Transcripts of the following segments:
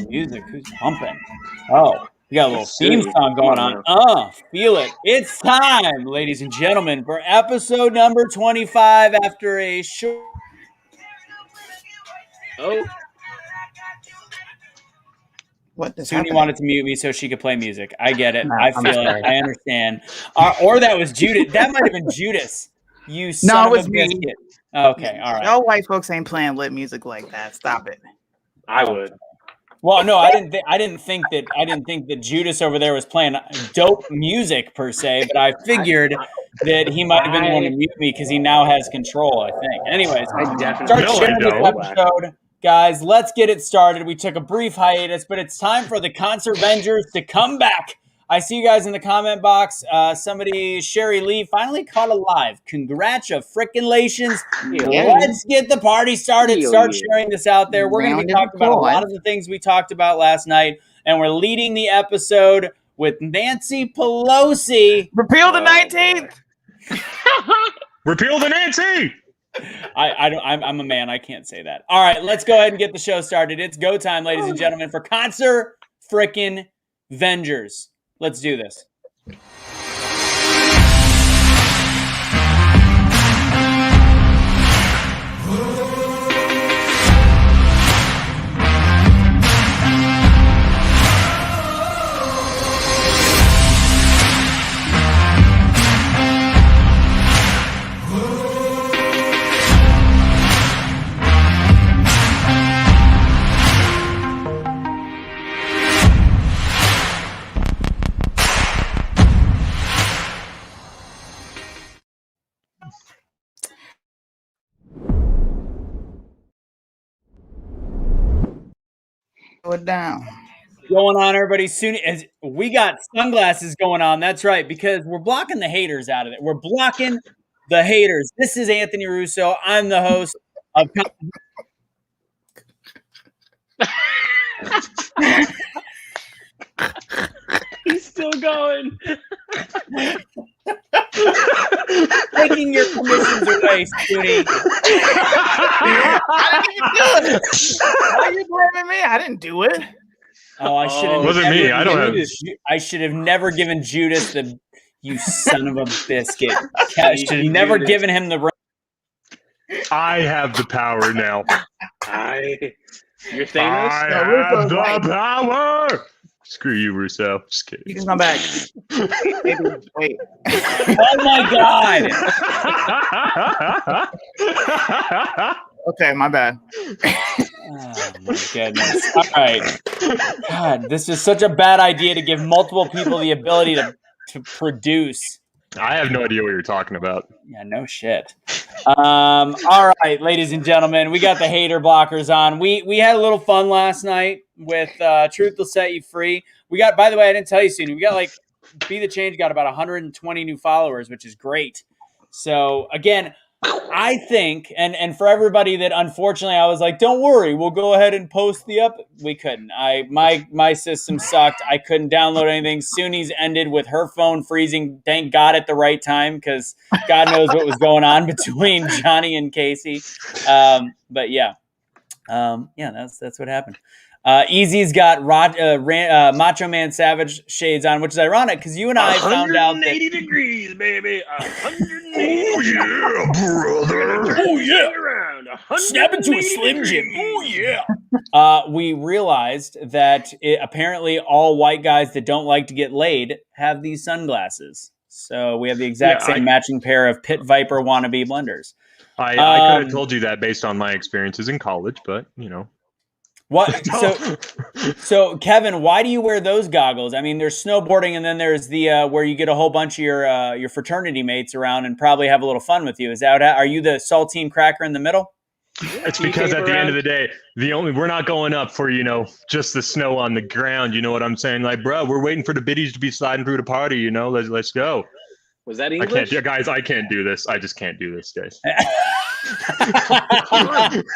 Music, who's pumping? Oh, we got a little theme song going on. Feel it. It's time, ladies and gentlemen, for episode number 25 after a short... Oh. What is Soonie happening? wanted to mute me so she could play music. I get it. I feel it. I understand. Or that was Judas. That might have been Judas. You son of a biscuit. Okay, all right. No white folks ain't playing lit music like that. Stop it. I would. Well, no, I didn't think that Judas over there was playing dope music per se, but I figured that he might have been the one to mute me because he now has control, I think. Anyways, start sharing this episode. Guys, let's get it started. We took a brief hiatus, but it's time for the ConserVengers to come back. I see you guys in the comment box. Somebody, Sherry Lee, finally caught alive. Congratulations. Let's get the party started. Start sharing this out there. We're going to be talking about a lot of the things we talked about last night, and we're leading the episode with Nancy Pelosi. Repeal the 19th. Repeal the Nancy. I'm a man. I can't say that. All right, let's go ahead and get the show started. It's go time, ladies and gentlemen, for ConserVengers. Let's do this. It down. Going on, everybody. Soon as we got sunglasses going on. That's right, because we're blocking the haters out of it. We're blocking the haters. This is Anthony Russo. I'm the host of. He's still going. Taking your permissions away, Soonie. I didn't even do it. Why are you blaming me? I didn't do it. Oh, I should have. Wasn't me. I don't have. I should have never given Judas the. You son of a biscuit. I should have never given him the. I have the power now. You're saying this? I have the power. Screw you, Russo. Just kidding. You can come back. Wait. Oh my God. Okay, my bad. Oh my goodness. All right. God, this is such a bad idea to give multiple people the ability to produce. I have no idea what you're talking about. Yeah, no shit. All right, ladies and gentlemen, we got the hater blockers on. We had a little fun last night with Truth Will Set You Free. We got, by the way, I didn't tell you soon. We got BetheChange got about 120 new followers, which is great. So again, I think, and for everybody that unfortunately I was like, don't worry, we'll go ahead and post the up. We couldn't. My system sucked. I couldn't download anything. Soonie's ended with her phone freezing. Thank God at the right time, because God knows what was going on between Johnny and Kaecey. But yeah, that's what happened. Easy's got Macho Man Savage shades on, which is ironic because you and I found out that 180 degrees, baby. 180. Oh yeah, brother. Oh yeah, Around snap into a Slim Jim. Oh yeah. We realized that apparently all white guys that don't like to get laid have these sunglasses. So we have the exact same matching pair of Pit Viper wannabe blenders. I could have told you that based on my experiences in college, but you know. What? So Kevin, why do you wear those goggles? I mean, there's snowboarding, and then there's the where you get a whole bunch of your fraternity mates around and probably have a little fun with you. Is that are you the saltine cracker in the middle? It's because at the end of the day, we're not going up for just the snow on the ground. You know what I'm saying? Like, bro, we're waiting for the biddies to be sliding through the party. Let's go. Was that English? I can't do this. I just can't do this, guys.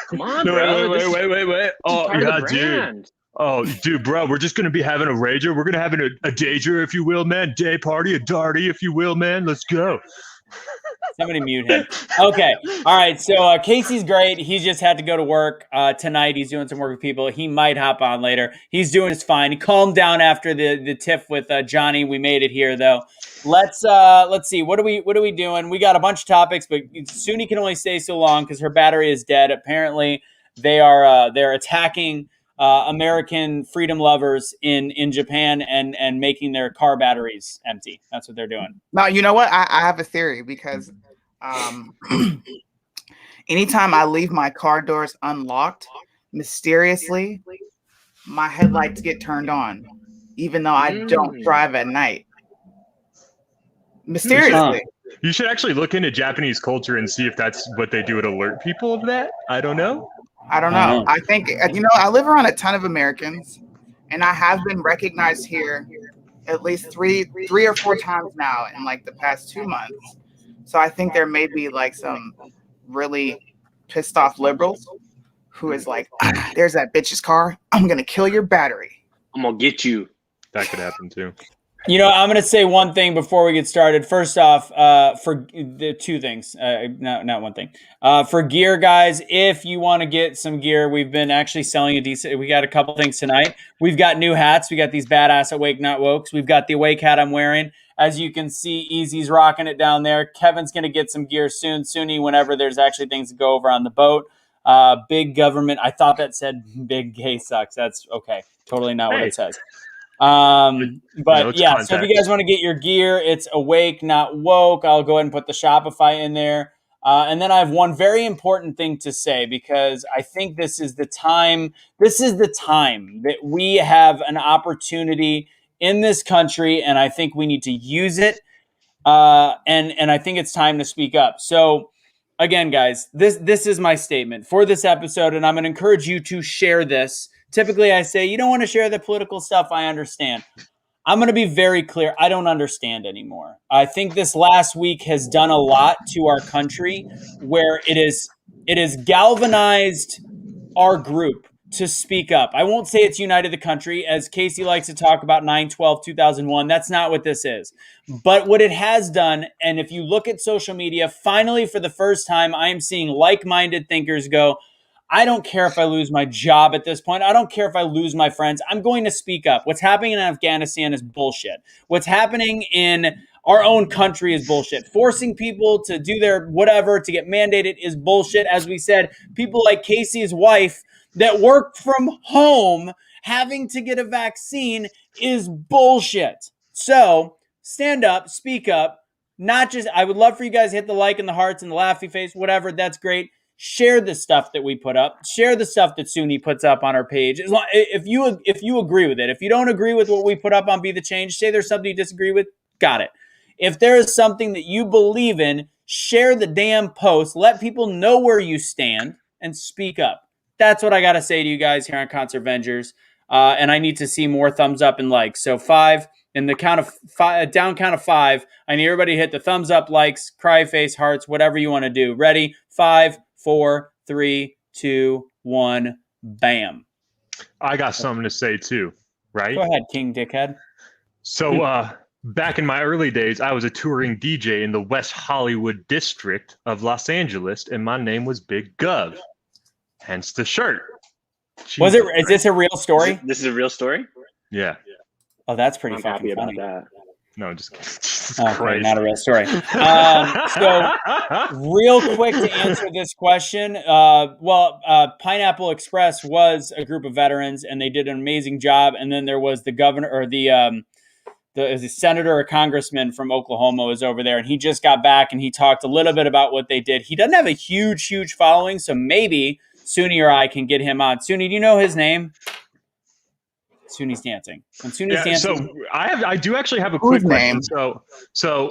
Come on, bro. Wait. Oh, yeah, dude. Oh, dude, bro, we're just going to be having a rager. We're going to have a dager, if you will, man. Day party, a darty, if you will, man. Let's go. Somebody mute him. Okay. All right. So Kaecey's great. He just had to go to work tonight. He's doing some work with people. He might hop on later. He's doing just fine. He calmed down after the tiff with Johnny. We made it here though. Let's see. What are we doing? We got a bunch of topics, but Soonie can only stay so long because her battery is dead. Apparently, they're attacking American freedom lovers in Japan and making their car batteries empty. That's what they're doing. Now, you know what? I have a theory because anytime I leave my car doors unlocked, mysteriously, my headlights get turned on, even though I don't drive at night. Mysteriously. You should actually look into Japanese culture and see if that's what they do to alert people of that. I don't know. I think, I live around a ton of Americans, and I have been recognized here at least three or four times now in like the past 2 months. So I think there may be like some really pissed off liberals who is like, there's that bitch's car. I'm going to kill your battery. I'm going to get you. That could happen too. I'm going to say one thing before we get started. First off, for the two things, not one thing. For gear, guys, if you want to get some gear, we've been actually selling a decent. We got a couple things tonight. We've got new hats. We got these badass Awake Not Wokes. We've got the Awake hat I'm wearing. As you can see, Easy's rocking it down there. Kevin's going to get some gear soon, Soonie, whenever there's actually things to go over on the boat. Big government. I thought that said big gay sucks. That's okay. Totally not what it says. But yeah, contact. So if you guys want to get your gear, it's Awake Not Woke. I'll go ahead and put the Shopify in there. And then I have one very important thing to say, because I think this is the time that we have an opportunity in this country, and I think we need to use it. And I think it's time to speak up. So again, guys, this is my statement for this episode, and I'm going to encourage you to share this. Typically, I say, you don't want to share the political stuff. I understand. I'm going to be very clear. I don't understand anymore. I think this last week has done a lot to our country, where it is galvanized our group to speak up. I won't say it's united the country, as Kaecey likes to talk about 9/12/2001. That's not what this is. But what it has done, and if you look at social media, finally, for the first time, I am seeing like-minded thinkers go, I don't care if I lose my job at this point. I don't care if I lose my friends. I'm going to speak up. What's happening in Afghanistan is bullshit. What's happening in our own country is bullshit. Forcing people to do their whatever to get mandated is bullshit. As we said, people like Kaecey's wife that work from home having to get a vaccine is bullshit. So stand up, speak up. Not just, I would love for you guys to hit the like and the hearts and the laughy face, whatever. That's great. Share the stuff that we put up. Share the stuff that Soonie puts up on our page. As long, if you agree with it. If you don't agree with what we put up on BetheChange, say there's something you disagree with. Got it. If there is something that you believe in, share the damn post. Let people know where you stand and speak up. That's what I got to say to you guys here on ConserVengers. And I need to see more thumbs up and likes. So 5, in the count of 5, down count of 5, I need everybody to hit the thumbs up, likes, cry face, hearts, whatever you want to do. Ready? 5, 4, 3, 2, 1, bam. I got something to say too, right? Go ahead, King Dickhead. So back in my early days, I was a touring DJ in the West Hollywood district of Los Angeles, and my name was Big Gov. Hence the shirt. Was it? Is this a real story? This is a real story? Yeah. Oh, that's pretty I'm fucking happy funny. about that. No, just kidding. Jesus Okay, Christ. not a real story. So, real quick to answer this question. Pineapple Express was a group of veterans, and they did an amazing job. And then there was the governor, or the senator or congressman from Oklahoma was over there, and he just got back, and he talked a little bit about what they did. He doesn't have a huge following, so maybe Soonie or I can get him on. Soonie, do you know his name? Soonie's dancing. When Soonie's dancing. So I do actually have a quick question. Name? So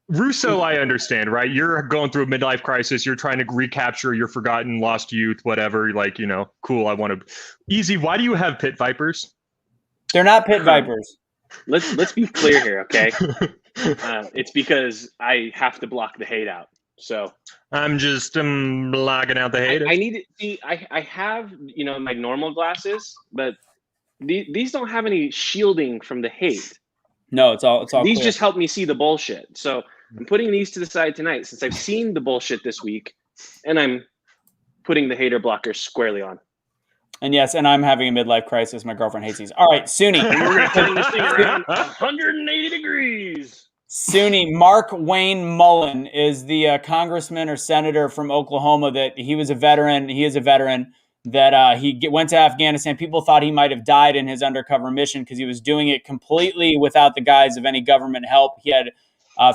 Russo, I understand, right? You're going through a midlife crisis. You're trying to recapture your forgotten, lost youth, whatever. Like, cool. I want to. Easy. Why do you have pit vipers? They're not pit vipers. Let's be clear here, okay? It's because I have to block the hate out. So I'm just blocking out the hate. I need to see. I have my normal glasses, but these don't have any shielding from the hate. No, it's all These clear. just help me see the bullshit. So I'm putting these to the side tonight since I've seen the bullshit this week, and I'm putting the hater blockers squarely on. And yes, and I'm having a midlife crisis. My girlfriend hates these. All right, Soonie. And we're going to turn this thing around 180 degrees. Soonie, Mark Wayne Mullen is the congressman or senator from Oklahoma that he was a veteran. He is a veteran that he went to Afghanistan. People thought he might have died in his undercover mission because he was doing it completely without the guise of any government help. He had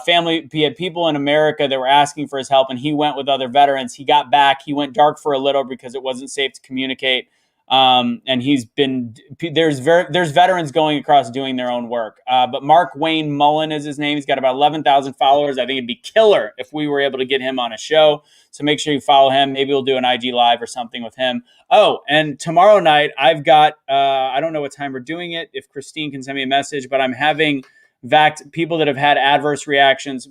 family, he had people in America that were asking for his help, and he went with other veterans. He got back. He went dark for a little because it wasn't safe to communicate. And he's been, there's veterans going across doing their own work. But Mark Wayne Mullen is his name. He's got about 11,000 followers. I think it'd be killer if we were able to get him on a show. So make sure you follow him. Maybe we'll do an IG live or something with him. Oh, and tomorrow night I've got, I don't know what time we're doing it. If Christine can send me a message, but I'm having people that have had adverse reactions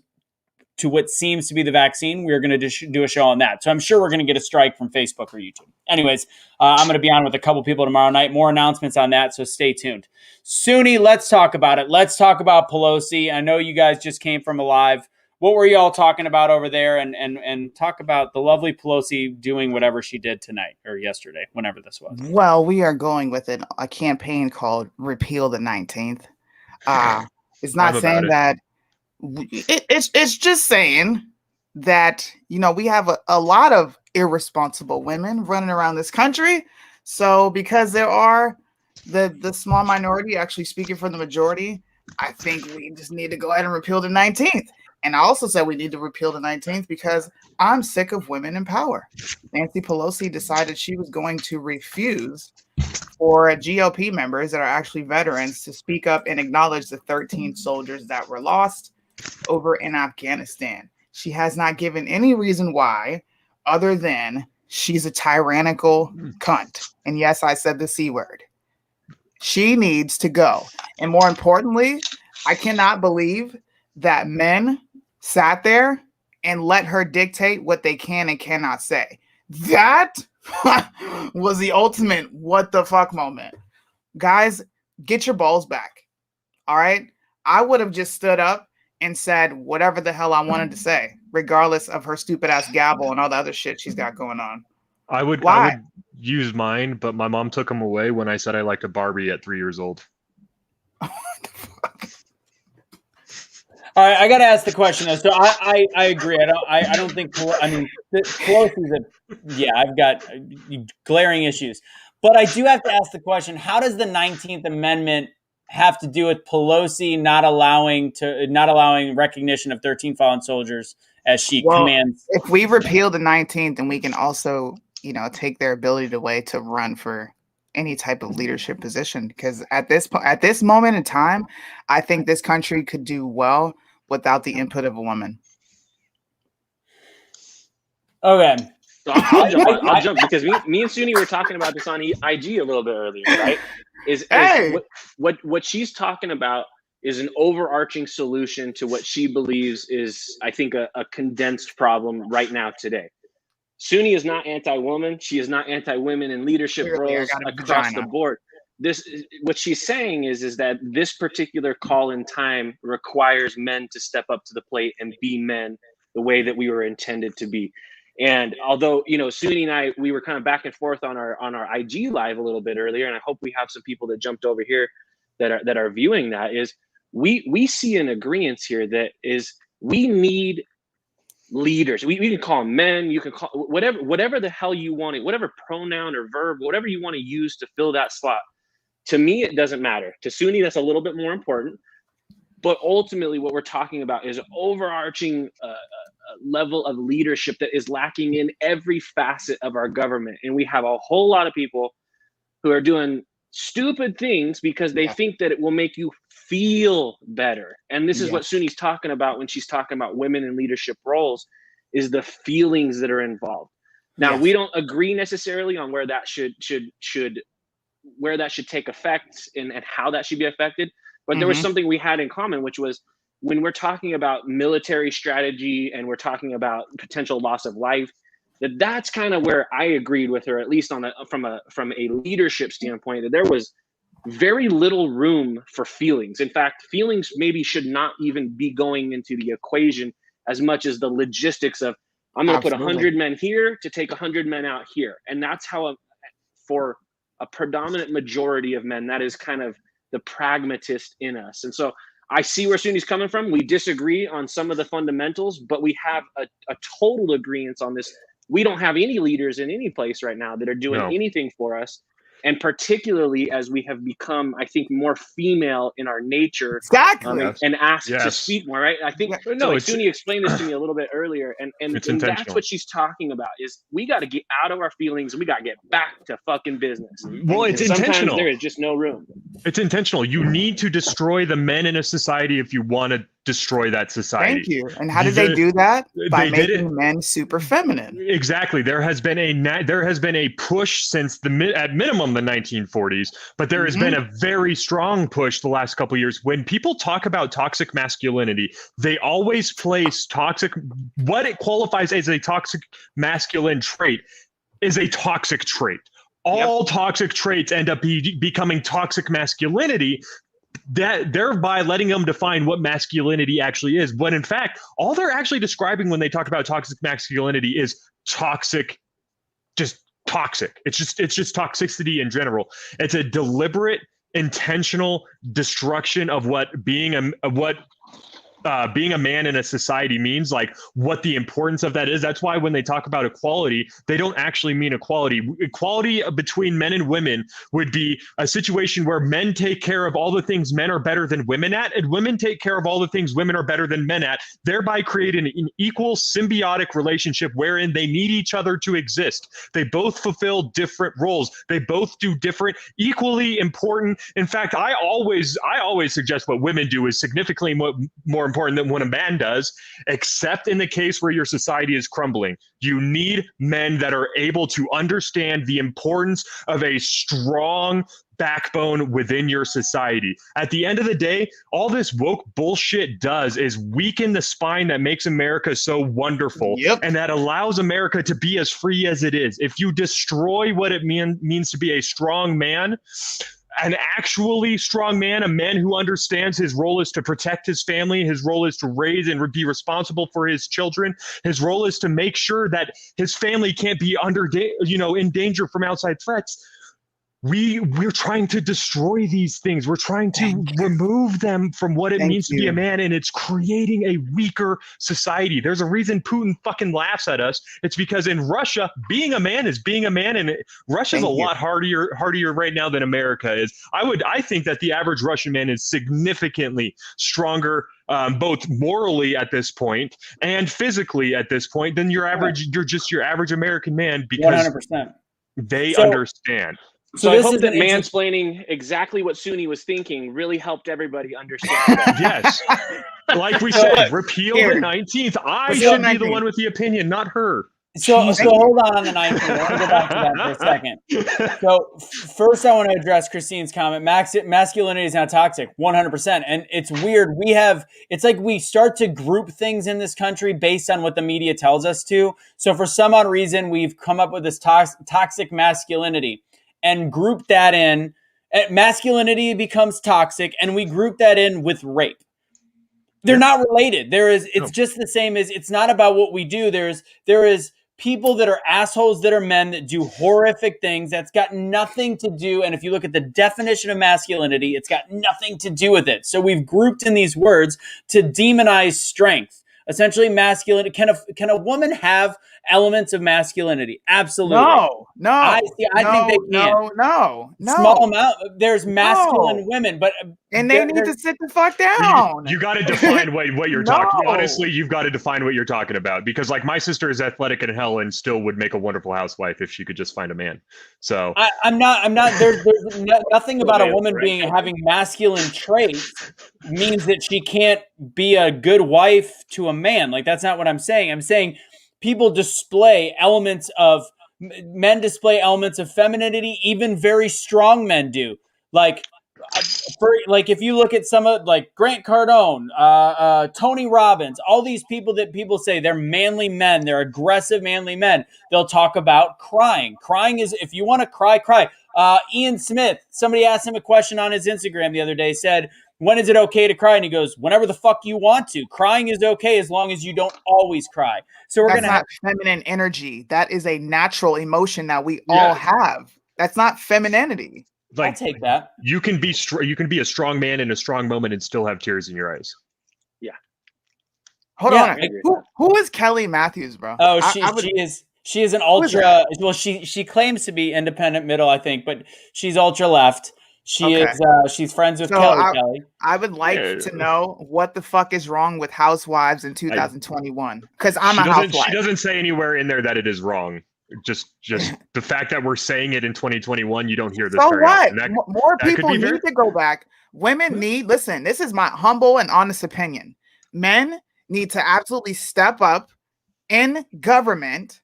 to what seems to be the vaccine. We're going to do a show on that. So I'm sure we're going to get a strike from Facebook or YouTube. Anyways, I'm going to be on with a couple people tomorrow night. More announcements on that, so stay tuned. Soonie, let's talk about it. Let's talk about Pelosi. I know you guys just came from a live. What were you all talking about over there? And talk about the lovely Pelosi doing whatever she did tonight or yesterday, whenever this was. Well, we are going with a campaign called Repeal the 19th. It's not saying that. It's just saying that, you know, we have a lot of irresponsible women running around this country. So because there are the small minority actually speaking for the majority, I think we just need to go ahead and repeal the 19th. And I also said we need to repeal the 19th because I'm sick of women in power. Nancy Pelosi decided she was going to refuse for GOP members that are actually veterans to speak up and acknowledge the 13 soldiers that were lost over in Afghanistan. She has not given any reason why other than she's a tyrannical cunt. And yes, I said the C word. She needs to go. And more importantly, I cannot believe that men sat there and let her dictate what they can and cannot say. That was the ultimate what the fuck moment. Guys, get your balls back. All right? I would have just stood up and said whatever the hell I wanted to say, regardless of her stupid ass gavel and all the other shit she's got going on. I would use mine, but my mom took them away when I said I liked a Barbie at 3 years old. All right, I got to ask the question though. So I agree. I don't think. I mean, Pelosi's I've got glaring issues, but I do have to ask the question: how does the 19th Amendment have to do with Pelosi not allowing recognition of 13 fallen soldiers as she commands? If we repeal the 19th, then we can also, you know, take their ability away to run for any type of leadership position. Because at this moment in time, I think this country could do well without the input of a woman. Okay. So I'll jump because me and Soonie were talking about this on IG a little bit earlier, right? What she's talking about is an overarching solution to what she believes is, I think, a condensed problem right now today. Soonie is not anti-woman. She is not anti-women in leadership roles across the board. What she's saying is that this particular call in time requires men to step up to the plate and be men the way that we were intended to be. And although, you know, Soonie and I, we were kind of back and forth on our IG live a little bit earlier, and I hope we have some people that jumped over here that are viewing that, is we see an agreement here that is we need leaders. We can call them men, you can call whatever the hell you want, whatever pronoun or verb, whatever you want to use to fill that slot. To me, it doesn't matter. To Soonie, that's a little bit more important. But ultimately, what we're talking about is overarching level of leadership that is lacking in every facet of our government. And we have a whole lot of people who are doing stupid things because they think that it will make you feel better. And this is what Soonie's talking about when she's talking about women in leadership roles, is the feelings that are involved. Now, we don't agree necessarily on where that should take effect and how that should be affected. But there was something we had in common, which was when we're talking about military strategy and we're talking about potential loss of life, that's kind of where I agreed with her, at least from a leadership standpoint, that there was very little room for feelings. In fact, feelings maybe should not even be going into the equation as much as the logistics of, I'm going to put 100 men here to take 100 men out here. And that's how, for a predominant majority of men, that is kind of the pragmatist in us. And so I see where Soonie's coming from. We disagree on some of the fundamentals, but we have a total agreement on this. We don't have any leaders in any place right now that are doing anything for us. And particularly as we have become, I think, more female in our nature, exactly, and asked to speak more, right? I think Soonie explained this to me a little bit earlier, and that's what she's talking about, is we got to get out of our feelings and we got to get back to fucking business. Well, it's intentional. There is just no room. It's intentional. You need to destroy the men in a society if you want to destroy that society. Thank you. And how did they do that? By making men super feminine. Exactly. There has been a push since at minimum the 1940s, but there has been a very strong push the last couple of years. When people talk about toxic masculinity, they always place what it qualifies as a toxic masculine trait is a toxic trait. All toxic traits end up becoming toxic masculinity, that thereby letting them define what masculinity actually is. But in fact, all they're actually describing when they talk about toxic masculinity is toxic, just toxic. It's just toxicity in general. It's a deliberate, intentional destruction of what being a man in a society means, like what the importance of that is. That's why when they talk about equality, they don't actually mean equality. Equality between men and women would be a situation where men take care of all the things men are better than women at, and women take care of all the things women are better than men at, thereby creating an equal symbiotic relationship wherein they need each other to exist. They both fulfill different roles. They both do different, equally important. In fact, I always suggest what women do is significantly more important than what a man does, except in the case where your society is crumbling. You need men that are able to understand the importance of a strong backbone within your society. At the end of the day, all this woke bullshit does is weaken the spine that makes America so wonderful, and that allows America to be as free as it is. If you destroy what it means to be a strong man, an actually strong man, a man who understands his role is to protect his family, his role is to raise and be responsible for his children, his role is to make sure that his family can't be in danger from outside threats. We're trying to destroy these things. We're trying to remove them from what it means to be a man, and it's creating a weaker society. There's a reason Putin fucking laughs at us. It's because in Russia, being a man is being a man, and Russia's a lot hardier right now than America is. I think that the average Russian man is significantly stronger, both morally at this point and physically at this point, than your average American man, because 100%. they understand. So I hope that mansplaining exactly what Soonie was thinking really helped everybody understand that. Yes. Like we said, repeal the 19th. I should be the one with the opinion, not her. So hold on the 19th. I want to go back to that for a second. So first I want to address Christine's comment. Masculinity is not toxic, 100%. And it's weird. It's like we start to group things in this country based on what the media tells us to. So for some odd reason, we've come up with this toxic masculinity and group that in. Masculinity becomes toxic, and we group that in with rape. They're not related. It's just the same as, it's not about what we do. There is people that are assholes that are men that do horrific things. That's got nothing to do. And if you look at the definition of masculinity, it's got nothing to do with it. So we've grouped in these words to demonize strength. Essentially, masculinity. Can a woman have elements of masculinity? Absolutely. No. I think they can. No. Small amount. There's masculine women, but and they need to sit the fuck down. You got to define what you're talking. Honestly, you've got to define what you're talking about, because like my sister is athletic in hell and still would make a wonderful housewife if she could just find a man. So I'm not. There's nothing about a woman having masculine traits means that she can't be a good wife to a man. Like, that's not what I'm saying. I'm saying men display elements of femininity. Even very strong men do. Like if you look at some of like Grant Cardone, Tony Robbins, all these people that people say they're manly men, they're aggressive manly men. They'll talk about crying. Crying is, if you want to cry, cry. Ian Smith, somebody asked him a question on his Instagram the other day, said, when is it okay to cry? And he goes, whenever the fuck you want to. Crying is okay as long as you don't always cry. So That's not feminine energy. That is a natural emotion that we all have. That's not femininity. Like, I'll take that. You can be a strong man in a strong moment and still have tears in your eyes. Yeah. Hold on. Who is Kelly Matthews, bro? Oh, she is an ultra. Well, she claims to be independent middle, I think, but she's ultra left. She's friends with Kelly. I would like to know what the fuck is wrong with housewives in 2021, because I'm a housewife. She doesn't say anywhere in there that it is wrong. Just the fact that we're saying it in 2021, you don't hear this. So what? More people need to go back. Women need. Listen, this is my humble and honest opinion. Men need to absolutely step up in government.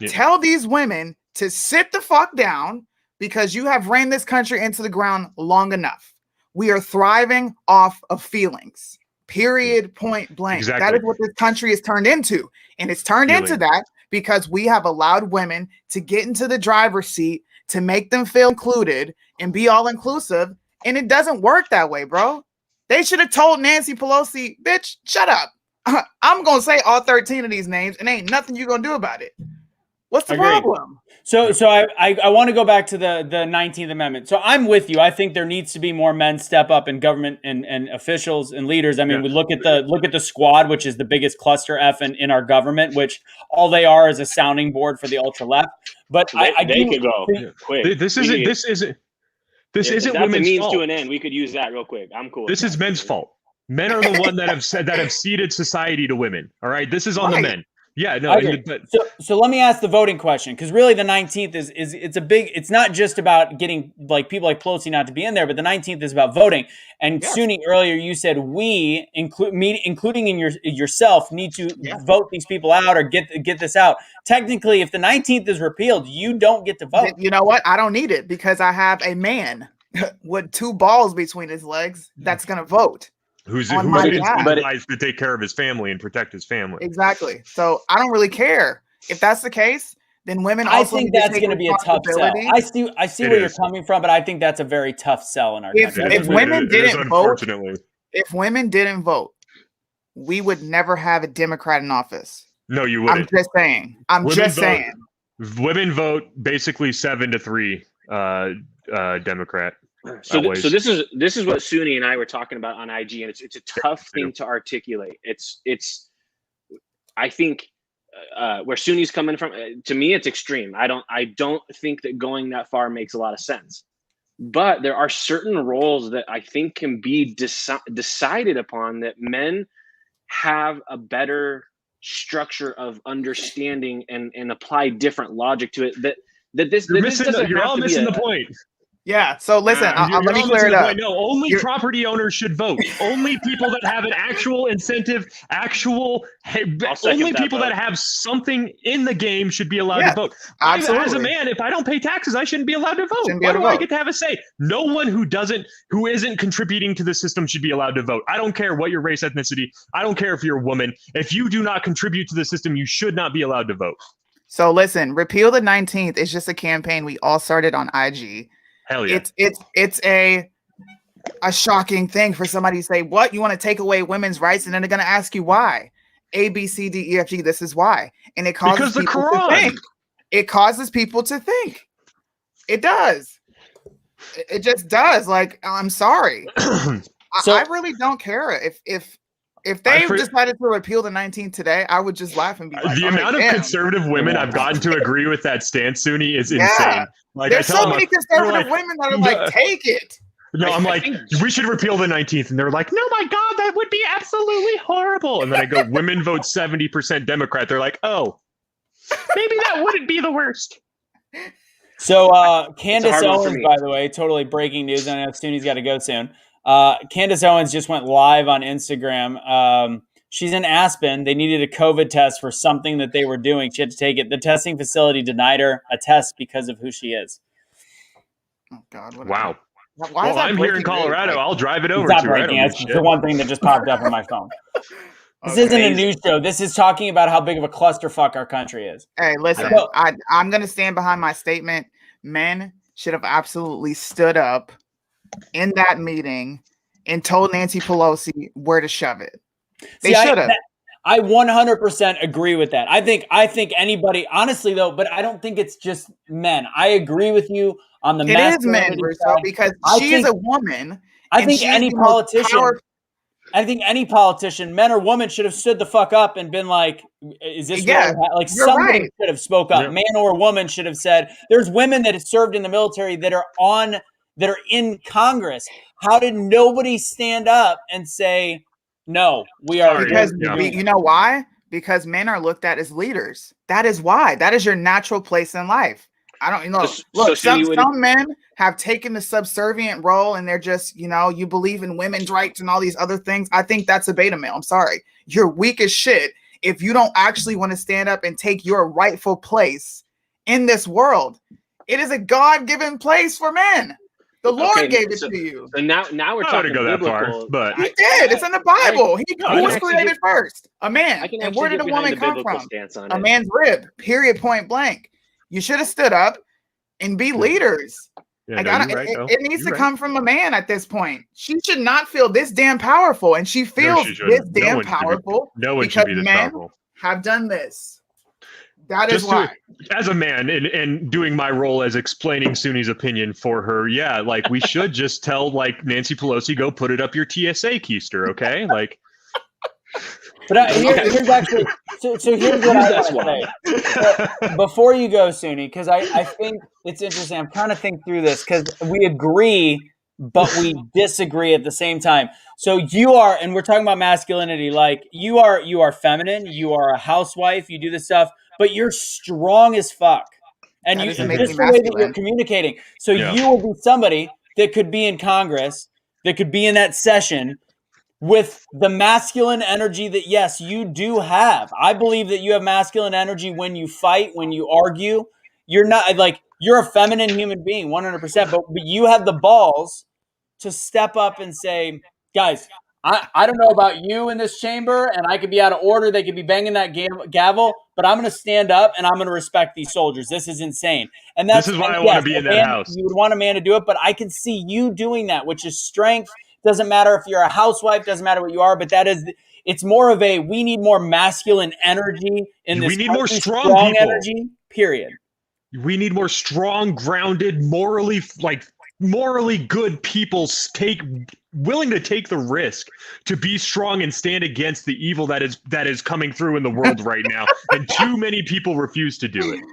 Yeah. Tell these women to sit the fuck down, because you have ran this country into the ground long enough. We are thriving off of feelings. Period. Point blank. Exactly. That is what this country has turned into. And it's turned into that because we have allowed women to get into the driver's seat, to make them feel included and be all inclusive. And it doesn't work that way, bro. They should have told Nancy Pelosi, bitch, shut up. I'm going to say all 13 of these names and ain't nothing you're going to do about it. What's the problem? So I want to go back to the 19th Amendment. So I'm with you. I think there needs to be more men step up in government and officials and leaders. I mean, we look at the squad, which is the biggest cluster F in our government, which all they are is a sounding board for the ultra left. But they could go quick. This isn't that's women's a means fault. To an end. We could use that real quick. I'm cool. This is men's fault. Men are the one that have ceded society to women. All right, this is on the men. Yeah, no. So let me ask the voting question, because really the 19th is it's not just about getting like people like Pelosi not to be in there, but the 19th is about voting. And Soonie, earlier you said we, including in yourself, need to vote these people out or get this out. Technically, if the 19th is repealed, you don't get to vote. You know what? I don't need it, because I have a man with 2 balls between his legs that's going to vote. Who's incentivized to take care of his family and protect his family. Exactly. So I don't really care. If that's the case, then women also I think that's going to be a tough sell. I see where you're coming from, but I think that's a very tough sell in our country. If women didn't vote, we would never have a Democrat in office. No, you wouldn't. I'm just saying. Women vote basically 7-3 Democrat. So this is what Soonie and I were talking about on IG, and it's a tough thing to articulate. I think where Soonie's coming from, to me, it's extreme. I don't think that going that far makes a lot of sense. But there are certain roles that I think can be decided upon that men have a better structure of understanding and apply different logic to it. You're all missing the point. Yeah. So listen, let me clear it up. No, only property owners should vote. Only people that have an actual incentive, only people that have something in the game should be allowed to vote. Absolutely. As a man, if I don't pay taxes, I shouldn't be allowed to vote. Why do I get to have a say? No one who isn't contributing to the system should be allowed to vote. I don't care what your race, ethnicity. I don't care if you're a woman. If you do not contribute to the system, you should not be allowed to vote. So listen, repeal the 19th is just a campaign we all started on IG. Hell yeah. It's a shocking thing for somebody to say, what, you want to take away women's rights? And then they're going to ask you why. A, B, C, D, E, F, G, this is why. And it causes people to think. It causes people to think. It does. It just does. Like, I'm sorry. I really don't care. If they decided to repeal the 19th today, I would just laugh and be like, the amount of conservative women I've gotten to agree with that stance, Soonie, is insane. Like, there's so many conservative women that are like, take it. No, I'm like, we should repeal the 19th. And they're like, no, my God, that would be absolutely horrible. And then I go, women vote 70% Democrat. They're like, oh, maybe that wouldn't be the worst. So Candace Owens, by the way, totally breaking news. I know Soonie's got to go soon. Candace Owens just went live on Instagram. She's in Aspen. They needed a COVID test for something that they were doing. She had to take it. The testing facility denied her a test because of who she is. Oh God! Wow. Well, I'm here in Colorado. I'll drive it over to you. It's the one thing that just popped up on my phone. This isn't a news show. This is talking about how big of a clusterfuck our country is. Hey, listen, I'm going to stand behind my statement. Men should have absolutely stood up in that meeting and told Nancy Pelosi where to shove it. They should have. I 100% agree with that. I think anybody, honestly though, but I don't think it's just men. I agree with you on the It is men, Russo, side, because she is a woman. I think any politician, men or women, should have stood the fuck up and been like, "Is this like somebody should have spoke up? Yeah. Man or woman should have said." There's women that have served in the military that are in Congress. How did nobody stand up and say, "No, we are"? Because you know why? Because men are looked at as leaders. That is why. That is your natural place in life. I don't know. Look, some men have taken the subservient role, and they're just, you believe in women's rights and all these other things. I think that's a beta male. I'm sorry. You're weak as shit if you don't actually want to stand up and take your rightful place in this world. It is a God-given place for men. The Lord gave it to you. So now we're talking go that far, but he did. It's in the Bible. Who was created first? A man. And where did a woman come from? A man's rib. Period. Point blank. You should have stood up and be leaders. Yeah, it needs to come from a man at this point. She should not feel this damn powerful, and she feels this damn powerful because men have done this. That is why. As a man and doing my role as explaining Soonie's opinion for her, we should just tell Nancy Pelosi, go put it up your TSA keister, okay? But here's actually so here's what I want to say. Before you go, Soonie, because I think it's interesting. I'm trying to think through this because we agree, but we disagree at the same time. So you are, and we're talking about masculinity, you are feminine, you are a housewife, you do this stuff, but you're strong as fuck. And just the way that you're communicating. So you will be somebody that could be in Congress, that could be in that session with the masculine energy that, yes, you do have. I believe that you have masculine energy when you fight, when you argue. You're not you're a feminine human being, 100%, but you have the balls to step up and say, guys, I don't know about you in this chamber, and I could be out of order. They could be banging that gavel, but I'm going to stand up and I'm going to respect these soldiers. This is insane. And this is why I want to be in that house. You would want a man to do it, but I can see you doing that, which is strength. Doesn't matter if you're a housewife, doesn't matter what you are, but it's more of we need more masculine energy in this. We need more strong people. Energy, period. We need more strong, grounded, morally good people willing to take the risk to be strong and stand against the evil that is coming through in the world right now. And too many people refuse to do it.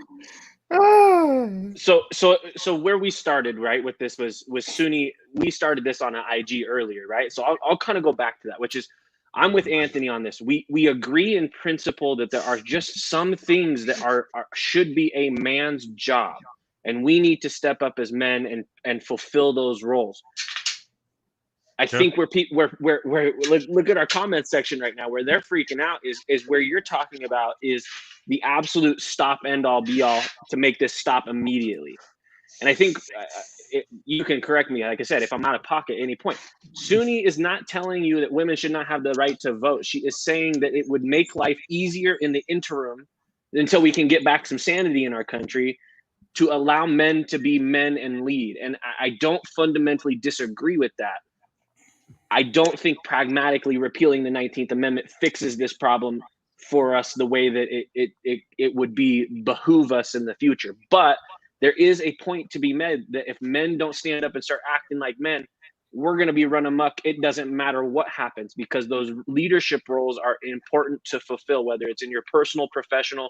So where we started, right, with this was Soonie. We started this on an IG earlier, right? So I'll kind of go back to that, which is I'm with Anthony on this. We agree in principle that there are just some things that should be a man's job, and we need to step up as men and fulfill those roles. I think where look at our comment section right now, where they're freaking out is where you're talking about is the absolute stop, end all, be all to make this stop immediately. And I think you can correct me, like I said, if I'm out of pocket at any point. Soonie is not telling you that women should not have the right to vote. She is saying that it would make life easier in the interim until we can get back some sanity in our country to allow men to be men and lead. And I don't fundamentally disagree with that. I don't think pragmatically repealing the 19th Amendment fixes this problem for us the way that it would behoove us in the future. But there is a point to be made that if men don't stand up and start acting like men, we're going to be run amok. It doesn't matter what happens, because those leadership roles are important to fulfill, whether it's in your personal, professional,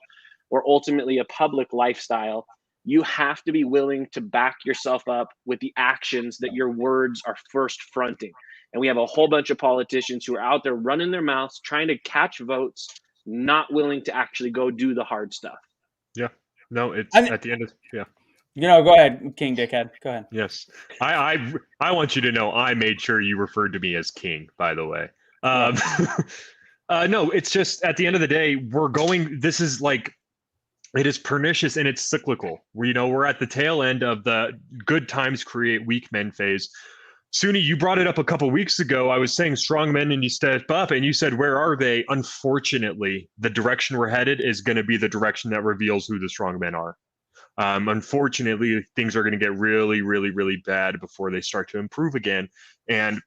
or ultimately a public lifestyle. You have to be willing to back yourself up with the actions that your words are first fronting. And we have a whole bunch of politicians who are out there running their mouths, trying to catch votes, not willing to actually go do the hard stuff. Yeah. No, at the end of, yeah. Go ahead, King Dickhead. Go ahead. Yes. I want you to know I made sure you referred to me as King, by the way. No, it's just at the end of the day, this is it is pernicious and it's cyclical. We're at the tail end of the good times create weak men phase. Soonie, you brought it up a couple weeks ago. I was saying strong men and you step up, and you said, where are they? Unfortunately, the direction we're headed is going to be the direction that reveals who the strong men are. Unfortunately, things are going to get really, really, really bad before they start to improve again. And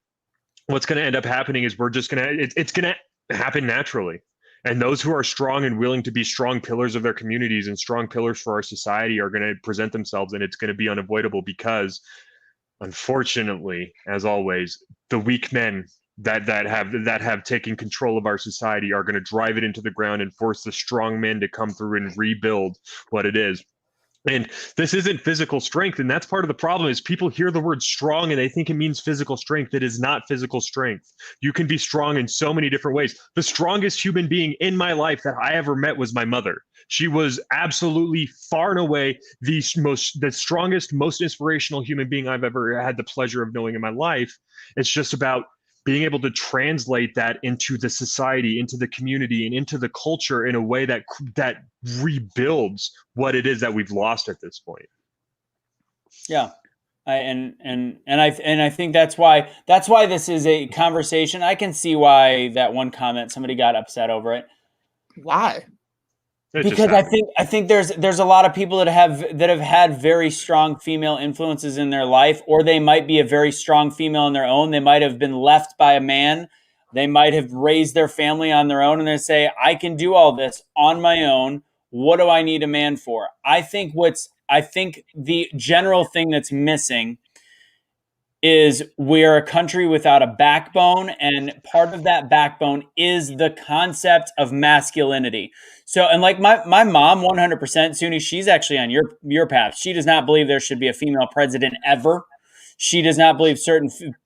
what's going to end up happening is it's going to happen naturally. And those who are strong and willing to be strong pillars of their communities and strong pillars for our society are going to present themselves, and it's going to be unavoidable because, unfortunately, as always, the weak men that have taken control of our society are going to drive it into the ground and force the strong men to come through and rebuild what it is. And this isn't physical strength. And that's part of the problem is people hear the word strong and they think it means physical strength. It is not physical strength. You can be strong in so many different ways. The strongest human being in my life that I ever met was my mother. She was absolutely far and away the strongest, most inspirational human being I've ever had the pleasure of knowing in my life. It's just about being able to translate that into the society, into the community, and into the culture in a way that rebuilds what it is that we've lost at this point. Yeah. I think that's why this is a conversation. I can see why that one comment, somebody got upset over it. Why? Because I think there's a lot of people that have had very strong female influences in their life, or they might be a very strong female on their own. They might have been left by a man. They might have raised their family on their own, and they say, I can do all this on my own. What do I need a man for? I think the general thing that's missing is we're a country without a backbone, and part of that backbone is the concept of masculinity. So, and like my mom, 100%, Soonie, she's actually on your path. She does not believe there should be a female president ever. She does not believe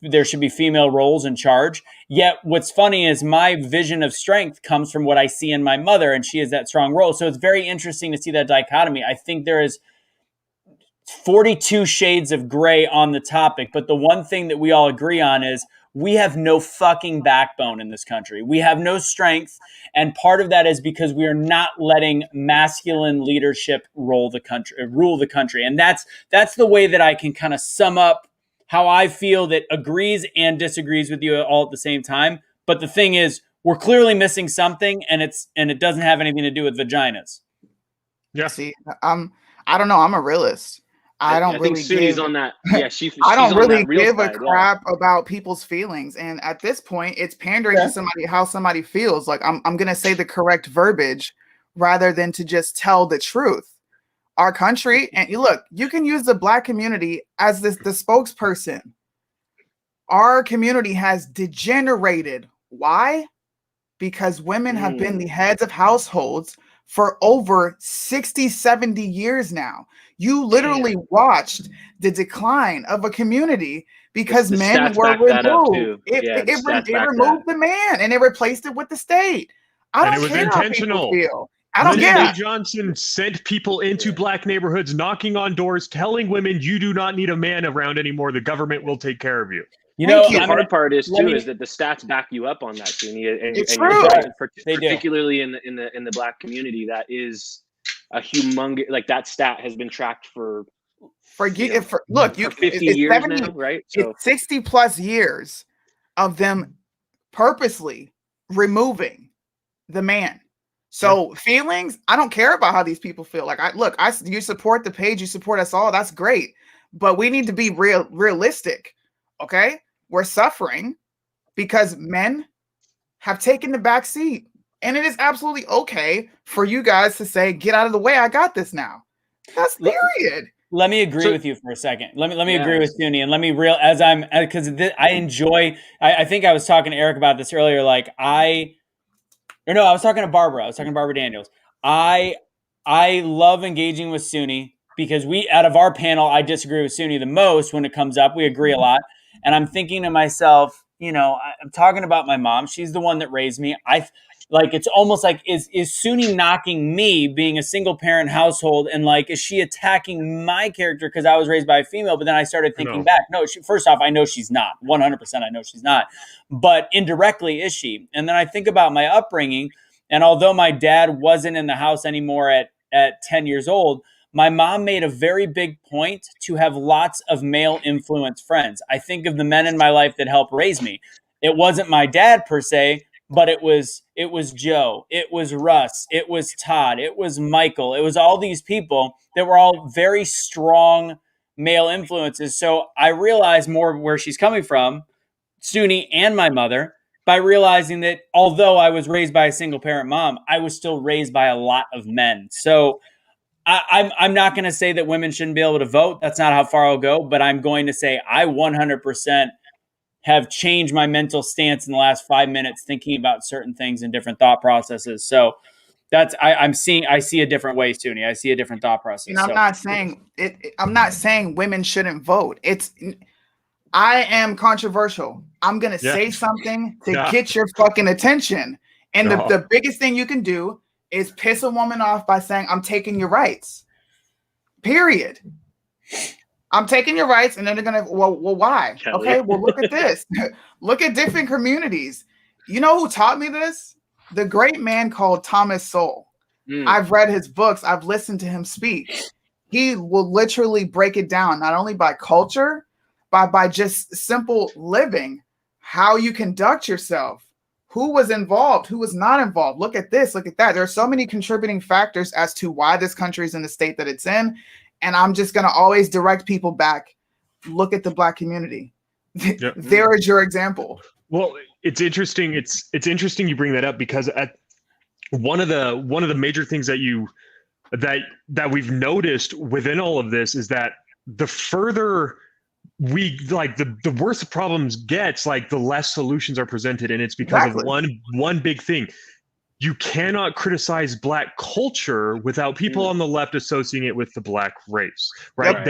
there should be female roles in charge. Yet what's funny is my vision of strength comes from what I see in my mother, and she has that strong role. So it's very interesting to see that dichotomy. I think there is 42 shades of gray on the topic, but the one thing that we all agree on is we have no fucking backbone in this country. We have no strength, and part of that is because we are not letting masculine leadership rule the country. And that's the way that I can kind of sum up how I feel that agrees and disagrees with you all at the same time. But the thing is, we're clearly missing something, and it doesn't have anything to do with vaginas. Yeah. See, I don't know. I'm a realist. I don't really think Soonie's give, on that. Yeah, I don't really give a side, crap about people's feelings, and at this point, it's pandering to somebody how somebody feels. Like I'm gonna say the correct verbiage rather than to just tell the truth. Our country, and you can use the Black community as the spokesperson. Our community has degenerated. Why? Because women have been the heads of households for over 60, 70 years now. You literally watched the decline of a community because men were removed. It removed the man and it replaced it with the state. I don't care how people feel. I don't care. Lyndon B. Johnson sent people into Black neighborhoods, knocking on doors, telling women, you do not need a man around anymore. The government will take care of you. The hard part is that the stats back you up on that, Soonie. It's true. Particularly in the Black community, that is a humongous, like that stat has been tracked for 50 years 70, now, right? So it's 60 plus years of them purposely removing the man. So feelings, I don't care about how these people feel. Like you support the page, you support us all. That's great, but we need to be realistic. Okay, we're suffering because men have taken the back seat, and it is absolutely okay for you guys to say, "Get out of the way. I got this now." That's period. Let me agree with you for a second. Let me agree with Soonie, and let me because I enjoy. I think I was talking to Eric about this earlier. I was talking to Barbara. I was talking to Barbara Daniels. I love engaging with Soonie because out of our panel, I disagree with Soonie the most when it comes up. We agree a lot. And I'm thinking to myself, I'm talking about my mom. She's the one that raised me. It's almost like, is Soonie knocking me being a single parent household? And is she attacking my character because I was raised by a female? But then I started thinking back. No, first off, I know she's not. 100% I know she's not. But indirectly, is she? And then I think about my upbringing. And although my dad wasn't in the house anymore at 10 years old, my mom made a very big point to have lots of male influence friends. I think of the men in my life that helped raise me. It wasn't my dad per se, but it was it was Joe, it was Russ, it was Todd, it was Michael, it was all these people that were all very strong male influences. So I realized more where she's coming from, Soonie and my mother, by realizing that although I was raised by a single parent mom, I was still raised by a lot of men. So I'm not going to say that women shouldn't be able to vote. That's not how far I'll go. But I'm going to say I 100% have changed my mental stance in the last 5 minutes thinking about certain things and different thought processes. So that's I see a different way, Soonie. I see a different thought process. And I'm not saying I'm not saying women shouldn't vote. I am controversial. I'm gonna say something to get your fucking attention. And the biggest thing you can do is piss a woman off by saying, I'm taking your rights. Period. I'm taking your rights, and then they're gonna, well, why? Kelly. Okay, well, look at this. Look at different communities. You know who taught me this? The great man called Thomas Sowell. I've read his books. I've listened to him speak. He will literally break it down, not only by culture, but by just simple living, how you conduct yourself, who was involved, who was not involved. Look at this, look at that. There are so many contributing factors as to why this country is in the state that it's in. And I'm just going to always direct people back. Look at the Black community. Yep. There is your example. Well, it's interesting. It's interesting you bring that up, because at one of the major things that we've noticed within all of this is that the further we the worse the problems gets, like the less solutions are presented, and it's because of one big thing. You cannot criticize Black culture without people on the left associating it with the Black race, right? Yep.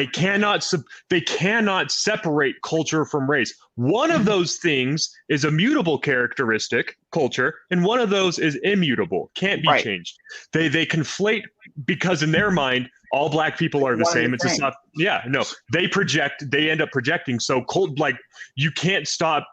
They cannot separate culture from race. One of those things is a mutable characteristic, culture, and one of those is immutable, can't be changed. They conflate, because in their mind, all Black people are the same. It's not. Yeah, no. They end up projecting. So you can't stop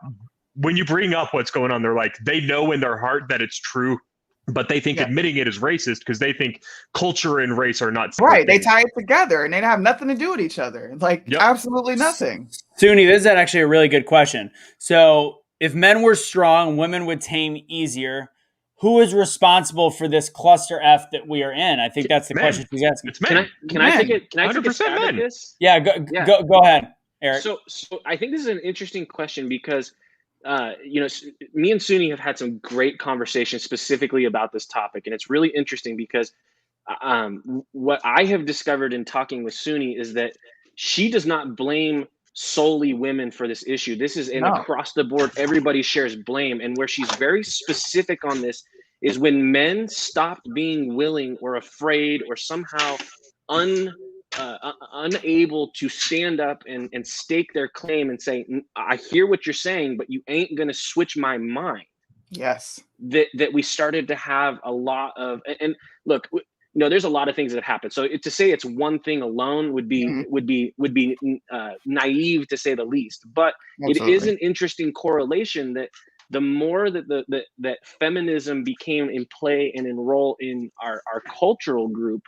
when you bring up what's going on. They're like, they know in their heart that it's true, but they think admitting it is racist because they think culture and race are not right. They tie it together and they have nothing to do with each other. Like absolutely nothing. Soonie, this is actually a really good question. So if men were strong, women would tame easier. Who is responsible for this cluster F that we are in? I think that's the question she's asking. It's men. Can I take it? Can I take a stab at this? Yeah, go ahead, Eric. So I think this is an interesting question because me and Soonie have had some great conversations specifically about this topic, and it's really interesting because what I have discovered in talking with Soonie is that she does not blame solely women for this issue. This is across the board, everybody shares blame. And where she's very specific on this is when men stopped being willing or afraid or somehow unable to stand up and stake their claim and say, I hear what you're saying, but you ain't going to switch my mind. Yes. That we started to have a lot of, and look, there's a lot of things that have happened. So to say it's one thing alone would be naive to say the least. But Absolutely. It is an interesting correlation that the more that feminism became in play and enroll in our cultural group,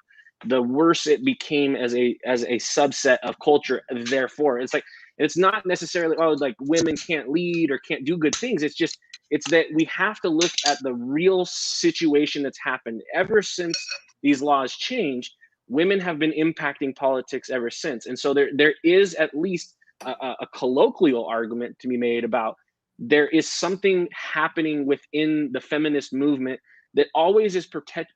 the worse it became as a subset of culture. Therefore, it's not necessarily like women can't lead or can't do good things. It's that we have to look at the real situation that's happened ever since these laws changed. Women have been impacting politics ever since. And so there is at least a colloquial argument to be made about there is something happening within the feminist movement that always is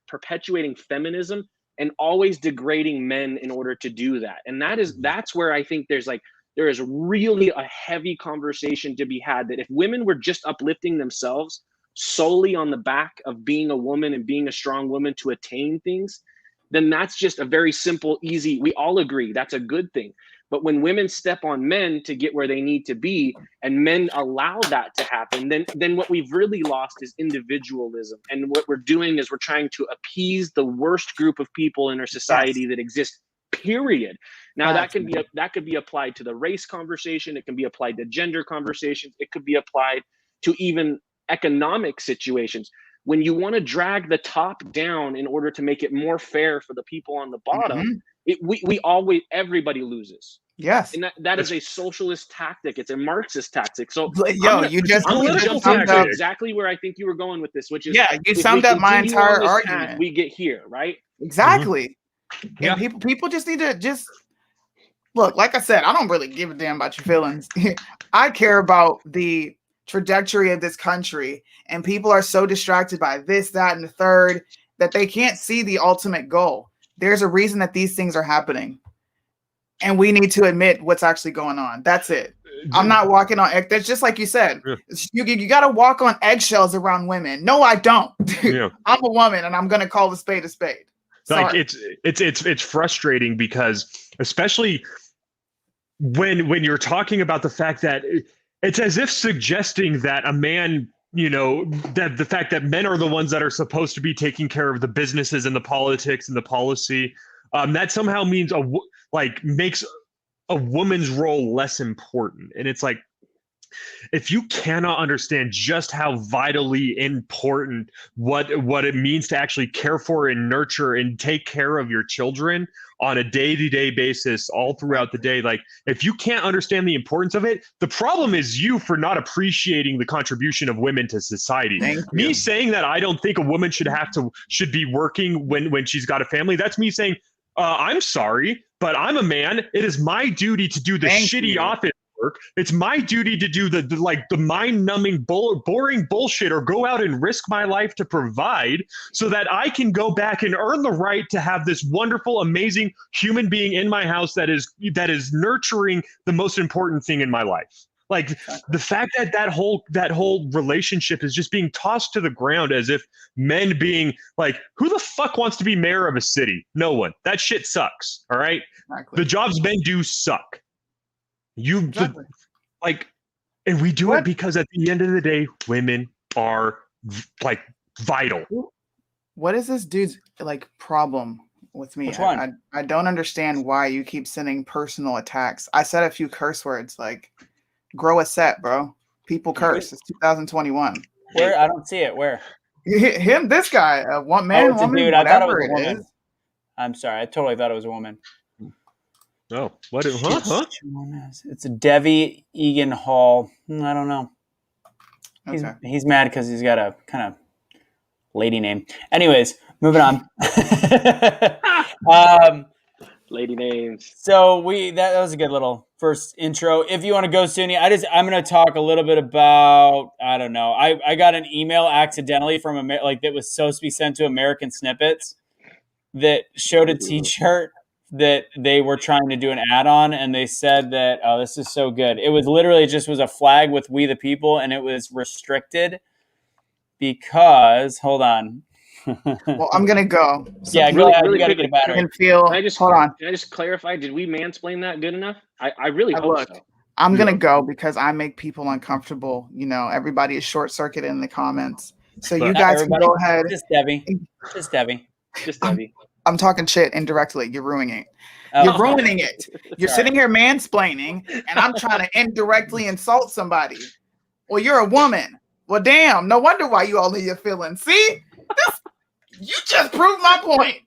perpetuating feminism and always degrading men in order to do that. And that's where I think there is really a heavy conversation to be had, that if women were just uplifting themselves solely on the back of being a woman and being a strong woman to attain things, then that's just a very simple, easy, we all agree that's a good thing. But when women step on men to get where they need to be, and men allow that to happen, then what we've really lost is individualism. And what we're doing is we're trying to appease the worst group of people in our society that exist, period. Now that could be applied to the race conversation. It can be applied to gender conversations. It could be applied to even economic situations. When you want to drag the top down in order to make it more fair for the people on the bottom, everybody loses. Yes. And that is a socialist tactic. It's a Marxist tactic. So Yo, you just summed up exactly where I think you were going with this, which is you summed up my entire argument. Path, we get here, right? Exactly. Mm-hmm. Yeah. And people just need to look, like I said, I don't really give a damn about your feelings. I care about the trajectory of this country, and people are so distracted by this, that, and the third that they can't see the ultimate goal. There's a reason that these things are happening, and we need to admit what's actually going on. That's it. I'm not walking on egg. That's just like you said. You got to walk on eggshells around women. No, I don't. Yeah. I'm a woman, and I'm going to call a spade a spade. Like it's frustrating because especially when you're talking about the fact that it's as if suggesting that a man, that the fact that men are the ones that are supposed to be taking care of the businesses and the politics and the policy, that somehow means makes a woman's role less important. And it's like, if you cannot understand just how vitally important what it means to actually care for and nurture and take care of your children on a day-to-day basis all throughout the day, like if you can't understand the importance of it, the problem is you for not appreciating the contribution of women to society. Me saying that I don't think a woman should be working when she's got a family, that's me saying, I'm sorry, but I'm a man. It is my duty to do the shitty office work. It's my duty to do the mind-numbing, boring bullshit, or go out and risk my life to provide, so that I can go back and earn the right to have this wonderful, amazing human being in my house that is nurturing the most important thing in my life. Like the fact that whole relationship is just being tossed to the ground as if men being like, who the fuck wants to be mayor of a city? No one. That shit sucks. All right. Exactly. The jobs men do suck. And we do it because at the end of the day, women are like vital. What is this dude's problem with me? Which one? I don't understand why you keep sending personal attacks. I said a few curse words like grow a set, bro. People curse. It's 2021. Where? I don't see it. Where? This guy, one man, it's woman, a dude. whatever I thought it was a woman. is. I'm sorry. I totally thought it was a woman. Oh, what? It's a Devi Egan Hall. I don't know. He's mad because he's got a kind of lady name. Anyways, moving on. Lady names. So that was a good little first intro. If you want to go, Soonie, I'm going to talk a little bit about, I don't know. I got an email accidentally from that was supposed to be sent to American Snippets that showed a T-shirt that they were trying to do an ad on, and they said that, oh, this is so good. It was literally just was a flag with "We the People," and it was restricted because, hold on. Well, I'm gonna go. So yeah, go ahead. You gotta get a battery. Hold on. Can I just clarify? Did we mansplain that good enough? I really hope so. I'm gonna go because I make people uncomfortable. Everybody is short circuited in the comments. So you guys can go ahead. Just Debbie. I'm talking shit indirectly. You're ruining it. You're ruining it. You're sitting here mansplaining, and I'm trying to indirectly insult somebody. Well, you're a woman. Well, damn. No wonder why you all need your feelings. See? You just proved my point.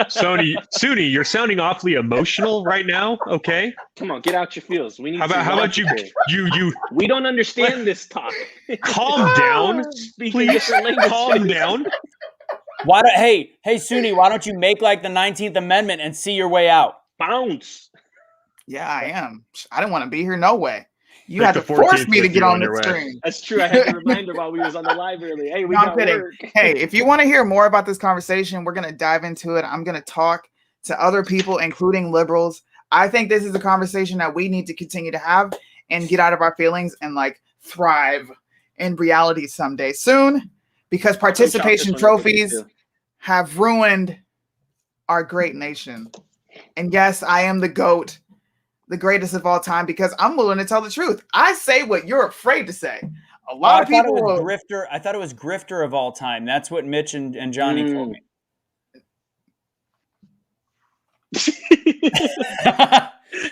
Soonie, you're sounding awfully emotional right now. Okay. Come on, get out your feels. We need. How about you? We don't understand this talk. Calm down, please. Calm down. Hey, Soonie, why don't you make the 19th Amendment and see your way out? Bounce. Yeah, I am. I didn't want to be here. No way. You had to force me to get on the screen. That's true. I had a reminder while we was on the live early. Hey, we got work. Hey, if you want to hear more about this conversation, we're going to dive into it. I'm going to talk to other people, including liberals. I think this is a conversation that we need to continue to have and get out of our feelings and thrive in reality someday soon, because participation trophies have ruined our great nation. And yes, I am the GOAT, the greatest of all time, because I'm willing to tell the truth. I say what you're afraid to say. A lot of people Grifter. I thought it was Grifter of all time. That's what Mitch and Johnny told me.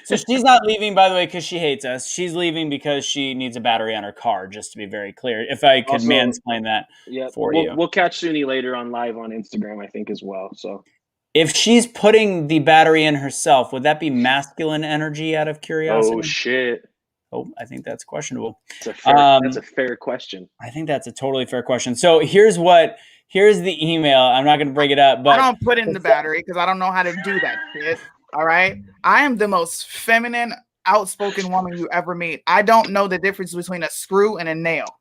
So she's not leaving, by the way, because she hates us. She's leaving because she needs a battery on her car, just to be very clear. If I could mansplain that for you. We'll catch Soonie later on live on Instagram, I think, as well. So If she's putting the battery in herself, would that be masculine energy out of curiosity? Oh shit. Oh, I think that's questionable. That's a fair question. I think that's a totally fair question. So here's the email. I'm not going to bring it up, but I don't put in the battery because I don't know how to do that shit. All right. I am the most feminine, outspoken woman you ever meet. I don't know the difference between a screw and a nail.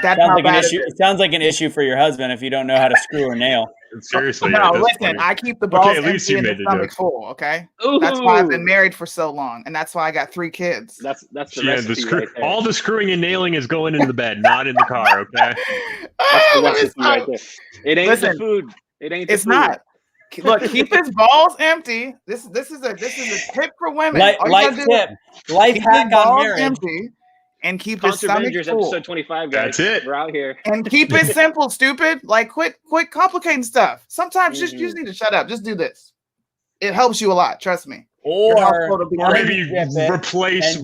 That's sounds how like an bad issue. it is. It sounds like an issue for your husband if you don't know how to screw or nail. Seriously. No, yeah, that's listen, funny. I keep the balls at least empty you and the made the stomach joke. full, okay? Ooh. That's why I've been married for so long, and that's why I got 3 kids. That's the Yeah, recipe right there. all the screwing and nailing is going into the bed, not in the car. Okay. That's the recipe right there. It ain't Listen, the food. It ain't the It's food. not. Look, keep his balls empty. This is a tip for women. All you Life gotta do is tip, life keep his hack on balls marriage. empty and keep his stomach ConserVengers full. episode 25, guys. That's it. We're out here. And keep it simple, stupid. Like quit complicating stuff. Sometimes you Mm-hmm. just need to shut up. Just do this. It helps you a lot. Trust me. Or Maybe replace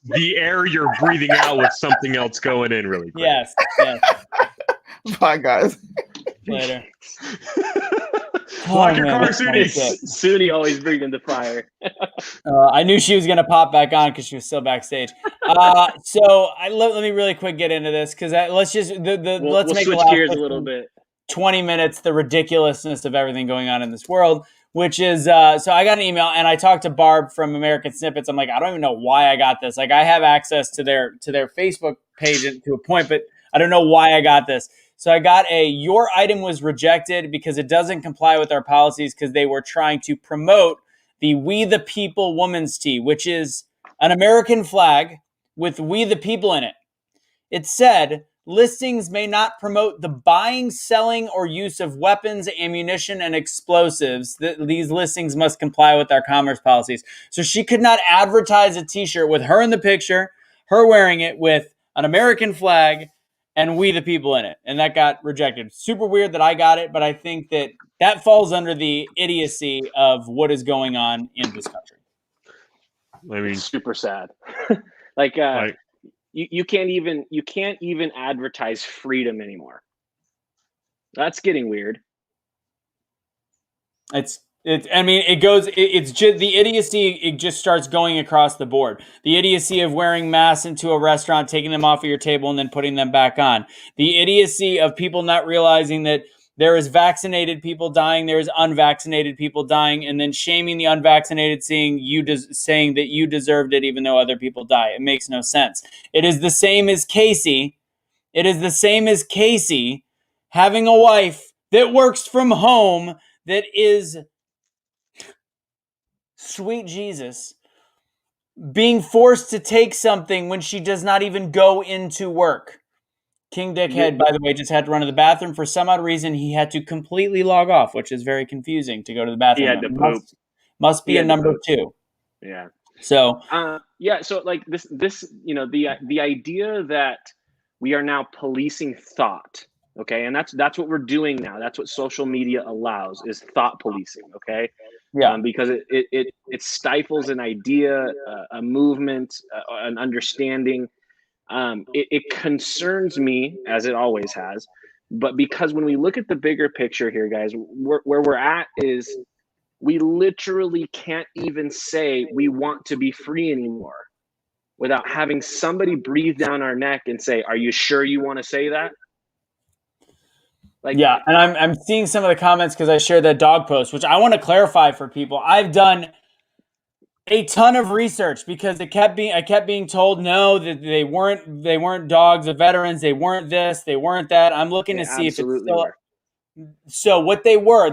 the air you're breathing out with something else going in really quick. Yes. Bye, guys. Later. Lock your man, car, that's funny Soonie. shit. Soonie always bringing the fire. I knew she was going to pop back on because she was still backstage. So let me really quick get into this because let's just let's make switch the last gears a little bit. 20 minutes the ridiculousness of everything going on in this world, which is so I got an email and I talked to Barb from American Snippets. I'm like, I don't even know why I got this. Like, I have access to their Facebook page to a point, but I don't know why I got this. So I got your item was rejected because it doesn't comply with our policies because they were trying to promote the We the People Woman's Tee, which is an American flag with We the People in it. It said, listings may not promote the buying, selling, or use of weapons, ammunition, and explosives. These listings must comply with our commerce policies. So she could not advertise a t-shirt with her in the picture, her wearing it with an American flag, and We the People in it. And that got rejected. Super weird that I got it, but I think that falls under the idiocy of what is going on in this country. I mean, super sad. You can't even advertise freedom anymore. That's getting weird. It's just the idiocy. It just starts going across the board. The idiocy of wearing masks into a restaurant, taking them off of your table and then putting them back on. The idiocy of people not realizing that there is vaccinated people dying, there is unvaccinated people dying, and then shaming the unvaccinated, saying that you deserved it even though other people die. It makes no sense. It is the same as Kaecey. It is the same as Kaecey having a wife that works from home that is, sweet Jesus, being forced to take something when she does not even go into work. King Dickhead, by the way, just had to run to the bathroom. For some odd reason, he had to completely log off, which is very confusing to go to the bathroom. He had to poop. Must be a number 2. Yeah. So so like this the idea that we are now policing thought, okay, and that's what we're doing now. That's what social media allows, is thought policing, okay? Yeah. Because it stifles an idea, a movement, an understanding. It concerns me, as it always has, but because when we look at the bigger picture here, guys, where we're at is we literally can't even say we want to be free anymore without having somebody breathe down our neck and say, are you sure you want to say that? Yeah, and I'm seeing some of the comments because I shared that dog post, which I want to clarify for people. I've done a ton of research because I kept being told no, that they weren't dogs of veterans, they weren't this, they weren't that. I'm looking to see if it's still. So what they were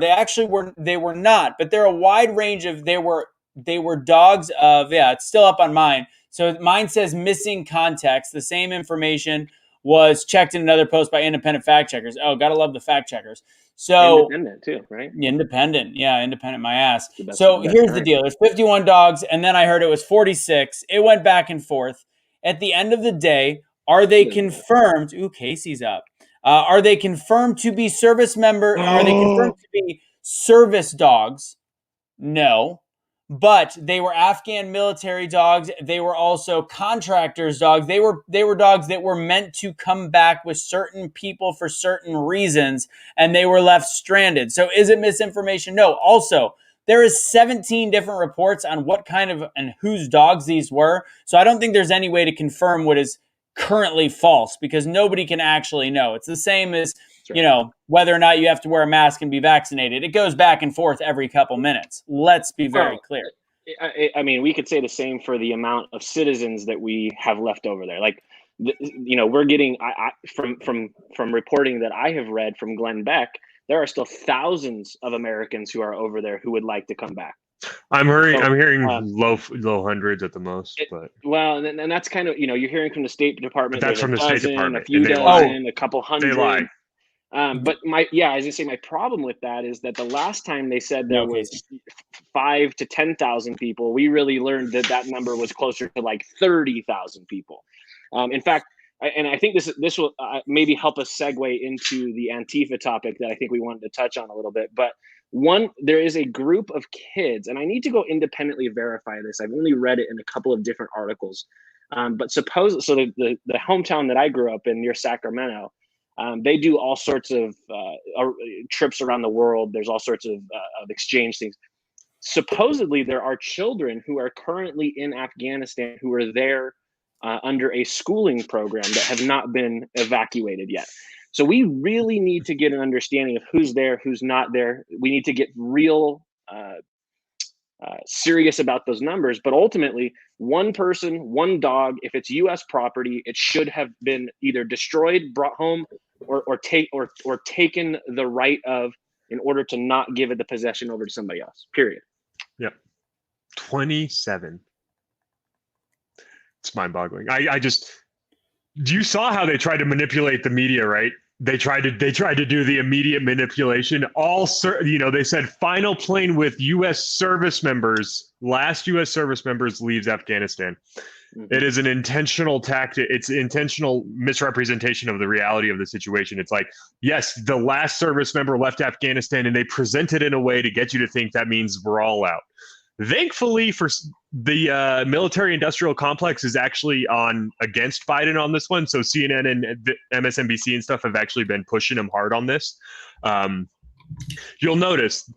not, but they're a wide range of they were dogs of, it's still up on mine. So mine says missing context. The same information was checked in another post by independent fact checkers. Oh, gotta love the fact checkers. So independent too, right? Independent my ass. So here's the deal. There's 51 dogs, and then I heard it was 46. It went back and forth. At the end of the day, are they confirmed? Ooh, Kaecey's up. Are they confirmed to be service member? Are they confirmed to be service dogs? No. but they were Afghan military dogs. They were also contractors' dogs. They were dogs that were meant to come back with certain people for certain reasons, and they were left stranded. So is it misinformation? No. Also, there is 17 different reports on what kind of and whose dogs these were. So I don't think there's any way to confirm what is currently false because nobody can actually know. It's the same as, whether or not you have to wear a mask and be vaccinated. It goes back and forth every couple minutes. Let's be very clear. I mean, we could say the same for the amount of citizens that we have left over there. Like, we're getting from reporting that I have read from Glenn Beck, there are still thousands of Americans who are over there who would like to come back. I'm hearing low hundreds at the most, but and that's kind of you're hearing from the State Department. But that's from the State Department. A few dozen, a couple hundred. They lie. But as I say, my problem with that is that the last time they said there was 5,000 to 10,000 people, we really learned that number was closer to like 30,000 people. In fact, and I think this will maybe help us segue into the Antifa topic that I think we wanted to touch on a little bit. But there is a group of kids, and I need to go independently verify this. I've only read it in a couple of different articles. But the hometown that I grew up in near Sacramento, they do all sorts of trips around the world. There's all sorts of exchange things. Supposedly, there are children who are currently in Afghanistan who are there under a schooling program that have not been evacuated yet. So we really need to get an understanding of who's there, who's not there. We need to get real serious about those numbers. But ultimately, one person, one dog, if it's U.S. property, it should have been either destroyed, brought home, or taken the right of in order to not give it the possession over to somebody else. Period. Yep. 27. It's mind-boggling. You saw how they tried to manipulate the media, right? They tried to do the immediate manipulation. They said final plane with U.S. service members, last U.S. service members leaves Afghanistan. Mm-hmm. It is an intentional tactic. It's intentional misrepresentation of the reality of the situation. It's like, yes, the last service member left Afghanistan, and they present it in a way to get you to think that means we're all out. Thankfully, for the military-industrial complex is actually against Biden on this one. So CNN and MSNBC and stuff have actually been pushing him hard on this. You'll notice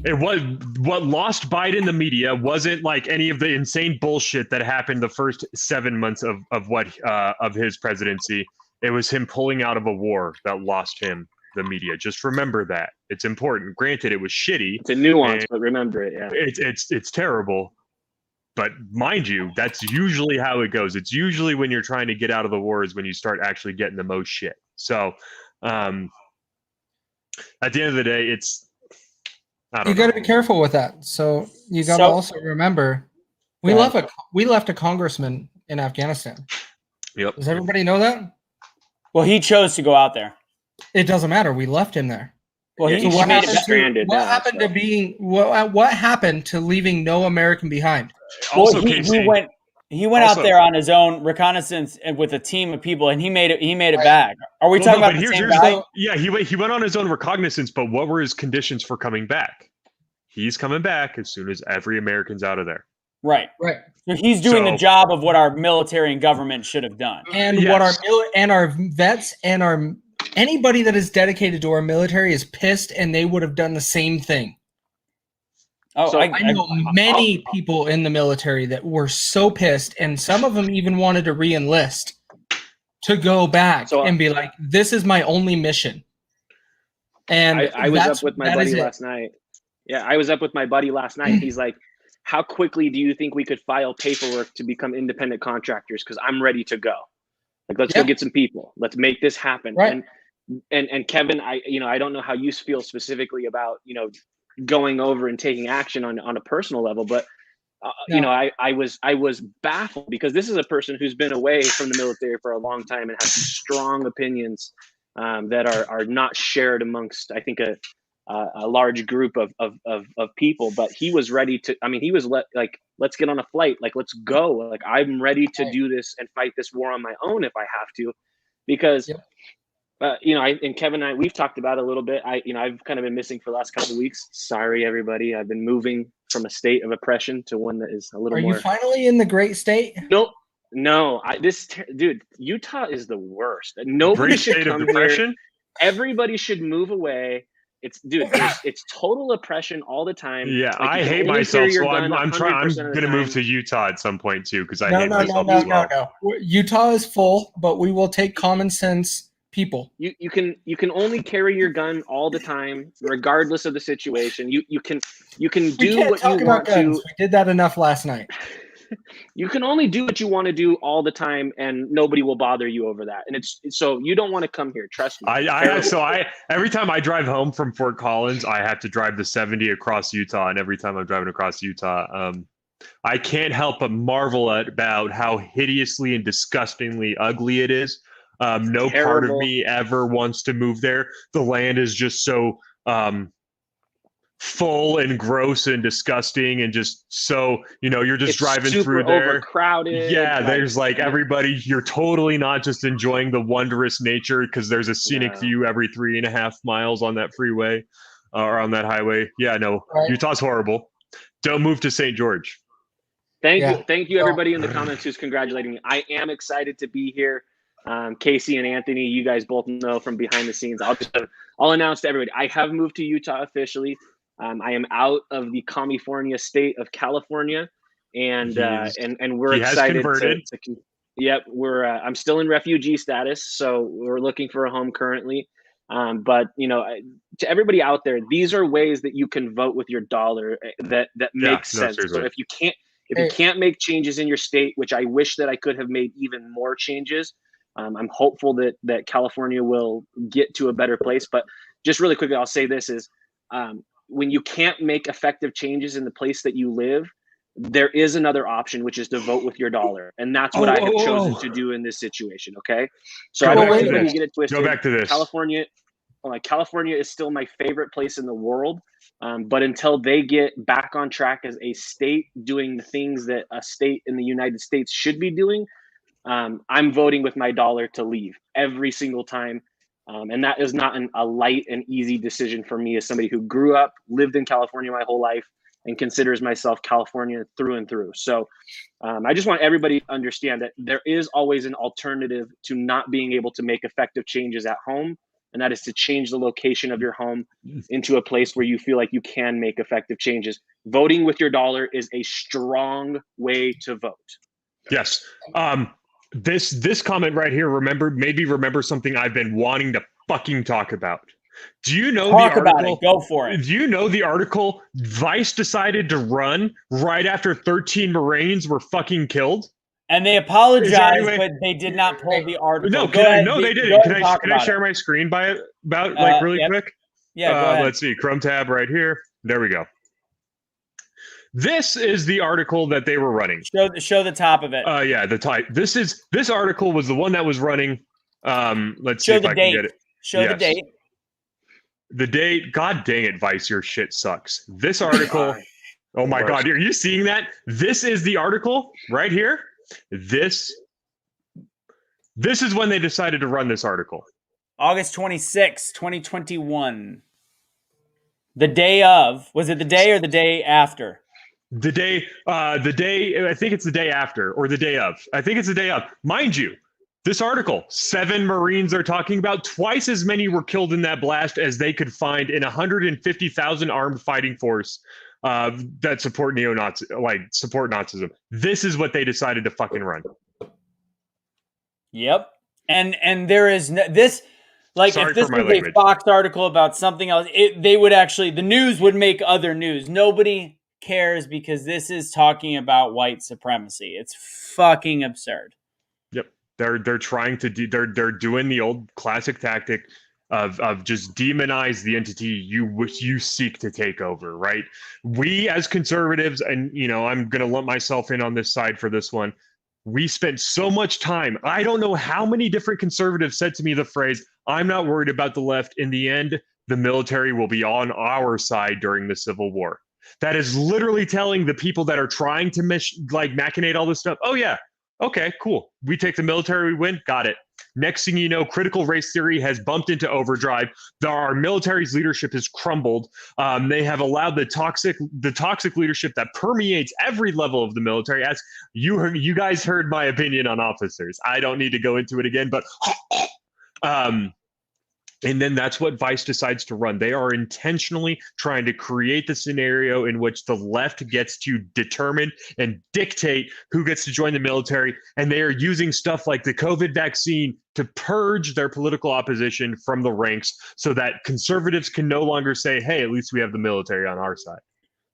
what lost Biden the media wasn't like any of the insane bullshit that happened the first 7 months of his presidency. It was him pulling out of a war that lost him the media. Just remember that. It's important. Granted, it was shitty. It's a nuance, but remember it. Yeah, it's terrible. But mind you, that's usually how it goes. It's usually when you're trying to get out of the wars when you start actually getting the most shit. So, at the end of the day, you got to be careful with that. So you got to also remember, we left a congressman in Afghanistan. Yep. Does everybody know that? Well, he chose to go out there. It doesn't matter. We left him there. Well, what happened to leaving no American behind? Also, he went out there on his own reconnaissance with a team of people, and he made it back. Are we talking about the same guy? Yeah, he went on his own reconnaissance, but what were his conditions for coming back? He's coming back as soon as every American's out of there. Right. So he's doing the job of what our military and government should have done, and what our vets and anybody that is dedicated to our military is pissed, and they would have done the same thing. Oh, so I know many people in the military that were so pissed, and some of them even wanted to re-enlist to go back and be like, "This is my only mission." And I was up with my buddy last night. Yeah, I was up with my buddy last night. He's like, "How quickly do you think we could file paperwork to become independent contractors? Because I'm ready to go. Like, let's go get some people. Let's make this happen." Right. And Kevin, I don't know how you feel specifically about going over and taking action on a personal level, but I was baffled because this is a person who's been away from the military for a long time and has some strong opinions that are not shared amongst, I think, a large group of people. But he was ready to. I mean, he was like, let's get on a flight. Like, let's go. Like, I'm ready to do this and fight this war on my own if I have to, because. Yep. And Kevin and I, we've talked about it a little bit. I've kind of been missing for the last couple of weeks. Sorry, everybody. I've been moving from a state of oppression to one that is a little Are more. you finally in the great state? Nope. No, dude, Utah is the worst. Nobody Great should state of come depression. here. Everybody should move away. It's total oppression all the time. Yeah, Like, I you can hate only myself, carry your so I'm gun I'm 100% of the gonna move time. to Utah at some point too, because I No, hate no, no, myself no, as well. no. Utah is full, but we will take common sense people. You can only carry your gun all the time, regardless of the situation. You can We do can't what you talk about want guns. to. We did that enough last night. You can only do what you want to do all the time, and nobody will bother you over that. And it's so you don't want to come here. Trust me. Every time I drive home from Fort Collins, I have to drive the 70 across Utah, and every time I'm driving across Utah, I can't help but marvel about how hideously and disgustingly ugly it is. No part of me ever wants to move there. The land is just so full and gross and disgusting, and just so, you're just driving through there. Overcrowded. Yeah, there's like everybody. You're totally not just enjoying the wondrous nature, because there's a scenic view every 3.5 miles on that freeway or on that highway. Yeah, no, right. Utah's horrible. Don't move to St. George. Thank you, everybody in the comments who's congratulating me. I am excited to be here. Kaecey and Anthony, you guys both know from behind the scenes. I'll announce to everybody, I have moved to Utah officially. I am out of the California state of California, and we're excited. Yep, I'm still in refugee status, so we're looking for a home currently. But to everybody out there, these are ways that you can vote with your dollar that makes sense. Seriously. So if you can't make changes in your state, which I wish that I could have made even more changes, I'm hopeful that California will get to a better place. But just really quickly, I'll say this is, when you can't make effective changes in the place that you live, there is another option, which is to vote with your dollar. And that's what I have chosen to do in this situation. Okay. So I don't want anybody to get it twisted. Go back to this. California is still my favorite place in the world. But until they get back on track as a state doing the things that a state in the United States should be doing, I'm voting with my dollar to leave every single time. And that is not a light and easy decision for me as somebody who grew up, lived in California my whole life, and considers myself California through and through. So I just want everybody to understand that there is always an alternative to not being able to make effective changes at home. And that is to change the location of your home into a place where you feel like you can make effective changes. Voting with your dollar is a strong way to vote. Yes. This comment right here, remember something I've been wanting to fucking talk about. Do you know the article? About it. Go for it. Do you know the article? Vice decided to run right after 13 Marines were fucking killed. And they apologized, but they did not pull the article. No, they didn't. Can I share my screen really quick? Yeah, go ahead. Let's see. Chrome tab right here. There we go. This is the article that they were running. Show the top of it. Yeah, the type. This article was the one that was running. Let's see if I can get it. Show the date. The date. God dang it, Vice, your shit sucks. This article. Oh my God, are you seeing that? This is the article right here. This is when they decided to run this article. August 26, 2021. The day of. Was it the day or the day after? The day, I think it's the day after or the day of. I think it's the day of. Mind you, this article, 7 Marines are talking about, twice as many were killed in that blast as they could find in 150,000 armed fighting force that support Nazism. This is what they decided to fucking run. Yep. And there is this, like, sorry if this was language. A Fox article about something else, they would actually, the news would make other news. Nobody cares because this is talking about white supremacy. It's fucking absurd. Yep. They're trying to they're doing the old classic tactic of just demonize the entity you seek to take over, right? We as conservatives, and I'm gonna lump myself in on this side for this one, we spent so much time. I don't know how many different conservatives said to me the phrase, "I'm not worried about the left. In the end, the military will be on our side during the Civil War." That is literally telling the people that are trying to machinate all this stuff, oh yeah, Okay, cool. We take the military, we win. Got it. Next thing you know, critical race theory has bumped into overdrive. Our military's leadership has crumbled. They have allowed the toxic leadership that permeates every level of the military. As you guys heard my opinion on officers. I don't need to go into it again, but and then that's what Vice decides to run. They are intentionally trying to create the scenario in which the left gets to determine and dictate who gets to join the military. And they are using stuff like the COVID vaccine to purge their political opposition from the ranks so that conservatives can no longer say, hey, at least we have the military on our side.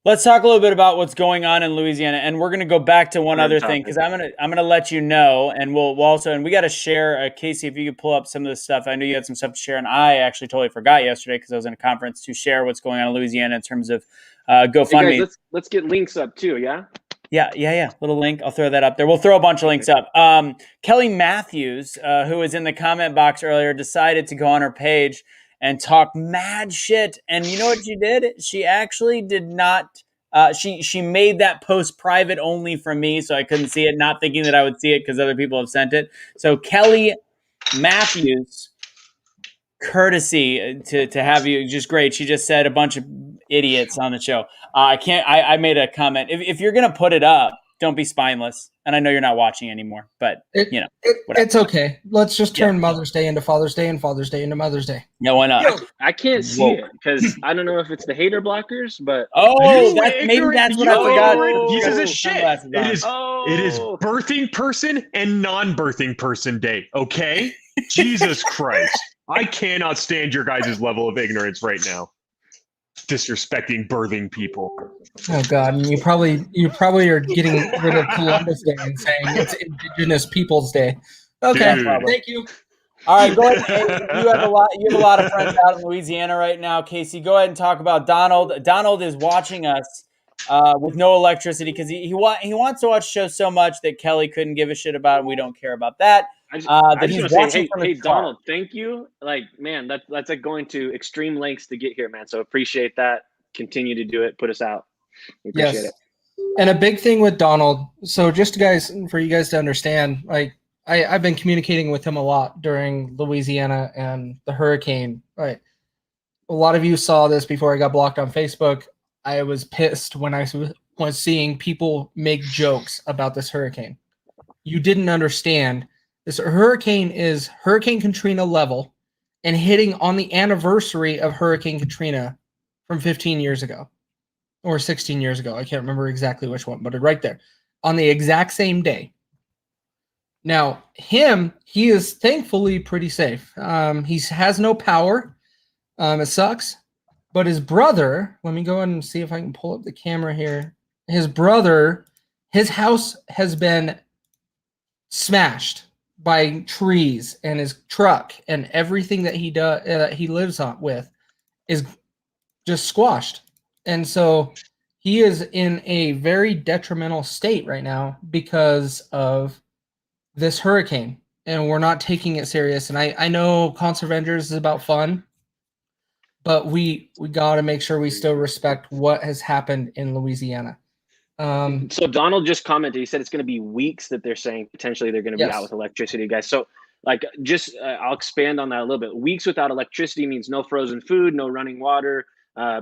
Let's talk a little bit about what's going on in Louisiana, and we're going to go back to one other thing because I'm gonna let you know, and we'll also, and we got to share. Kaecey, if you could pull up some of this stuff, I know you had some stuff to share, and I actually totally forgot yesterday because I was in a conference to share what's going on in Louisiana in terms of GoFundMe. Hey guys, let's get links up too, yeah. Yeah. Little link. I'll throw that up there. We'll throw a bunch of links up. Kelly Matthews, who was in the comment box earlier, decided to go on her page and talk mad shit. And you know what she did? She actually did not. She made that post private only from me, so I couldn't see it, not thinking that I would see it because other people have sent it. So Kelly Matthews, courtesy to have you, just great. She just said a bunch of idiots on the show. I made a comment. If you're gonna put it up, don't be spineless. And I know you're not watching anymore, but it's okay. Let's just turn Mother's Day into Father's Day and Father's Day into Mother's Day. Yeah, why not? I can't see it because I don't know if it's the hater blockers, but maybe that's what I forgot. Pieces of shit. It is birthing person and non-birthing person day. Okay, Jesus Christ, I cannot stand your guys' level of ignorance right now. Disrespecting birthing people. Oh God! And you probably are getting rid of Columbus Day and saying it's Indigenous Peoples Day. Okay, thank you. All right, go ahead. Hey, you have a lot of friends out in Louisiana right now, Kaecey. Go ahead and talk about Donald. Donald is watching us with no electricity because he wants to watch the show so much that Kelly couldn't give a shit about, and we don't care about that. I just want to say, hey, Donald, thank you. Like, man, that's like going to extreme lengths to get here, man. So appreciate that. Continue to do it. Put us out. Appreciate it. And a big thing with Donald. So just for you guys to understand, like I've been communicating with him a lot during Louisiana and the hurricane. Right. A lot of you saw this before I got blocked on Facebook. I was pissed when I was seeing people make jokes about this hurricane. You didn't understand. This hurricane is Hurricane Katrina level and hitting on the anniversary of Hurricane Katrina from 15 years ago or 16 years ago. I can't remember exactly which one, but right there on the exact same day. Now, he is thankfully pretty safe. He has no power. It sucks. But his brother, let me go ahead and see if I can pull up the camera here. His brother, his house has been smashed by trees, and his truck and everything that he lives on with is just squashed. And so he is in a very detrimental state right now because of this hurricane, and we're not taking it serious. And I know ConserVengers is about fun, but we got to make sure we still respect what has happened in Louisiana. So Donald just commented, he said it's going to be weeks that they're saying potentially they're going to be out with electricity, guys. So like, just I'll expand on that a little bit. Weeks without electricity means no frozen food, no running water,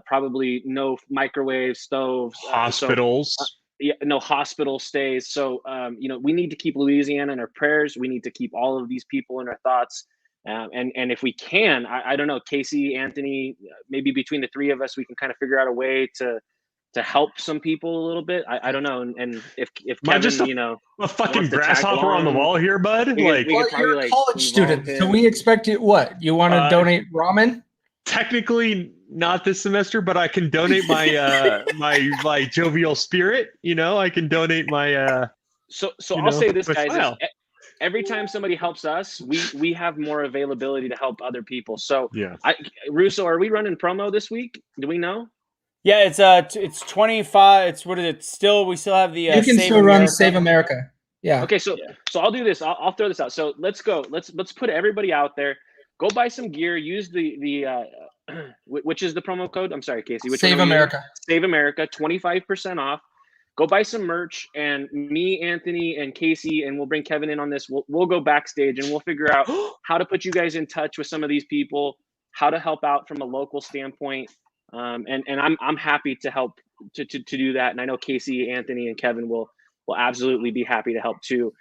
probably no microwave, stoves, hospitals. No hospital stays. So, we need to keep Louisiana in our prayers. We need to keep all of these people in our thoughts. And if we can, I don't know, Kaecey, Anthony, maybe between the three of us, we can kind of figure out a way to help some people a little bit. I don't know. And if Kevin, just a fucking grasshopper on the wall here, bud. You're a college student, so we expect you. What, you want to donate ramen? Technically not this semester, but I can donate my my jovial spirit. I can donate my. So I'll say this, guys. Every time somebody helps us, we have more availability to help other people. So Russo, are we running promo this week? Do we know? Yeah, it's 25. It's what is it? We still have the. You can still run Save America. Yeah. Okay, so I'll do this. I'll throw this out. So let's go. Let's put everybody out there. Go buy some gear. Use the which is the promo code? I'm sorry, Kaecey. Save America. Save America. 25% off. go buy some merch, and me, Anthony, and Kaecey, and we'll bring Kevin in on this. We'll go backstage and we'll figure out how to put you guys in touch with some of these people, how to help out from a local standpoint. And I'm happy to help to do that. And I know Kaecey, Anthony, and Kevin will absolutely be happy to help too.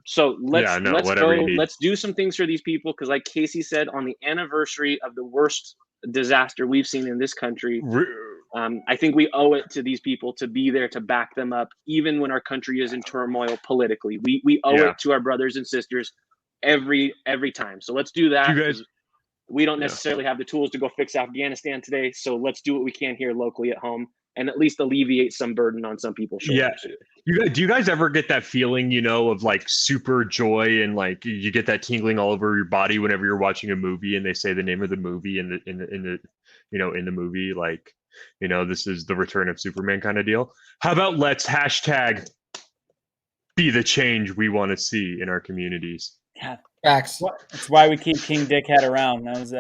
So let's go. Let's do some things for these people, because like Kaecey said, on the anniversary of the worst disaster we've seen in this country, I think we owe it to these people to be there to back them up, even when our country is in turmoil politically. We owe it to our brothers and sisters every time. So let's do that. We don't necessarily have the tools to go fix Afghanistan today, so let's do what we can here locally at home, and at least alleviate some burden on some people's shoulders. Yeah. Do you guys ever get that feeling, you know, of like super joy, and like you get that tingling all over your body whenever you're watching a movie and they say the name of the movie in the movie, like, you know, this is the return of Superman kind of deal? How about let's hashtag be the change we want to see in our communities? Yeah. Facts. That's why we keep King Dickhead around. That was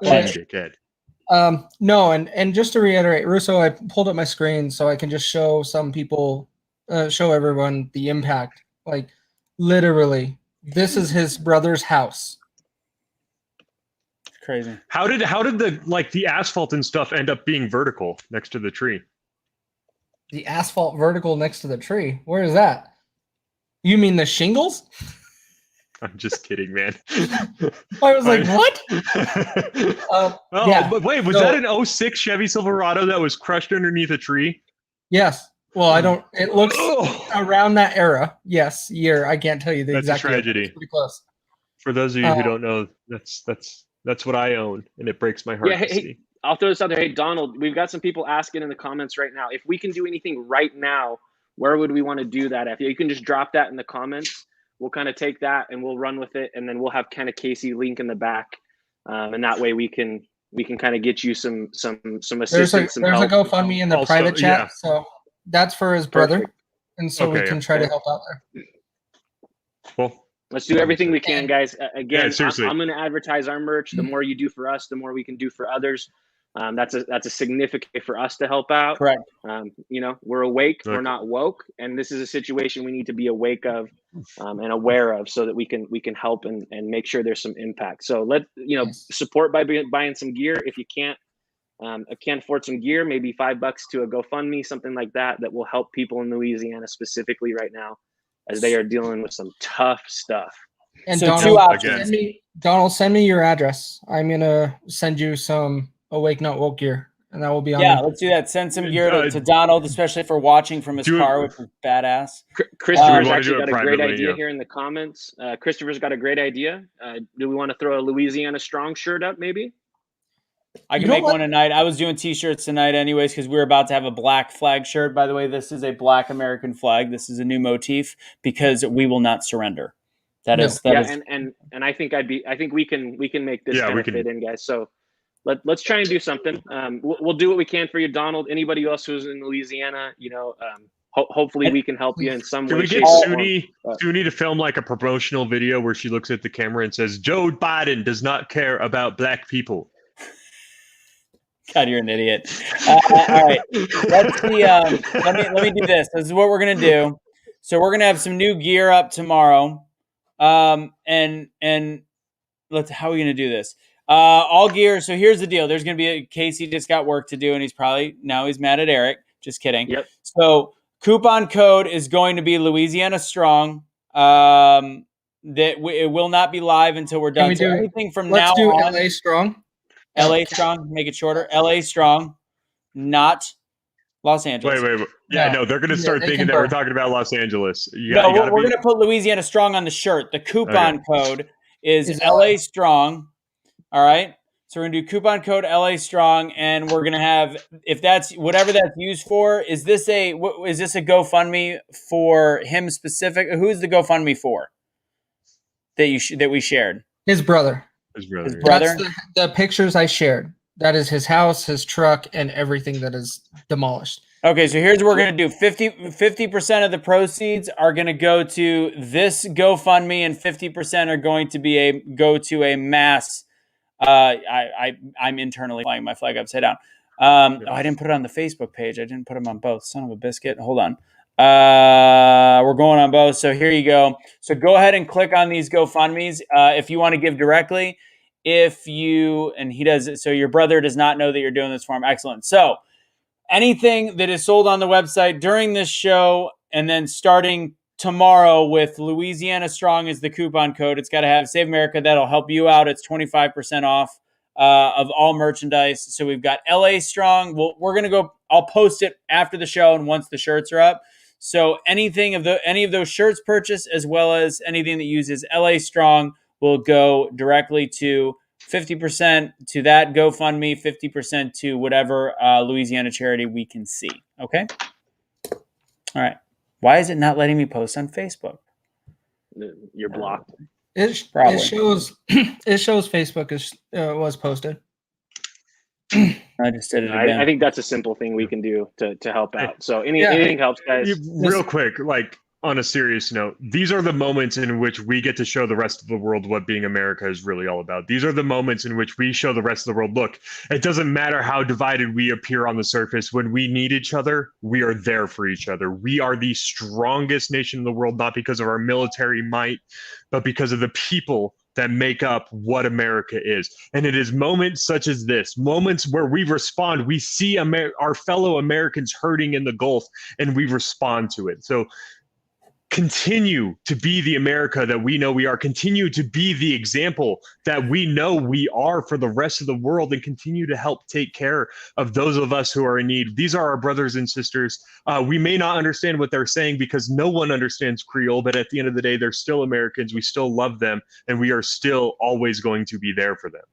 King Dickhead. No, and just to reiterate, Russo, I pulled up my screen so I can just show some people, show everyone the impact. Like, literally, this is his brother's house. It's crazy. How did the asphalt and stuff end up being vertical next to the tree? The asphalt vertical next to the tree? Where is that? You mean the shingles? I'm just kidding, man. I was like, what? But wait, was that an 06 Chevy Silverado that was crushed underneath a tree? Yes. Well, it looks around that era. Yes, year. I can't tell you the exact year. That's a tragedy. It's pretty close. For those of you who don't know, that's what I own, and it breaks my heart to see. I'll throw this out there. Hey, Donald, we've got some people asking in the comments right now, if we can do anything right now, where would we want to do that? If you can just drop that in the comments, we'll kind of take that and we'll run with it, and then we'll have kind of Kaecey link in the back, and that way we can kind of get you some assistance. There's a help. GoFundMe in the private chat, so that's for his brother, and so we can try to help out there. Cool. Let's do everything we can, guys. Again, seriously. I'm going to advertise our merch. The more you do for us, the more we can do for others. That's a significant way for us to help out. Correct. You know, we're awake, we're not woke, and this is a situation we need to be awake of and aware of, so that we can help and make sure there's some impact. So support by buying some gear. If you can't afford some gear, maybe $5 to a GoFundMe, something like that will help people in Louisiana specifically right now, as they are dealing with some tough stuff. And so Donald, 2 options. Donald, send me your address. I'm gonna send you some Awake Not Woke gear, and that will be on. Yeah, let's do that. Send some gear to Donald, especially for watching from his car, which is badass. Christopher's actually got a great idea here in the comments. Christopher's got a great idea. Do we want to throw a Louisiana Strong shirt up, maybe? I can make one tonight. I was doing t-shirts tonight anyways, because we were about to have a black flag shirt. By the way, this is a black American flag. This is a new motif, because we will not surrender. That is. And I think we can make this fit in, guys. So let's try and do something. We'll do what we can for you, Donald. Anybody else who's in Louisiana, hopefully we can help you in some way. Can we get Soonie to film like a promotional video where she looks at the camera and says, "Joe Biden does not care about black people"? God, you're an idiot. All right, let's see. Let me do this. This is what we're gonna do. So we're gonna have some new gear up tomorrow. And how are we gonna do this? All gear. So here's the deal. There's gonna be Kaecey just got work to do, and he's mad at Eric. Just kidding. Yep. So coupon code is going to be Louisiana Strong. It will not be live until we're done. So anything from now on. Let's do LA Strong. LA Strong, make it shorter. LA Strong, not Los Angeles. Wait. Yeah, no, they're going to start thinking that we're talking about Los Angeles. We're going to put Louisiana Strong on the shirt. The coupon code is LA Strong. All right. So we're going to do coupon code LA Strong, and we're going to have, if that's whatever that's used for, is this a GoFundMe for him specific? Who's the GoFundMe for that we shared? His brother. His brother. That's the pictures I shared. That is his house, his truck, and everything that is demolished. Okay, so here's what we're going to do. 50% of the proceeds are going to go to this GoFundMe, and 50% are going to go to a mass. I'm internally flying my flag upside down. Oh, I didn't put it on the Facebook page. I didn't put them on both. Son of a biscuit. Hold on. We're going on both. So here you go. So go ahead and click on these GoFundMes if you want to give directly. If you, and he does it, so your brother does not know that you're doing this for him. Excellent. So anything that is sold on the website during this show and then starting tomorrow with Louisiana Strong is the coupon code. It's got to have Save America. That'll help you out. It's 25% off of all merchandise. So we've got LA Strong. We're going to go, I'll post it after the show and once the shirts are up. So any of those shirts purchased, as well as anything that uses LA Strong, will go directly to 50% to that GoFundMe, 50% to whatever Louisiana charity we can see. Okay? All right. Why is it not letting me post on Facebook? You're blocked. It shows Facebook was posted. I just did it again. I think that's a simple thing we can do to help out. So anything helps, guys. Real quick, like on a serious note, these are the moments in which we get to show the rest of the world what being America is really all about. These are the moments in which we show the rest of the world, look, it doesn't matter how divided we appear on the surface. When we need each other, we are there for each other. We are the strongest nation in the world, not because of our military might, but because of the people that make up what America is. And it is moments such as this, moments where we respond, we see our fellow Americans hurting in the Gulf, and we respond to it. So continue to be the America that we know we are, continue to be the example that we know we are for the rest of the world, and continue to help take care of those of us who are in need. These are our brothers and sisters. We may not understand what they're saying because no one understands Creole, but at the end of the day, they're still Americans. We still love them, and we are still always going to be there for them.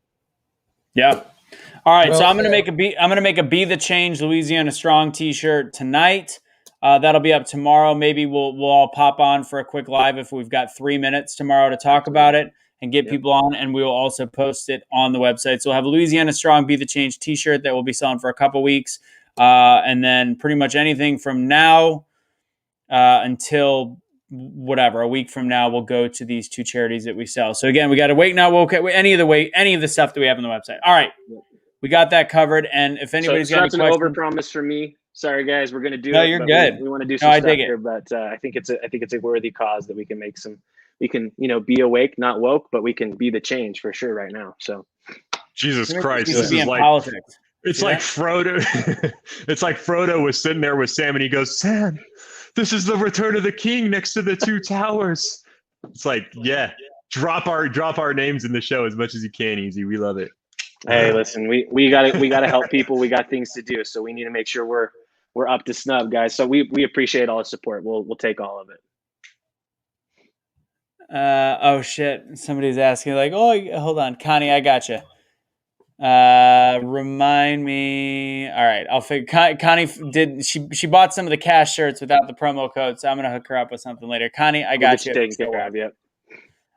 Yeah. All right. So I'm going to make a Be the Change Louisiana Strong t-shirt tonight. That'll be up tomorrow. Maybe we'll all pop on for a quick live if we've got 3 minutes tomorrow to talk about it and get people on. And we will also post it on the website. So we'll have a Louisiana Strong Be the Change t-shirt that we'll be selling for a couple weeks. And then pretty much anything from now until whatever, a week from now, we'll go to these two charities that we sell. So again, we got to wait now. We'll okay any of the stuff that we have on the website. All right. We got that covered. And if anybody's got any questions. That's an overpromise for me. Sorry, guys, we're going to do it. No, you're good. We want to do some stuff here, but I think it's a worthy cause that we can make some. We can, be awake, not woke, but we can be the change for sure right now. So, Jesus Christ, this is like politics. It's like Frodo. It's like Frodo was sitting there with Sam, and he goes, "Sam, this is the Return of the King next to the two towers." It's like, yeah, drop our names in the show as much as you can, Easy. We love it. Hey, listen, we gotta help people. We got things to do, so we need to make sure we're up to snub, guys. So we appreciate all the support. We'll take all of it. Oh shit! Somebody's asking, like, oh, hold on, Connie, I got you. Remind me. All right, I'll figure. Connie she bought some of the cash shirts without the promo code, so I'm gonna hook her up with something later. Connie, I got you. Taken care of, yep.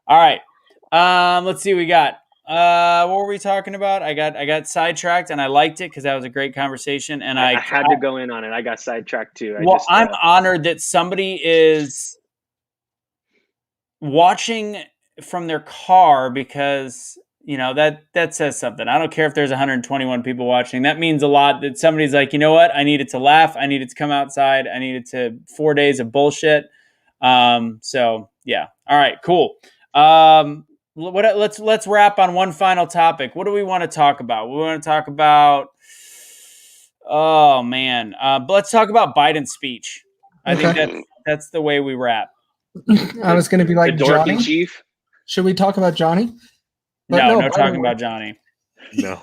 All right. Let's see what we got. What were we talking about? I got sidetracked, and I liked it because that was a great conversation. And I had to go in on it. I got sidetracked too. I'm honored that somebody is watching from their car because that says something. I don't care if there's 121 people watching. That means a lot. That somebody's like, you know what? I needed to laugh. I needed to come outside. I needed 4 days of bullshit. So yeah. All right. Cool. Let's wrap on one final topic. What do we want to talk about? We want to talk about, oh man, but let's talk about Biden's speech. I think that's the way we wrap. I was going to be like, Johnny. Chief. Should we talk about Johnny? No talking about Johnny. No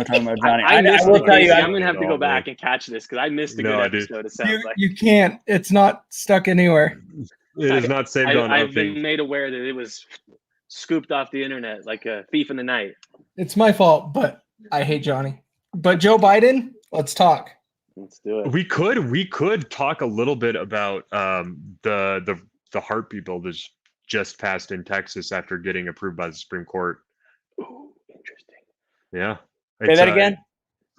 talking about Johnny. I will tell you, I'm going to have to go back and catch this because I missed a good episode. It sounds like you can't. It's not stuck anywhere. It is not saved on I've been made aware that it was scooped off the internet like a thief in the night. It's my fault, but I hate Johnny. But Joe Biden, let's talk. Let's do it. We could talk a little bit about the heartbeat bill that's just passed in Texas after getting approved by the Supreme Court. Ooh, interesting. Yeah. Say that again.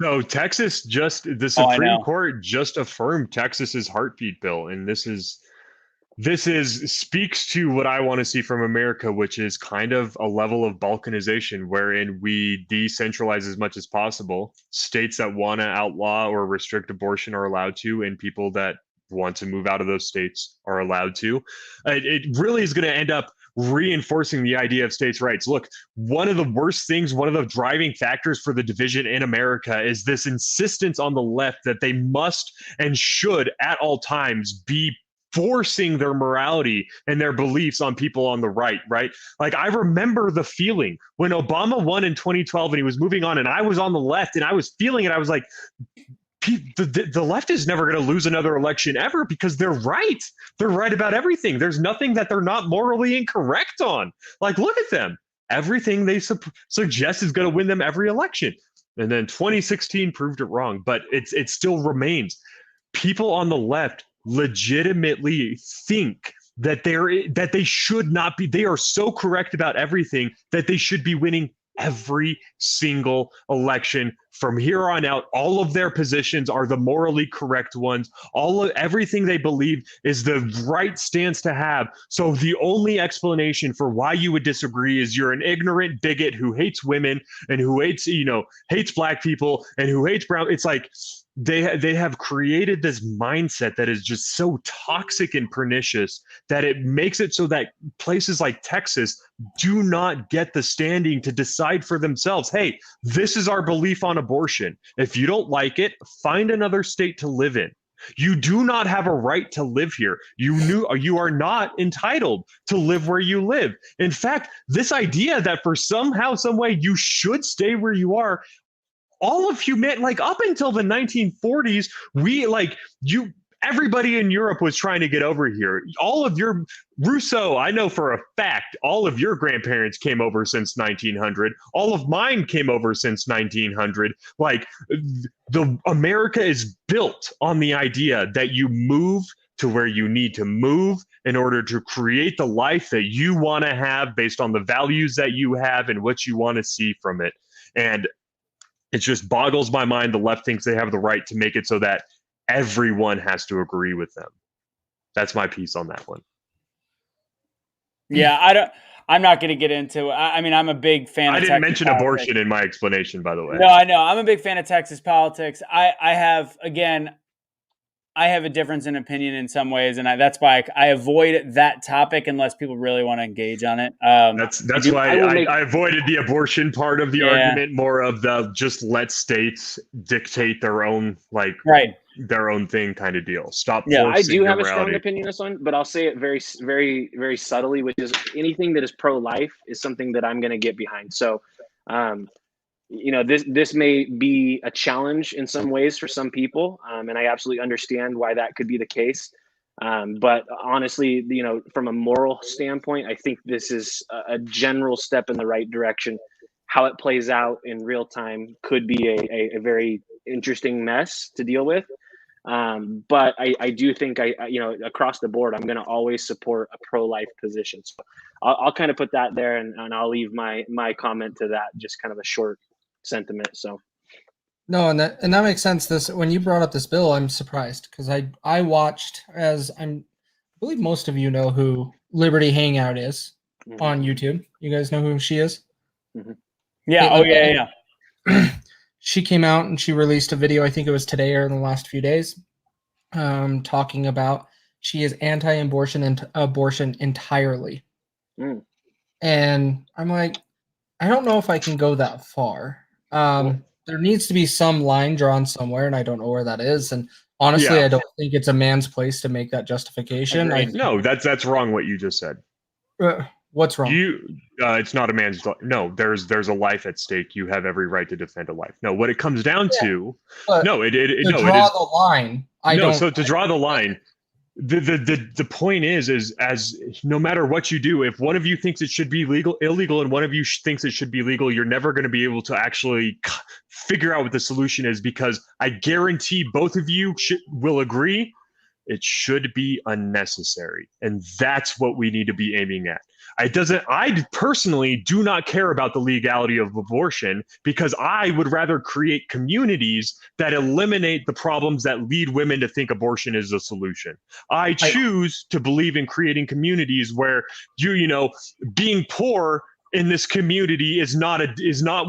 So the Supreme Court just affirmed Texas's heartbeat bill, and this is speaks to what I want to see from America, which is kind of a level of balkanization wherein we decentralize as much as possible. States that want to outlaw or restrict abortion are allowed to, and people that want to move out of those states are allowed to. It really is going to end up reinforcing the idea of states' rights. Look, one of the worst things, one of the driving factors for the division in America is this insistence on the left that they must and should at all times be forcing their morality and their beliefs on people on the right, right? Like, I remember the feeling when Obama won in 2012 and he was moving on and I was on the left and I was feeling it. I was like, the left is never going to lose another election ever because they're right. They're right about everything. There's nothing that they're not morally incorrect on. Like, look at them. Everything they suggest is going to win them every election. And then 2016 proved it wrong, but it still remains. People on the left legitimately think that they should not be. They are so correct about everything that they should be winning every single election from here on out. All of their positions are the morally correct ones. Everything they believe is the right stance to have. So the only explanation for why you would disagree is you're an ignorant bigot who hates women and who hates black people and who hates brown. It's like they have created this mindset that is just so toxic and pernicious that it makes it so that places like Texas do not get the standing to decide for themselves. Hey, this is our belief on abortion. If you don't like it, find another state to live in. You do not have a right to live here. You are not entitled to live where you live. In fact, this idea that for somehow, some way you should stay where you are, all of humanity, like up until the 1940s, everybody in Europe was trying to get over here. All of your Rousseau, I know for a fact, all of your grandparents came over since 1900. All of mine came over since 1900. Like, the America is built on the idea that you move to where you need to move in order to create the life that you want to have based on the values that you have and what you want to see from it. And it just boggles my mind the left thinks they have the right to make it so that everyone has to agree with them. That's my piece on that one. Yeah, I'm not going to get into. I mean, I'm a big fan. I of didn't Texas mention politics. abortion in my explanation, by the way. No, I know. I'm a big fan of Texas politics. I have a difference in opinion in some ways, and that's why I avoid that topic unless people really want to engage on it. That's why I avoided the abortion part of the argument, more of the just let states dictate their own their own thing kind of deal. Stop. Yeah, I do have morality. a strong opinion on this one, but I'll say it very, very, very subtly, which is anything that is pro-life is something that I'm going to get behind. So, this may be a challenge in some ways for some people, and I absolutely understand why that could be the case. But honestly, from a moral standpoint, I think this is a general step in the right direction. How it plays out in real time could be a very interesting mess to deal with. But I do think across the board, I'm going to always support a pro-life position. So I'll kind of put that there, and I'll leave my comment to that, just kind of a short sentiment. So no, and that makes sense. When you brought up this bill, I'm surprised because I watched, I believe most of you know who Liberty Hangout is on YouTube. You guys know who she is? Mm-hmm. Yeah. Yeah. She came out and she released a video, I think it was today or in the last few days, talking about she is anti-abortion and abortion entirely. And I'm like, I don't know if I can go that far. There needs to be some line drawn somewhere, and I don't know where that is. And honestly, I don't think it's a man's place to make that justification. No, that's wrong what you just said. What's wrong? It's not a man's. No, there's a life at stake. You have every right to defend a life. No, what it comes down to. To draw the line. So to draw the line, the point is as no matter what you do, if one of you thinks it should be illegal, and one of you thinks it should be legal, you're never going to be able to actually figure out what the solution is, because I guarantee both of you will agree it should be unnecessary, and that's what we need to be aiming at. I personally do not care about the legality of abortion because I would rather create communities that eliminate the problems that lead women to think abortion is a solution. I choose to believe in creating communities where being poor in this community is not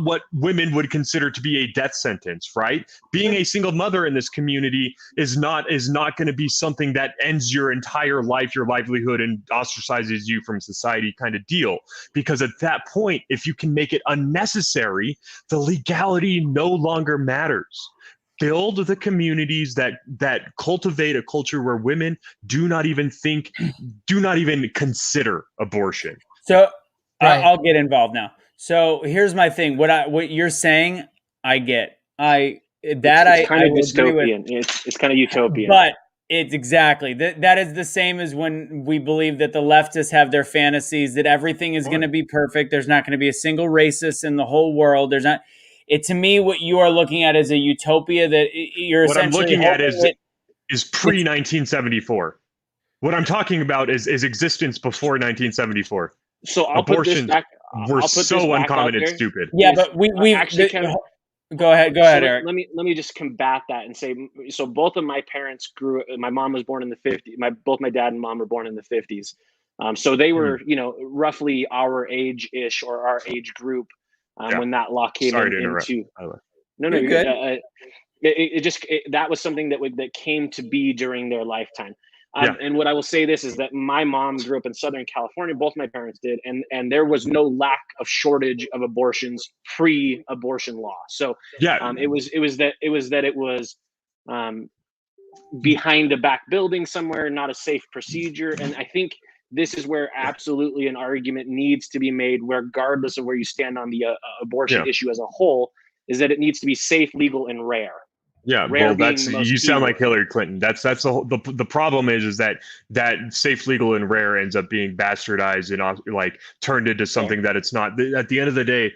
what women would consider to be a death sentence, right? Being a single mother in this community is not going to be something that ends your entire life, your livelihood, and ostracizes you from society kind of deal. Because at that point, if you can make it unnecessary, the legality no longer matters. Build the communities that cultivate a culture where women do not even consider abortion. So Right. I'll get involved now. So here's my thing. What you're saying, I get. It's kind of dystopian. It's kind of utopian. But it's exactly that is the same as when we believe that the leftists have their fantasies that everything is going to be perfect. There's not going to be a single racist in the whole world. There's not. To me, what you are looking at is a utopia that you're what I'm essentially looking at is pre-1974. What I'm talking about is existence before 1974. So I'll Abortions put this back. were so uncommon and stupid. Yeah, but we actually go ahead, Eric. Let me just combat that and say, so both of my parents my mom was born in the 50s. Both my dad and mom were born in the 50s. So they were, roughly our age-ish or our age group when that law came into. No, you're good. That was something that came to be during their lifetime. And what I will say is that my mom grew up in Southern California. Both my parents did, and there was no lack of shortage of abortions pre-abortion law. So it was behind a back building somewhere, not a safe procedure. And I think this is where absolutely an argument needs to be made, regardless of where you stand on the abortion issue as a whole, is that it needs to be safe, legal, and rare. Yeah, well, you sound like Hillary Clinton. That's the problem is that safe, legal, and rare ends up being bastardized and turned into something that it's not. At the end of the day,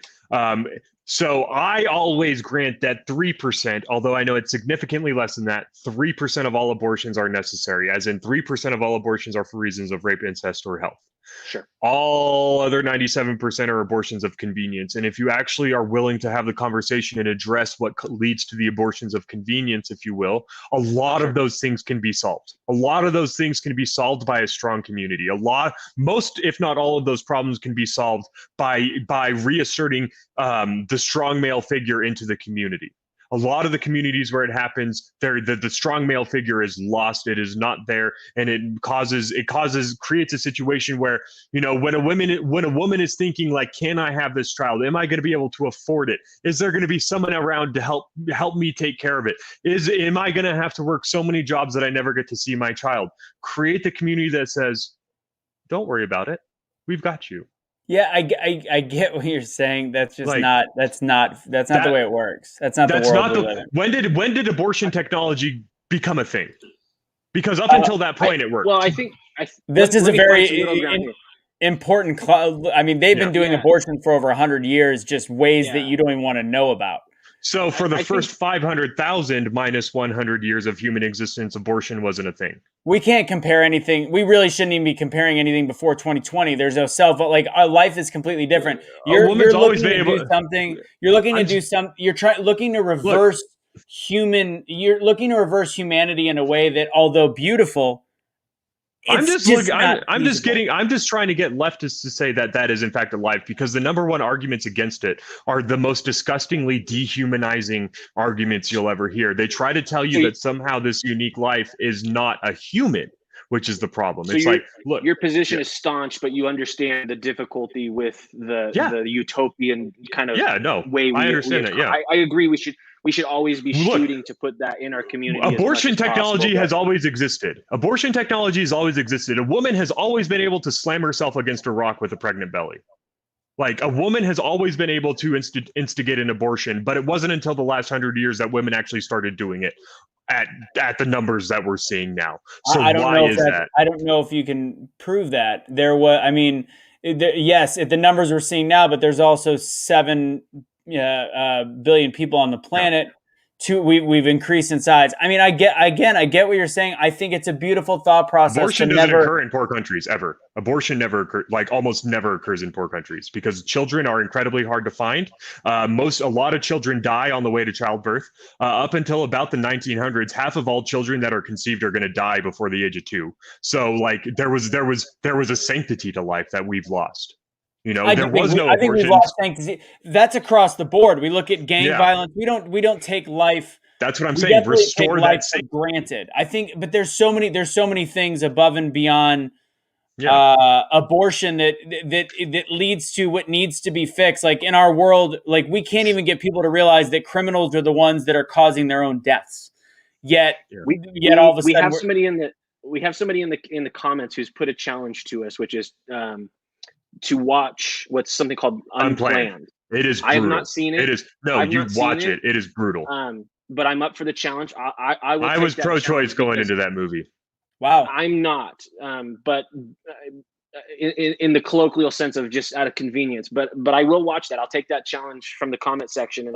so I always grant that 3%, although I know it's significantly less than that, 3% of all abortions are necessary, as in 3% of all abortions are for reasons of rape, incest, or health. Sure. All other 97% are abortions of convenience. And if you actually are willing to have the conversation and address what leads to the abortions of convenience, if you will, a lot of those things can be solved. A lot of those things can be solved by a strong community. Most, if not all of those problems can be solved by reasserting the strong male figure into the community. A lot of the communities where it happens, the strong male figure is lost. It is not there, and it creates a situation where, when a woman is thinking like, can I have this child? Am I going to be able to afford it? Is there going to be someone around to help me take care of it? Am I going to have to work so many jobs that I never get to see my child? Create the community that says, don't worry about it. We've got you. Yeah, I get what you're saying. That's just not the way it works. That's not the world we live in. When did abortion technology become a thing? Because up until that point, it worked. Well, I think this is a very important. I mean, they've been doing abortion for over 100 years, just ways that you don't even want to know about. So for the first 500,000 minus 100 years of human existence, abortion wasn't a thing. We can't compare anything. We really shouldn't even be comparing anything before 2020. There's no our life is completely different. You're looking to do something. You're looking to do some. You're looking to reverse You're looking to reverse humanity in a way that, although beautiful, I'm just trying to get leftists to say that is in fact a life, because the number one arguments against it are the most disgustingly dehumanizing arguments you'll ever hear. They try to tell you that somehow this unique life is not a human, which is the problem. So it's look, your position is staunch, but you understand the difficulty with the utopian kind of way. I understand that. Yeah, I agree. We should always be shooting to put that in our community. Abortion technology has always existed. Abortion technology has always existed. A woman has always been able to slam herself against a rock with a pregnant belly. Like, a woman has always been able to instigate an abortion, but it wasn't until the last 100 years that women actually started doing it at the numbers that we're seeing now. So I don't know if you can prove that. Yes, the numbers we're seeing now, but there's also 7 billion people on the planet. we've increased in size. I mean, I get what you're saying. I think it's a beautiful thought process. Abortion doesn't occur in poor countries ever. Abortion never occurs, like almost never occurs in poor countries, because children are incredibly hard to find. A lot of children die on the way to childbirth. Up until about the 1900s, half of all children that are conceived are going to die before the age of 2. So like there was a sanctity to life that we've lost. You know, there was no abortions. I think we've lost sanctity. That's across the board. We look at gang violence. We don't take life. That's what I'm saying. Restore that for granted. I think, but there's so many things above and beyond abortion that leads to what needs to be fixed. Like in our world, like we can't even get people to realize that criminals are the ones that are causing their own deaths. Yet all of a sudden we have somebody in the comments who's put a challenge to us, which is to watch what's something called Unplanned. It is brutal. I have not seen it. It is you watch it. It is brutal. But I'm up for the challenge. I was pro-choice going into that movie. Wow. I'm not. But in the colloquial sense of just out of convenience. But I will watch that. I'll take that challenge from the comment section, and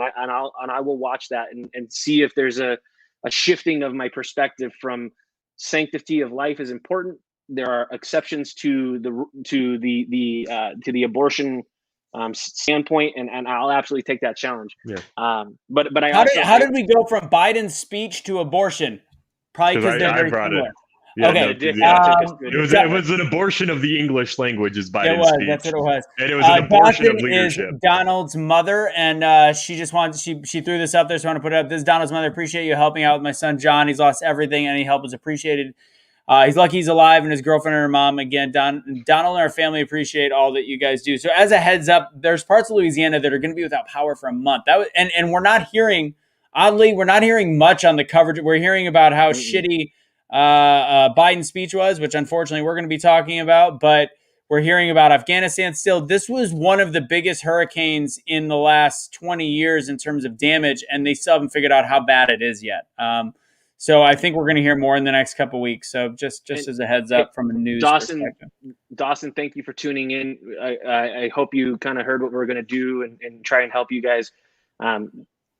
I will watch that and see if there's a shifting of my perspective from sanctity of life is important. There are exceptions to the abortion standpoint, and I'll absolutely take that challenge. Yeah. But how did we go from Biden's speech to abortion? Probably because they're very similar. Yeah, okay. It was an abortion of the English language, is Biden's speech. That's what it was. And it was an abortion Dawson of leadership. Is Donald's mother, and she just wants she threw this up there, so I want to put it up. This is Donald's mother. Appreciate you helping out with my son John. He's lost everything. Any help is appreciated. He's lucky he's alive, and his girlfriend and her mom. Again, Donald and our family appreciate all that you guys do. So as a heads up, there's parts of Louisiana that are going to be without power for a month. And we're not hearing, oddly, much on the coverage. We're hearing about how shitty Biden's speech was, which unfortunately we're going to be talking about, but we're hearing about Afghanistan still. This was one of the biggest hurricanes in the last 20 years in terms of damage, and they still haven't figured out how bad it is yet. So I think we're going to hear more in the next couple of weeks. So just as a heads up from a news perspective. Dawson, thank you for tuning in. I hope you kind of heard what we're going to do and try and help you guys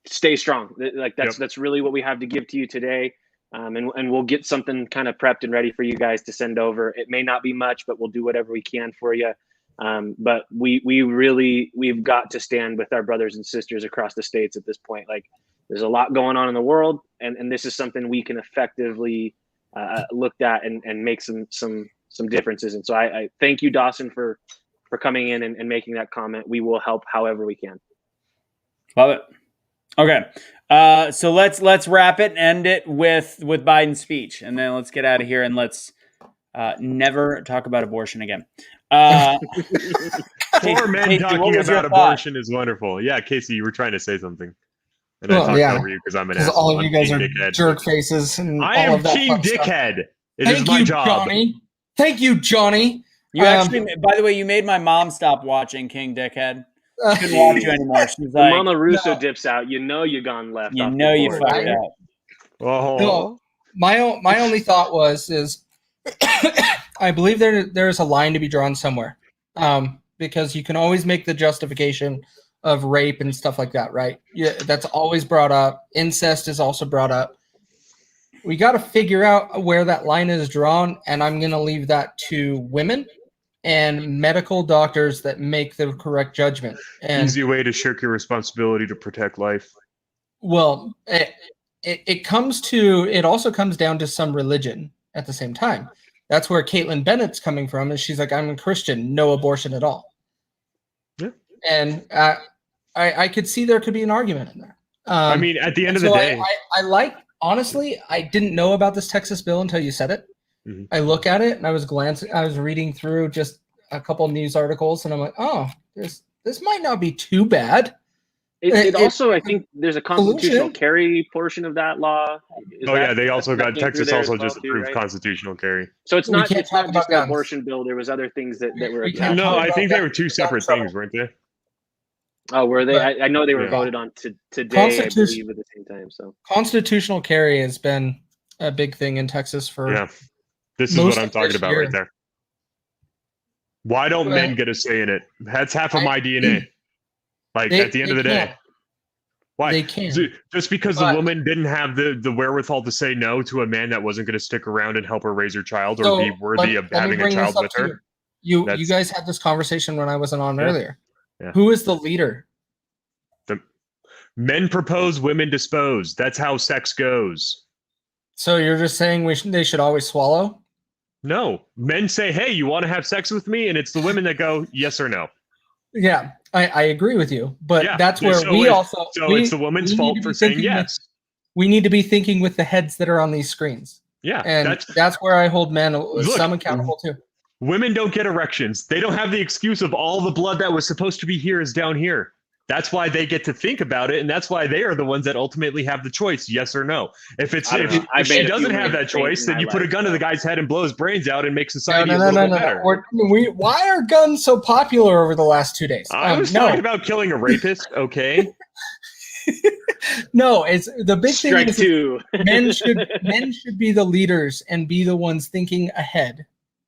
stay strong. Like that's really what we have to give to you today. And we'll get something kind of prepped and ready for you guys to send over. It may not be much, but we'll do whatever we can for you. But we've got to stand with our brothers and sisters across the states at this point. Like, there's a lot going on in the world, and this is something we can effectively look at and make some differences. And so I thank you, Dawson, for coming in and making that comment. We will help however we can. Love it. Okay, so let's wrap it and end it with Biden's speech, and then let's get out of here and let's never talk about abortion again. Four men talking about abortion is wonderful. Yeah, Kaecey, you were trying to say something. And I talked over you because I'm an asshole. All of you guys are dickhead. jerk faces. And I am King Dickhead. It is my job. Johnny. Thank you, Johnny. You actually, by the way, you made my mom stop watching King Dickhead. She couldn't watch you anymore. She's like, Mama Russo dips out. You know you gone left. You know you fucked up. Oh. No, my only thought is I believe there's a line to be drawn somewhere, because you can always make the justification of rape and stuff like that, right? Yeah, that's always brought up. Incest is also brought up. We got to figure out where that line is drawn, and I'm going to leave that to women and medical doctors that make the correct judgment. And easy way to shirk your responsibility to protect life. Well, it also comes down to some religion at the same time. That's where Caitlin Bennett's coming from, and she's like, I'm a Christian, no abortion at all. Yeah. And I could see there could be an argument in there. I mean, at the end of the day, honestly, I didn't know about this Texas bill until you said it. Mm-hmm. I look at it and I was reading through just a couple news articles, and I'm like, oh, this might not be too bad. It also, I think there's a constitutional carry portion of that law. They also got Texas also just approved constitutional carry. So it's not just an abortion bill. There was other things that were. No, I think they were two separate things, weren't they? Oh, were they? I know they were voted on today, I believe, at the same time. So constitutional carry has been a big thing in Texas for. Yeah, this is what I'm talking about right there. Why don't men get a say in it? That's half of my DNA. Like, at the end of the day. Why? They can. Just because the woman didn't have the wherewithal to say no to a man that wasn't going to stick around and help her raise her child or be worthy of having a child with her. You guys had this conversation when I wasn't on earlier. Yeah. Who is the leader? The men propose, women dispose. That's how sex goes. So you're just saying they should always swallow? No. Men say, hey, you want to have sex with me? And it's the women that go, yes or no. Yeah, I agree with you. But that's where it's the woman's fault for saying yes. We need to be thinking with the heads that are on these screens. Yeah. And that's where I hold men some accountable too. Women don't get erections. They don't have the excuse of all the blood that was supposed to be here is down here. That's why they get to think about it, and that's why they are the ones that ultimately have the choice, yes or no. If she doesn't have that choice, then you put a gun to the guy's head and blow his brains out and make society a little bit better. Why are guns so popular over the last 2 days? I was talking about killing a rapist, okay? No, it's the big Strike thing. Two. men should be the leaders and be the ones thinking ahead,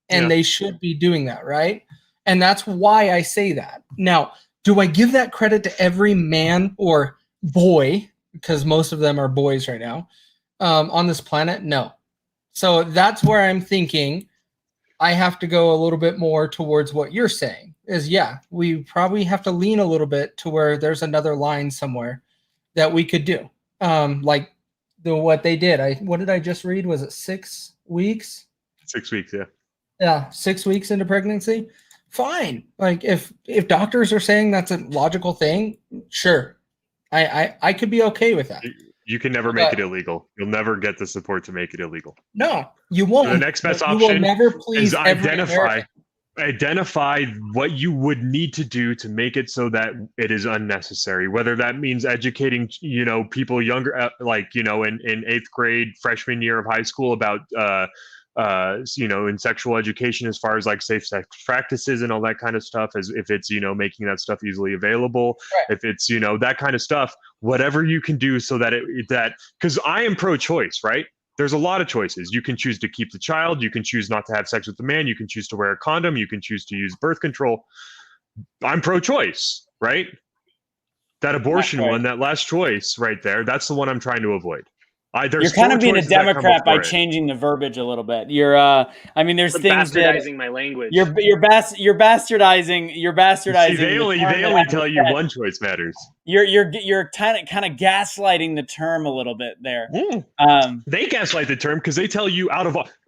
and they should be doing that, right? And that's why I say that. Now, do I give that credit to every man or boy, because most of them are boys right now, on this planet? No. So that's where I'm thinking I have to go a little bit more towards what you're saying is, we probably have to lean a little bit to where there's another line somewhere that we could do. Like what they did. What did I just read? Was it 6 weeks? 6 weeks, yeah. Yeah, 6 weeks into pregnancy. Fine. Like if doctors are saying that's a logical thing, sure. I could be okay with that. You can never make it illegal. You'll never get the support to make it illegal. No, you won't. So the next best option will never please is identify what you would need to do to make it so that it is unnecessary. Whether that means educating, people younger, in 8th grade, freshman year of high school about in sexual education as far as like safe sex practices and all that kind of stuff, as if it's, making that stuff easily available, if it's, that kind of stuff, whatever you can do so that because I am pro-choice, right? There's a lot of choices. You can choose to keep the child. You can choose not to have sex with the man. You can choose to wear a condom. You can choose to use birth control. I'm pro-choice, right? That abortion one, that last choice right there, that's the one I'm trying to avoid. You're kind of being a Democrat by changing the verbiage a little bit. You're, there's things bastardizing my language. You're bastardizing. See, they only tell you one choice matters. You're kind of gaslighting the term a little bit there. They gaslight the term because they tell you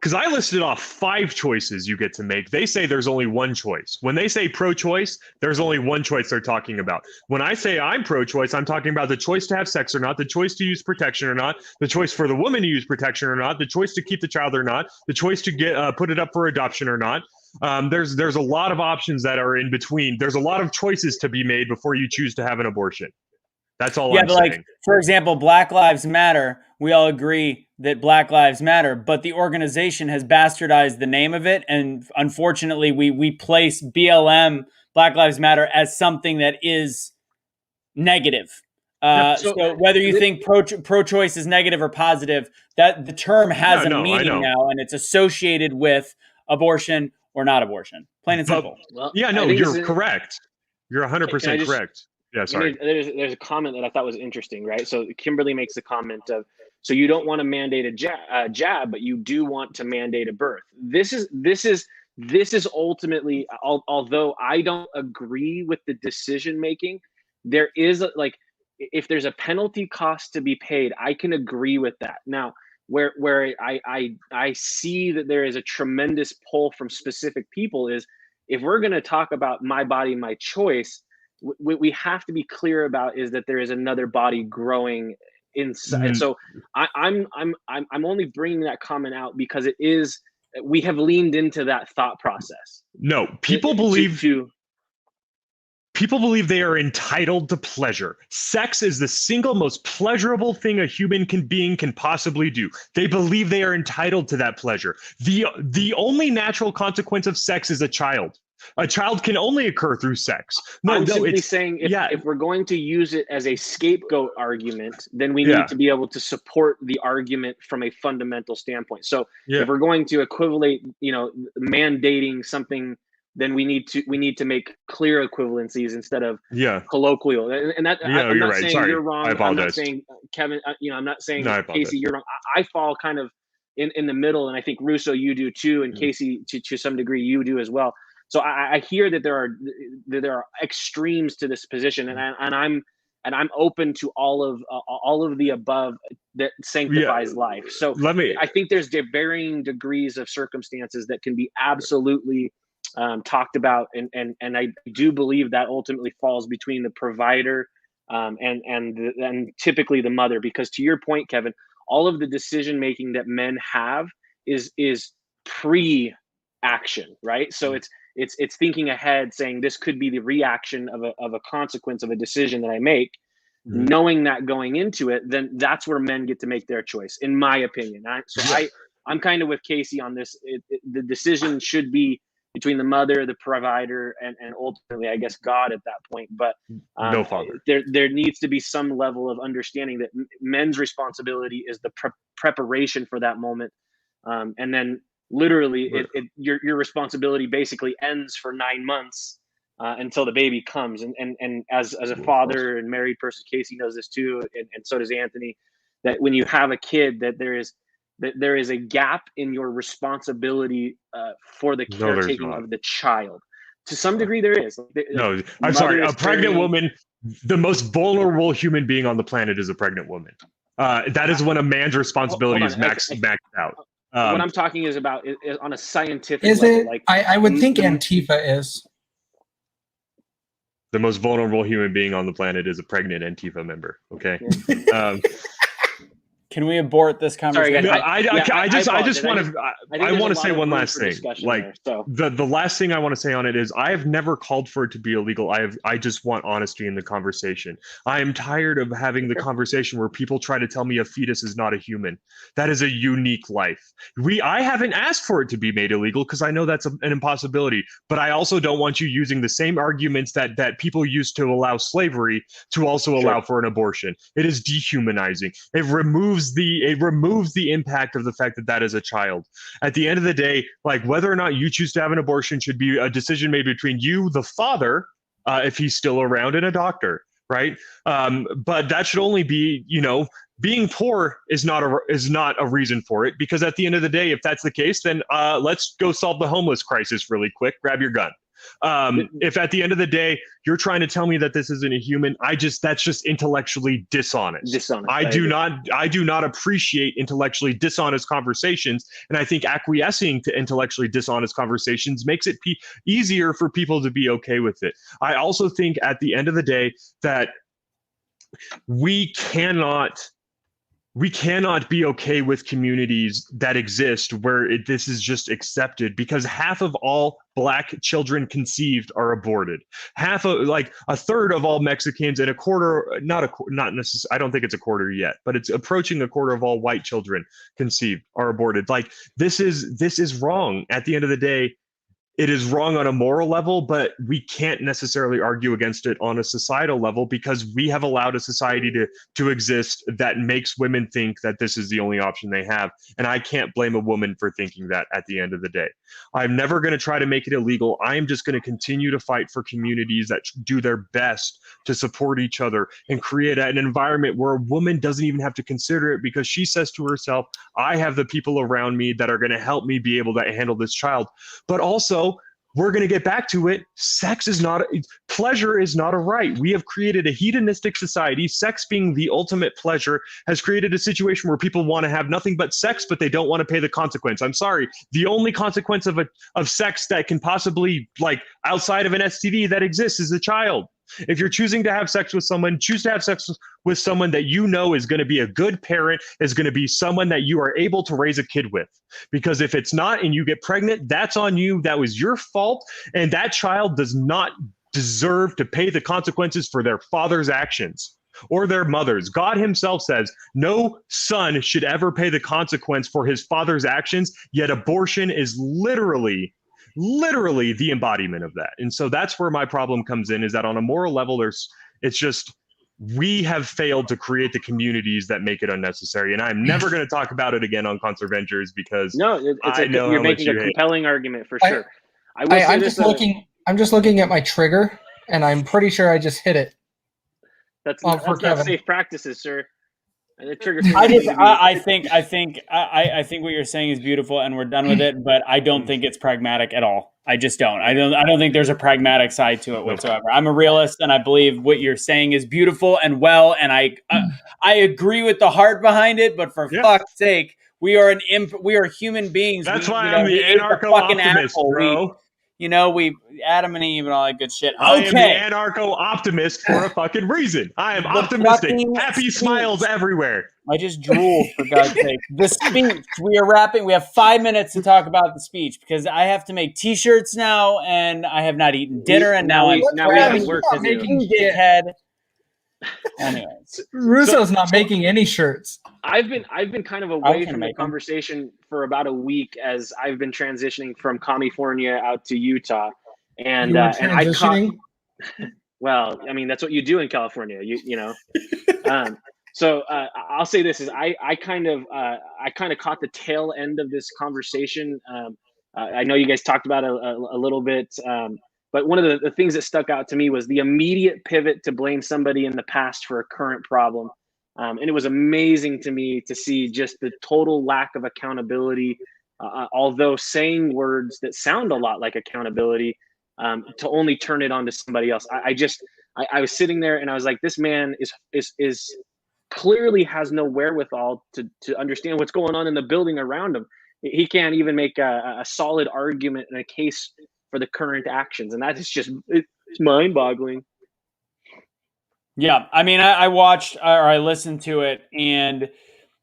because I listed off 5 choices you get to make. They say there's only one choice. When they say pro-choice, there's only one choice they're talking about. When I say I'm pro-choice, I'm talking about the choice to have sex or not, the choice to use protection or not, the choice for the woman to use protection or not, the choice to keep the child or not, the choice to get put it up for adoption or not. There's a lot of options that are in between. There's a lot of choices to be made before you choose to have an abortion. That's all I'm saying. Like, for example, Black Lives Matter. We all agree that Black Lives Matter, but the organization has bastardized the name of it, and unfortunately, we place BLM, Black Lives Matter, as something that is negative. So whether you think pro-choice is negative or positive, that the term has a meaning now, and it's associated with abortion or not abortion. Plain and simple. You're correct. You're 100% correct. Yeah, sorry. There's a comment that I thought was interesting, right? So Kimberly makes a comment of, so you don't want to mandate a jab, but you do want to mandate a birth. This is ultimately, although I don't agree with the decision making, there is if there's a penalty cost to be paid, I can agree with that. Now, where I see that there is a tremendous pull from specific people is, if we're going to talk about my body, my choice, we have to be clear about is that there is another body growing inside. And so I'm only bringing that comment out because we have leaned into that thought process. No, people believe they are entitled to pleasure. Sex is the single most pleasurable thing a human being can possibly do. They believe they are entitled to that pleasure. The only natural consequence of sex is a child. A child can only occur through sex. I'm simply saying if we're going to use it as a scapegoat argument, then we need to be able to support the argument from a fundamental standpoint. So if we're going to equate, mandating something then we need to make clear equivalencies instead of Yeah. colloquial. And that I'm you're not right. saying Sorry. you're wrong. I I'm not apologize. saying Kevin. I'm not saying No, I apologize. Kaecey, you're wrong. I fall kind of in the middle, and I think Russo, you do too, and Kaecey to some degree you do as well. So I hear that there are extremes to this position, and I'm open to all of the above that sanctifies life. So I think there's varying degrees of circumstances that can be absolutely talked about, and I do believe that ultimately falls between the provider and typically the mother, because to your point, Kevin, all of the decision making that men have is pre-action, right? So it's thinking ahead, saying this could be the reaction of a consequence of a decision that I make. Knowing that going into it, then that's where men get to make their choice, in my opinion. I'm kind of with Kaecey on this. The decision should be between the mother, the provider, and ultimately, I guess, God at that point. But no father. There needs to be some level of understanding that men's responsibility is the preparation for that moment, and then literally, your responsibility basically ends for 9 months. Until the baby comes, and as a father and married person, Kaecey knows this too, and so does Anthony, that when you have a kid, that there is a gap in your responsibility for the caretaking of the child. To some degree, there is. No, I'm sorry. A pregnant woman, the most vulnerable human being on the planet is a pregnant woman. That is when a man's responsibility is maxed out. What I'm talking is about is on a scientific is level. it? Like I would think Antifa is. The most vulnerable human being on the planet is a pregnant Antifa member. Okay. Can we abort this conversation? Sorry, I just want to say one last thing. Like the last thing I want to say on it is I have never called for it to be illegal. I just want honesty in the conversation. I am tired of having the conversation where people try to tell me a fetus is not a human. That is a unique life. I haven't asked for it to be made illegal because I know that's an impossibility. But I also don't want you using the same arguments that people used to allow slavery to also allow for an abortion. It is dehumanizing. It removes the impact of the fact that is a child. At the end of the day, like whether or not you choose to have an abortion should be a decision made between you, the father, if he's still around, and a doctor, right? But that should only be, being poor is not a reason for it, because at the end of the day, if that's the case, then let's go solve the homeless crisis really quick. Grab your gun. If at the end of the day you're trying to tell me that this isn't a human, that's just intellectually dishonest. I do not appreciate intellectually dishonest conversations, and I think acquiescing to intellectually dishonest conversations makes it easier for people to be okay with it. I also think at the end of the day that we cannot be okay with communities that exist where this is just accepted, because half of all Black children conceived are aborted. A third of all Mexicans, and a quarter, not necessarily, I don't think it's a quarter yet, but it's approaching a quarter of all white children conceived are aborted. Like this is wrong. At the end of the day, it is wrong on a moral level, but we can't necessarily argue against it on a societal level, because we have allowed a society to exist that makes women think that this is the only option they have. And I can't blame a woman for thinking that at the end of the day. I'm never going to try to make it illegal. I am just going to continue to fight for communities that do their best to support each other and create an environment where a woman doesn't even have to consider it, because she says to herself, I have the people around me that are going to help me be able to handle this child. But also, we're going to get back to it. Pleasure is not a right. We have created a hedonistic society. Sex being the ultimate pleasure has created a situation where people want to have nothing but sex, but they don't want to pay the consequence. I'm sorry. The only consequence of sex that can possibly, outside of an STD that exists, is a child. If you're choosing to have sex with someone, choose to have sex with someone that you know is going to be a good parent, is going to be someone that you are able to raise a kid with. Because if it's not and you get pregnant, that's on you. That was your fault. And that child does not deserve to pay the consequences for their father's actions or their mother's. God himself says no son should ever pay the consequence for his father's actions, yet abortion is literally the embodiment of that. And so that's where my problem comes in, is that on a moral level, we have failed to create the communities that make it unnecessary. And I'm never going to talk about it again on ConserVengers, because you're making a compelling argument for sure. I'm just looking. I'm just looking at my trigger, and I'm pretty sure I just hit it. That's not safe practices, sir. And the trigger. I think what you're saying is beautiful, and we're done with it. But I don't think it's pragmatic at all. I just don't. I don't think there's a pragmatic side to it whatsoever. I'm a realist, and I believe what you're saying is beautiful and well, and I agree with the heart behind it. But for fuck's sake, we are human beings. That's why I'm the anarcho-optimist, bro. We Adam and Eve and all that good shit. Okay. I am the anarcho-optimist for a fucking reason. I am optimistic. Happy smiles everywhere. I just drooled, for God's sake. The speech. We are wrapping. We have 5 minutes to talk about the speech because I have to make T-shirts now, and I have not eaten dinner, and now we have work to do. Dickhead. Anyways, Russo's not making any shirts. I've been kind of away from the conversation for about a week as I've been transitioning from California out to Utah, and well, I mean that's what you do in California, you know. So I'll say this is I kind of caught the tail end of this conversation. I know you guys talked about it a little bit. But one of the things that stuck out to me was the immediate pivot to blame somebody in the past for a current problem. And it was amazing to me to see just the total lack of accountability, although saying words that sound a lot like accountability, to only turn it on to somebody else. I was sitting there and I was like, this man is clearly has no wherewithal to understand what's going on in the building around him. He can't even make a solid argument and a case for the current actions, and that is just it's mind-boggling. Yeah, I mean, I watched or I listened to it, and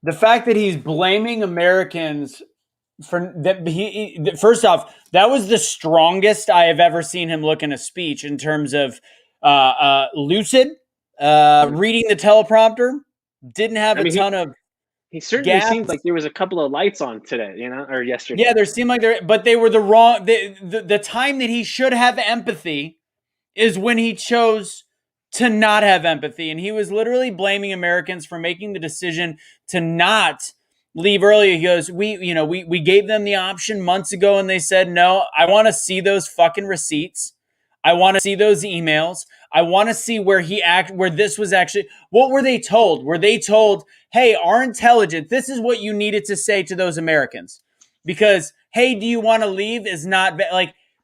the fact that he's blaming Americans for that. First off, that was the strongest I have ever seen him look in a speech in terms of lucid, reading the teleprompter. Didn't have a ton of. He certainly seemed like there was a couple of lights on today, or yesterday. Yeah, there seemed like but they were the wrong. The time that he should have empathy is when he chose to not have empathy, and he was literally blaming Americans for making the decision to not leave earlier. He goes, we gave them the option months ago, and they said no. I want to see those fucking receipts. I want to see those emails. I want to see where this was actually. What were they told? Were they told, hey, our intelligence, this is what you needed to say to those Americans? Because, hey, do you want to leave is not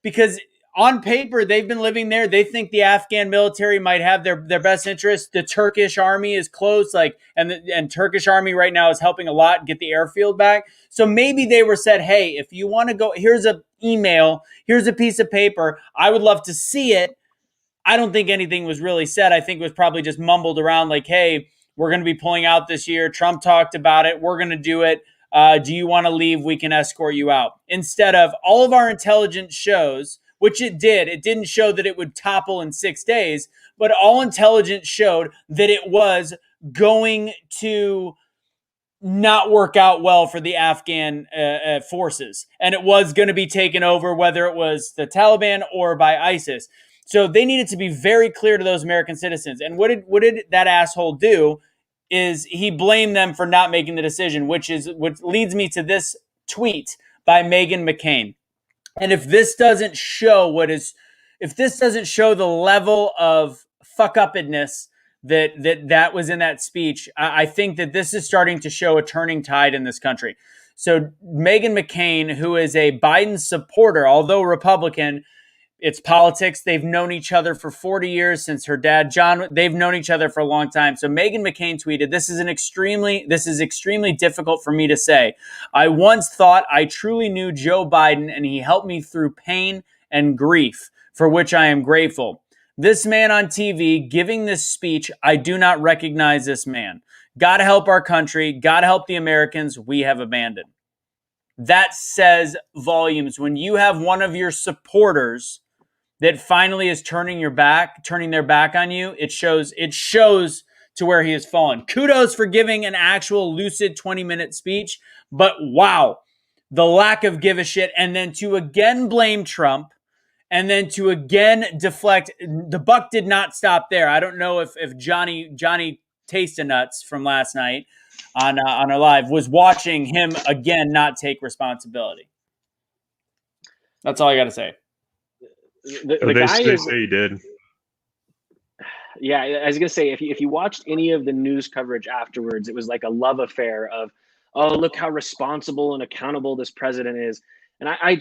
because on paper, they've been living there. They think the Afghan military might have their best interests. The Turkish army is close, and Turkish army right now is helping a lot get the airfield back. So maybe they were said, hey, if you want to go, here's an email, here's a piece of paper. I would love to see it. I don't think anything was really said. I think it was probably just mumbled around like, hey, we're going to be pulling out this year. Trump talked about it. We're going to do it. Do you want to leave? We can escort you out. Instead of all of our intelligence shows, which it did. It didn't show that it would topple in 6 days, but all intelligence showed that it was going to not work out well for the Afghan forces. And it was going to be taken over, whether it was the Taliban or by ISIS. So they needed to be very clear to those American citizens. And what did that asshole do is he blamed them for not making the decision, which leads me to this tweet by Meghan McCain. And if this doesn't show the level of fuck-uppedness that was in that speech, I think that this is starting to show a turning tide in this country. So Meghan McCain, who is a Biden supporter, although Republican, it's politics. They've known each other for 40 years since her dad, John. They've known each other for a long time. So Meghan McCain tweeted, this is extremely difficult for me to say. I once thought I truly knew Joe Biden, and he helped me through pain and grief, for which I am grateful. This man on TV giving this speech, I do not recognize this man. Got to help our country. Got to help the Americans we have abandoned. That says volumes. When you have one of your supporters that finally is turning their back on you, it shows to where he has fallen. Kudos for giving an actual lucid 20-minute speech, but wow, the lack of give a shit, and then to again blame Trump, and then to again deflect. The buck did not stop there. I don't know if Johnny Taste-a-Nuts from last night on our live was watching him again not take responsibility. That's all I got to say. the guy they is. say he did. Yeah, I was gonna say if you watched any of the news coverage afterwards, it was like a love affair of, oh, look how responsible and accountable this president is. And I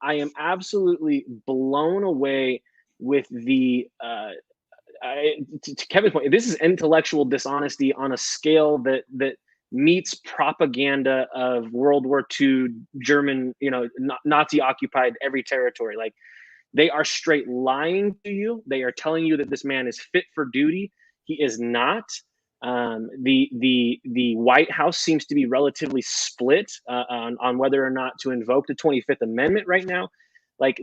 am absolutely blown away with the to Kevin's point. This is intellectual dishonesty on a scale that meets propaganda of World War II German, Nazi occupied every territory. Like, they are straight lying to you. They are telling you that this man is fit for duty. He is not. The White House seems to be relatively split on whether or not to invoke the 25th Amendment right now. Like,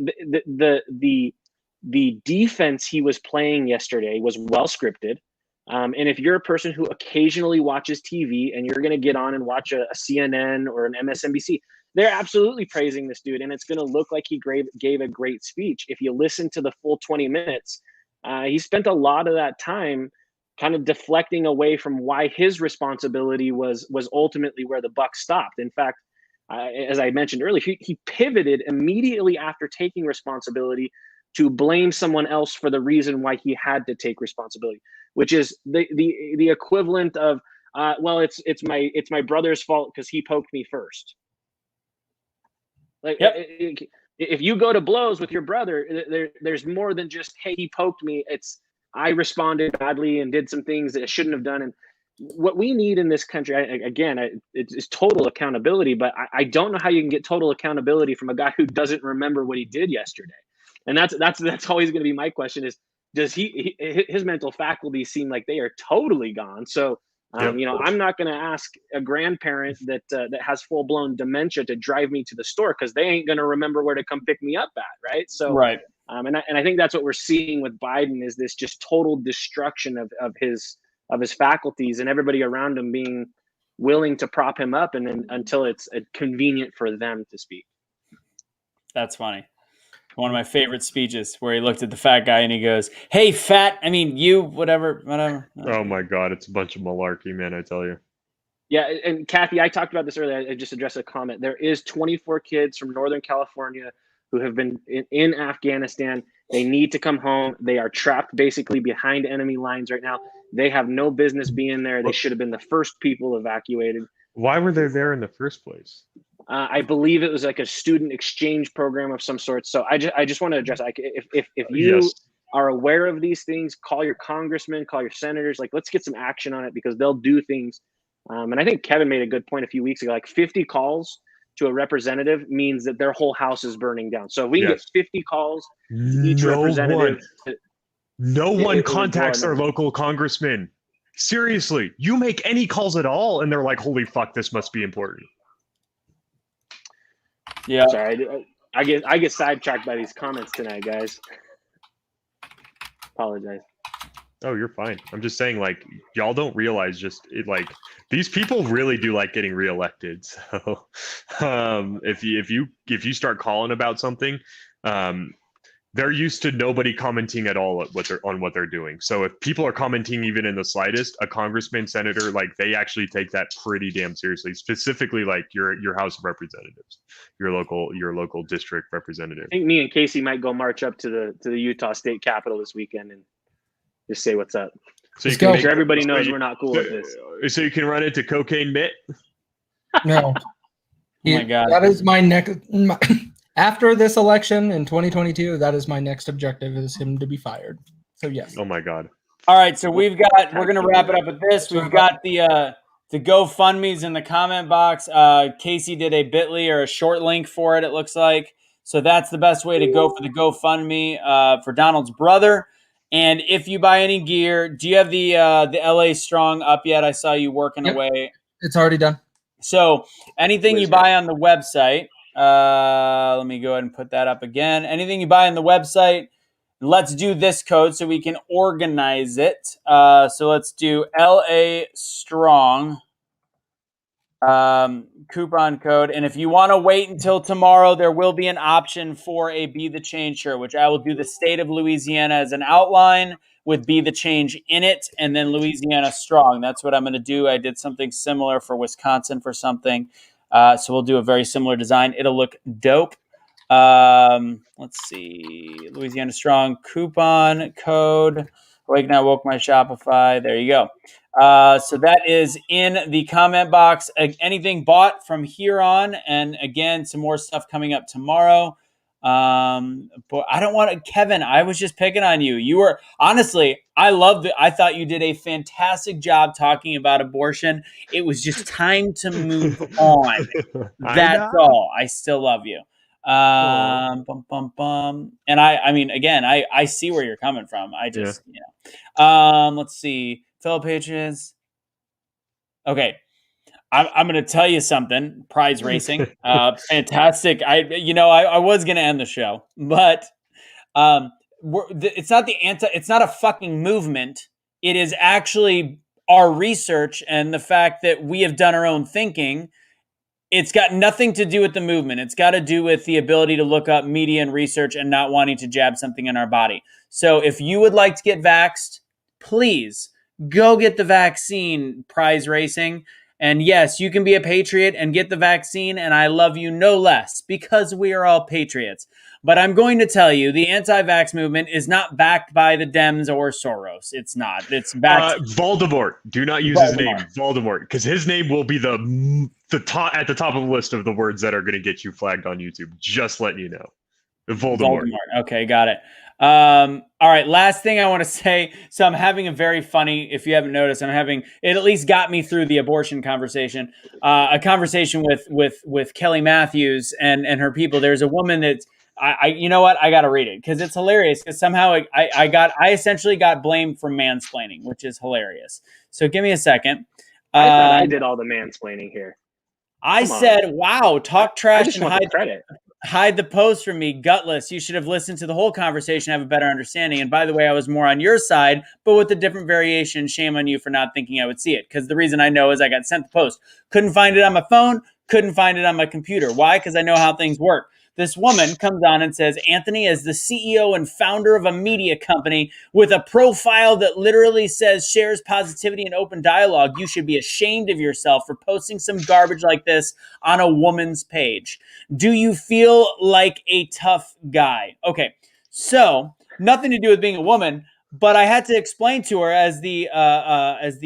the defense he was playing yesterday was well scripted. And if you're a person who occasionally watches TV and you're going to get on and watch a CNN or an MSNBC, they're absolutely praising this dude, and it's going to look like he gave a great speech. If you listen to the full 20 minutes, he spent a lot of that time kind of deflecting away from why his responsibility was ultimately where the buck stopped. In fact, as I mentioned earlier, he pivoted immediately after taking responsibility to blame someone else for the reason why he had to take responsibility, which is the equivalent of, well, it's my brother's fault because he poked me first. Like, yep. If you go to blows with your brother, there's more than just, hey, he poked me. It's, I responded badly and did some things that I shouldn't have done. And what we need in this country, it's total accountability. But I don't know how you can get total accountability from a guy who doesn't remember what he did yesterday. And that's always going to be my question: is does his mental faculties seem like they are totally gone? So. I'm not going to ask a grandparent that has full blown dementia to drive me to the store because they ain't going to remember where to come pick me up at, right? So, right. And I think that's what we're seeing with Biden is this just total destruction of his faculties and everybody around him being willing to prop him up and then until it's convenient for them to speak. That's funny. One of my favorite speeches where he looked at the fat guy and he goes, "Hey, fat, I mean, you, whatever." Oh my God, it's a bunch of malarkey, man, I tell you. Yeah, and Kathy, I talked about this earlier. I just addressed a comment. There is 24 kids from Northern California who have been in Afghanistan. They need to come home. They are trapped basically behind enemy lines right now. They have no business being there. They should have been the first people evacuated. Why were they there in the first place? I believe it was like a student exchange program of some sort. So I just want to address, like, if you are aware of these things, call your congressmen, call your senators. Like, let's get some action on it because they'll do things. And I think Kevin made a good point a few weeks ago. Like 50 calls to a representative means that their whole house is burning down. So if we can get 50 calls to each representative. No one contacts their local congressman. Seriously, you make any calls at all, and they're like, "Holy fuck, this must be important." Yeah. Sorry, I get sidetracked by these comments tonight, guys. Apologize. Oh, you're fine. I'm just saying, like, y'all don't realize like these people really do like getting reelected. So, if you start calling about something, they're used to nobody commenting at all on what they're doing. So if people are commenting even in the slightest, a congressman, senator, like they actually take that pretty damn seriously. Specifically, like your House of Representatives, your local district representative. I think me and Kaecey might go march up to the Utah State Capitol this weekend and just say what's up. So you can make sure everybody knows we're not cool with this. So you can run into Cocaine Mitt. No. Oh my God. That is my next. After this election in 2022, that is my next objective: is him to be fired. So yes. Oh my God. All right, so we're going to wrap it up with this. We've got the GoFundMe's in the comment box. Kaecey did a Bitly or a short link for it, it looks like. So that's the best way to go for the GoFundMe for Donald's brother. And if you buy any gear, do you have the LA Strong up yet? I saw you working away. It's already done. So anything you buy on the website, let me go ahead and put that up again. Anything you buy on the website, let's do this code so we can organize it. So let's do LA Strong coupon code. And if you want to wait until tomorrow, there will be an option for a Be the Change shirt, which I will do the state of Louisiana as an outline with Be the Change in it, and then Louisiana Strong. That's what I'm going to do. I did something similar for Wisconsin for something. So we'll do a very similar design. It'll look dope. Let's see. Louisiana Strong coupon code. Wake Now Woke My Shopify. There you go. So that is in the comment box. Anything bought from here on, and again, some more stuff coming up tomorrow. But I don't want to, Kevin. I was just picking on you. You were honestly, I loved it. I thought you did a fantastic job talking about abortion. It was just time to move on. That's all. I still love you. And I mean, again, I see where you're coming from. I just, let's see. Fellow patrons. Okay. I'm going to tell you something. Prize racing. Fantastic. I was going to end the show, but, it's not it's not a fucking movement. It is actually our research and the fact that we have done our own thinking. It's got nothing to do with the movement. It's got to do with the ability to look up media and research and not wanting to jab something in our body. So if you would like to get vaxxed, please go get the vaccine, Prize Racing. And yes, you can be a patriot and get the vaccine, and I love you no less because we are all patriots. But I'm going to tell you, the anti-vax movement is not backed by the Dems or Soros. It's not. It's backed. Voldemort. Do not use his name, Voldemort, because his name will be the top at the top of the list of the words that are going to get you flagged on YouTube. Just letting you know, Voldemort. Okay, got it. All right, last thing I want to say. So I'm having a very funny, if you haven't noticed, it at least got me through the abortion conversation. A conversation with Kelly Matthews and her people. There's a woman that's. You know what? I got to read it because it's hilarious. Because somehow I essentially got blamed for mansplaining, which is hilarious. So give me a second. I thought I did all the mansplaining here. I said, "Wow, talk trash just and want the credit. Hide the post from me, gutless. You should have listened to the whole conversation, have a better understanding. And by the way, I was more on your side, but with a different variation. Shame on you for not thinking I would see it. Because the reason I know is I got sent the post. Couldn't find it on my phone. Couldn't find it on my computer. Why? Because I know how things work." This woman comes on and says, "Anthony, as the CEO and founder of a media company with a profile that literally says shares positivity and open dialogue, you should be ashamed of yourself for posting some garbage like this on a woman's page. Do you feel like a tough guy?" Okay, so nothing to do with being a woman, but I had to explain to her as the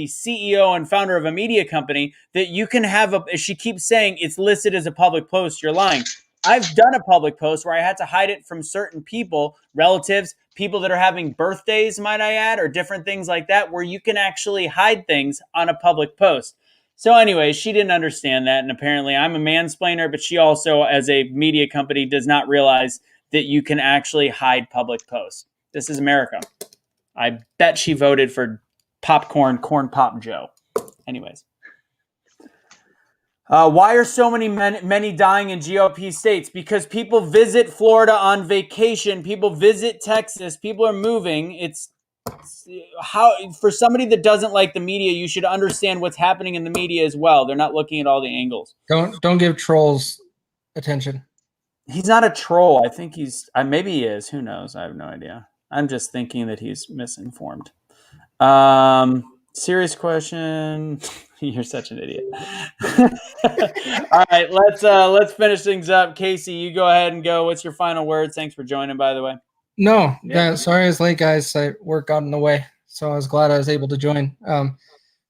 CEO and founder of a media company that you can have she keeps saying it's listed as a public post. You're lying. I've done a public post where I had to hide it from certain people, relatives, people that are having birthdays, might I add, or different things like that, where you can actually hide things on a public post. So anyway, she didn't understand that. And apparently I'm a mansplainer, but she also, as a media company, does not realize that you can actually hide public posts. This is America. I bet she voted for Corn Pop Joe. Anyways. Why are so many dying in GOP states? Because people visit Florida on vacation. People visit Texas. People are moving. It's how, for somebody that doesn't like the media, you should understand what's happening in the media as well. They're not looking at all the angles. Don't give trolls attention. He's not a troll. I think maybe he is. Who knows? I have no idea. I'm just thinking that he's misinformed. Serious question. You're such an idiot. All right, let's finish things up. Kaecey, you go ahead and go. What's your final words? Thanks for joining, by the way. No, sorry I was late, guys. Work got in the way, so I was glad I was able to join.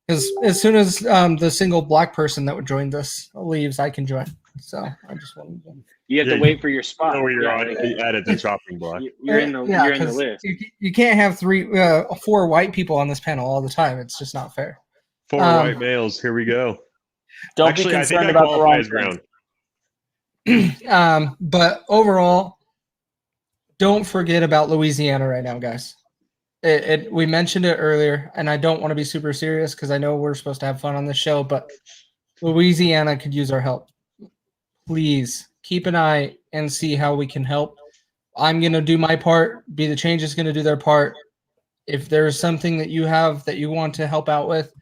Because as soon as the single black person that would join this leaves, I can join. So I just wanted to. You have to wait for your spot. Know where you're added the chopping block. You're in the list. You can't have 4 white people on this panel all the time. It's just not fair. 4 white males. Here we go. Don't be concerned about the wrong ground. But overall, don't forget about Louisiana right now, guys. We mentioned it earlier, and I don't want to be super serious because I know we're supposed to have fun on this show, but Louisiana could use our help. Please keep an eye and see how we can help. I'm going to do my part. BetheChange is going to do their part. If there's something that you have that you want to help out with,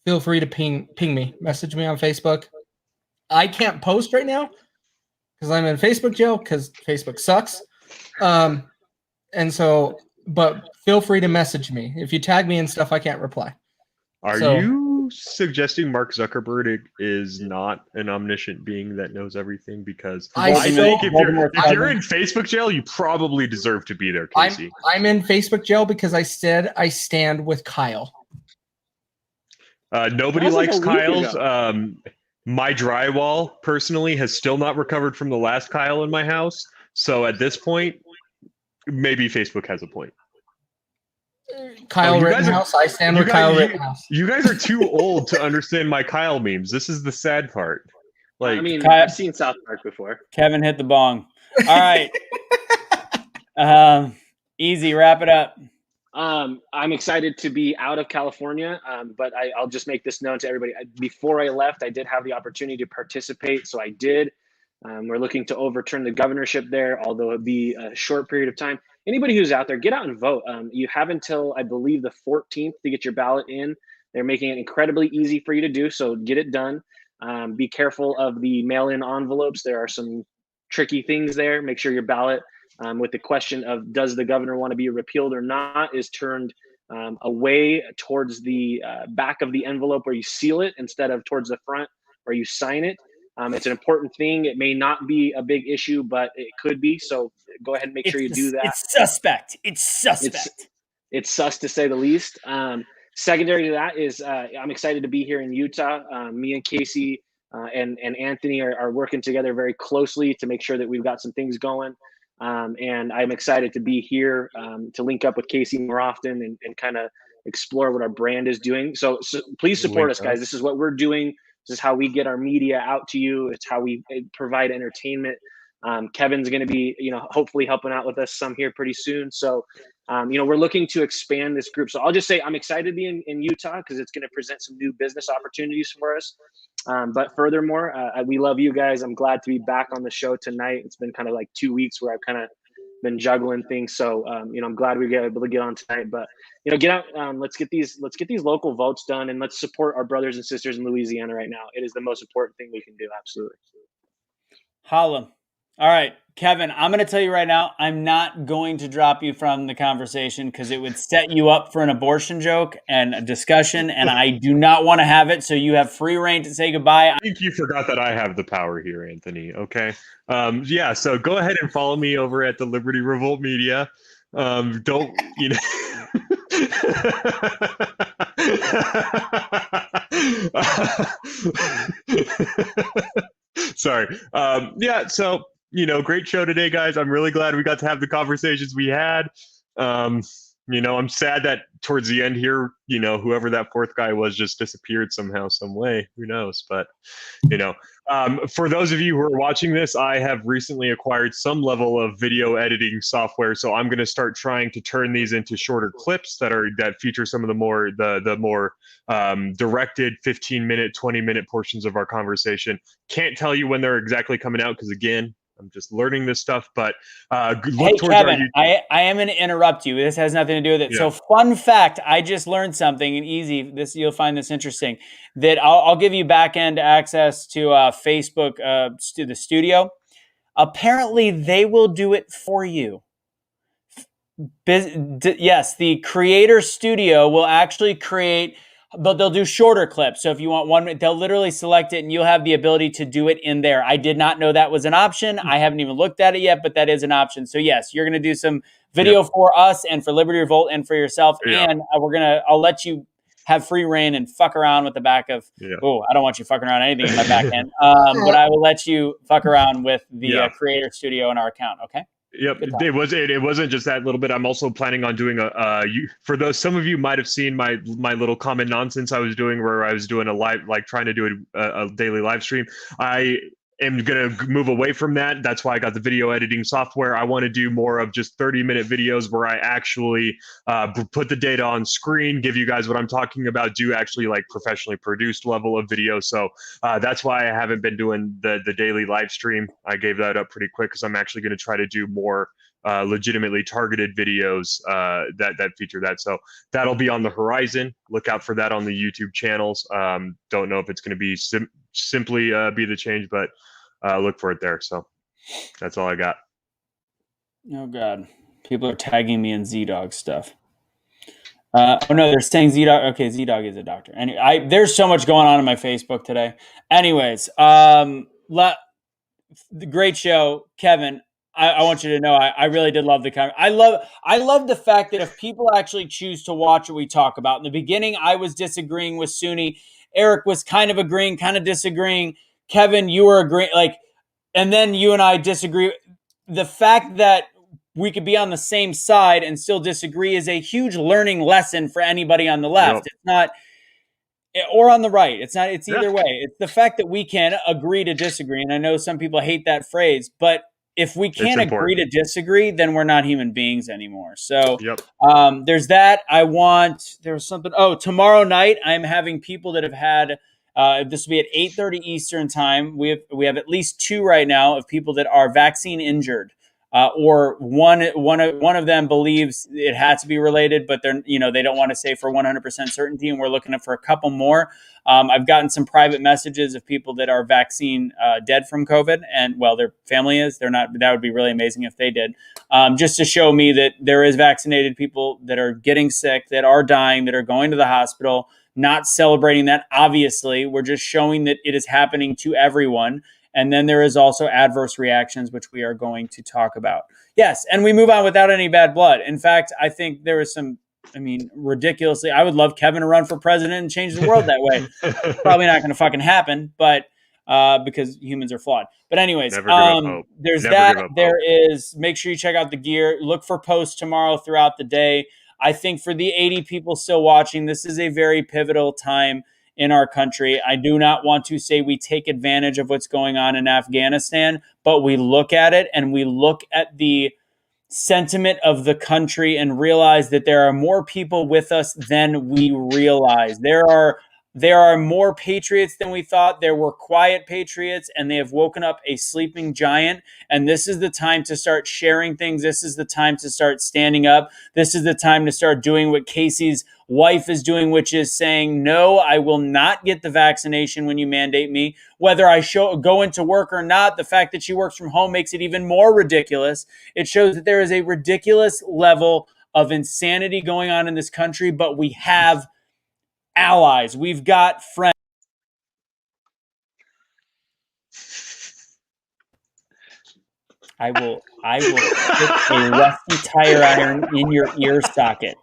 feel free to ping me. Message me on Facebook. I can't post right now because I'm in Facebook jail because Facebook sucks. And so, but feel free to message me. If you tag me and stuff, I can't reply. Are you you suggesting Mark Zuckerberg is not an omniscient being that knows everything? Because I think if you're in Facebook jail, you probably deserve to be there, Kaecey. I'm in Facebook jail because I said I stand with Kyle. Nobody likes Kyle's. My drywall, personally, has still not recovered from the last Kyle in my house. So at this point, maybe Facebook has a point. Kyle Rittenhouse, I stand with Kyle Rittenhouse. You guys are too old to understand my Kyle memes. This is the sad part. Like, I mean, I've seen South Park before. Kevin hit the bong. All right. Easy, wrap it up. I'm excited to be out of California, but I'll just make this known to everybody. Before I left, I did have the opportunity to participate, so I did. We're looking to overturn the governorship there, although it'd be a short period of time. Anybody who's out there, get out and vote. You have until, I believe, the 14th to get your ballot in. They're making it incredibly easy for you to do, so get it done. Be careful of the mail-in envelopes. There are some tricky things there. Make sure your ballot, with the question of does the governor want to be repealed or not, is turned away towards the back of the envelope where you seal it instead of towards the front where you sign it. It's an important thing. It may not be a big issue, but it could be. So go ahead and make sure you do that. It's suspect. It's suspect. It's sus to say the least. Secondary to that is I'm excited to be here in Utah. Me and Kaecey and Anthony are working together very closely to make sure that we've got some things going. And I'm excited to be here to link up with Kaecey more often and kind of explore what our brand is doing. So please support us, guys. This is what we're doing. This is how we get our media out to you. It's how we provide entertainment. Kevin's going to be, hopefully helping out with us some here pretty soon. So, we're looking to expand this group. So I'll just say I'm excited to be in Utah because it's going to present some new business opportunities for us. But furthermore, we love you guys. I'm glad to be back on the show tonight. It's been kind of like 2 weeks where I've kind of been juggling things. So, I'm glad we get able to get on tonight, but get out. Let's get these local votes done and let's support our brothers and sisters in Louisiana right now. It is the most important thing we can do. Absolutely. Holla. All right, Kevin, I'm going to tell you right now, I'm not going to drop you from the conversation because it would set you up for an abortion joke and a discussion, and I do not want to have it, so you have free reign to say goodbye. I think you forgot that I have the power here, Anthony, okay? So go ahead and follow me over at the Liberty Revolt Media. Don't. Sorry. So, great show today, guys. I'm really glad we got to have the conversations we had. I'm sad that towards the end here, whoever that fourth guy was just disappeared somehow, some way. Who knows? But, for those of you who are watching this, I have recently acquired some level of video editing software. So I'm going to start trying to turn these into shorter clips that feature some of the more directed 15-minute, 20-minute portions of our conversation. Can't tell you when they're exactly coming out because, again, I'm just learning this stuff, but look towards Kevin, I am going to interrupt you. This has nothing to do with it. Yeah. So fun fact, I just learned something, and easy, you'll find this interesting, that I'll give you back-end access to Facebook, to the studio. Apparently, they will do it for you. Yes, the Creator Studio will actually create, but they'll do shorter clips. So if you want one, they'll literally select it and you'll have the ability to do it in there. I did not know that was an option. I haven't even looked at it yet, but that is an option. So yes, you're going to do some video for us and for Liberty Revolt and for yourself. Yeah. And I'll let you have free reign and fuck around with the back of, I don't want you fucking around anything in my back end. But I will let you fuck around with the Creator Studio in our account. Okay. Yep, it wasn't just that little bit. I'm also planning on doing some of you might have seen my little common nonsense I was doing where I was doing a live, trying to do a daily live stream. I am going to move away from that. That's why I got the video editing software. I want to do more of just 30-minute videos where I actually put the data on screen, give you guys what I'm talking about, do actually professionally produced level of video. So that's why I haven't been doing the daily live stream. I gave that up pretty quick because I'm actually going to try to do more legitimately targeted videos that feature that. So that'll be on the horizon. Look out for that on the YouTube channels. Don't know if it's going to be simply BetheChange, but look for it there. So that's all I got. Oh God, people are tagging me in Z-Dog stuff. Oh no, they're saying Z-Dog. Okay, Z-Dog is a doctor. Anyway, there's so much going on in my Facebook today. Anyways, the great show, Kevin. I want you to know I really did love the conversation. I love the fact that if people actually choose to watch what we talk about. In the beginning, I was disagreeing with Soonie. Eric was kind of agreeing, kind of disagreeing. Kevin, you were agreeing, and then you and I disagree. The fact that we could be on the same side and still disagree is a huge learning lesson for anybody on the left. Yep. It's not, or on the right. It's not, it's either way. It's the fact that we can agree to disagree. And I know some people hate that phrase, but if we can't agree to disagree, then we're not human beings anymore. So there's that. There's something. Oh, tomorrow night, I'm having people that have had, this will be at 8:30 Eastern time. We have at least 2 right now of people that are vaccine injured. Or one of them believes it had to be related, but they don't want to say for 100% certainty, and we're looking for a couple more. I've gotten some private messages of people that are vaccine dead from COVID, and their family is. They're not. That would be really amazing if they did, just to show me that there is vaccinated people that are getting sick, that are dying, that are going to the hospital. Not celebrating that. Obviously, we're just showing that it is happening to everyone. And then there is also adverse reactions, which we are going to talk about. Yes, and we move on without any bad blood. In fact, I think there is ridiculously, I would love Kevin to run for president and change the world that way. Probably not going to fucking happen, but because humans are flawed. But anyways, there's that. There is, make sure you check out the gear. Look for posts tomorrow throughout the day. I think for the 80 people still watching, this is a very pivotal time in our country. I do not want to say we take advantage of what's going on in Afghanistan, but we look at it and we look at the sentiment of the country and realize that there are more people with us than we realize. There are more patriots than we thought. There were quiet patriots, and they have woken up a sleeping giant. And this is the time to start sharing things. This is the time to start standing up. This is the time to start doing what Kaecey's wife is doing, which is saying, no, I will not get the vaccination when you mandate me. Whether I go into work or not, the fact that she works from home makes it even more ridiculous. It shows that there is a ridiculous level of insanity going on in this country, but we have allies. We've got friends. I will put a rusty tire iron in your ear socket.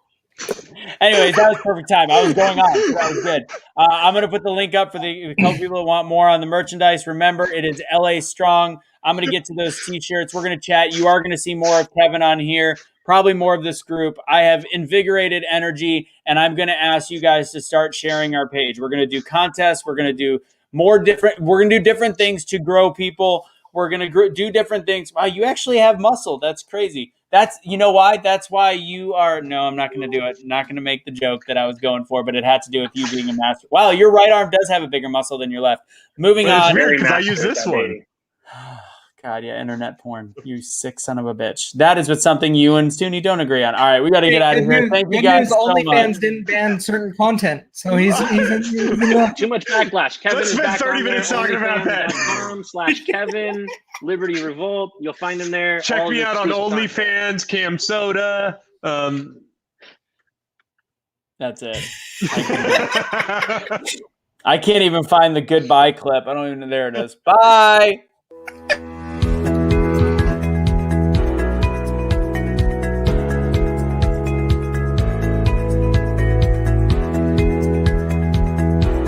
Anyways, that was perfect time. I was going on, so that was good. I'm going to put the link up for the couple people that want more on the merchandise. Remember, it is LA Strong. I'm going to get to those t-shirts. We're going to chat. You are going to see more of Kevin on here. Probably more of this group. I have invigorated energy, and I'm going to ask you guys to start sharing our page. We're going to do contests. We're going to do we're going to do different things to grow people. We're going to do different things. Wow, you actually have muscle. That's crazy. You know why? That's why you are. No, I'm not going to do it. I'm not going to make the joke that I was going for, but it had to do with you being a master. Wow, your right arm does have a bigger muscle than your left. Moving on. It's weird because I use this one. God, yeah, internet porn. You sick son of a bitch. That is what something you and Soonie don't agree on. All right, we got to get out of here. Thank you guys so much. OnlyFans didn't ban certain content, so he's too much backlash. Kevin Let's spend 30 minutes talking about that. /Kevin Liberty Revolt. You'll find him there. Check me out on OnlyFans, Cam Soda. That's it. I can't even find the goodbye clip. I don't even know. There it is. Bye.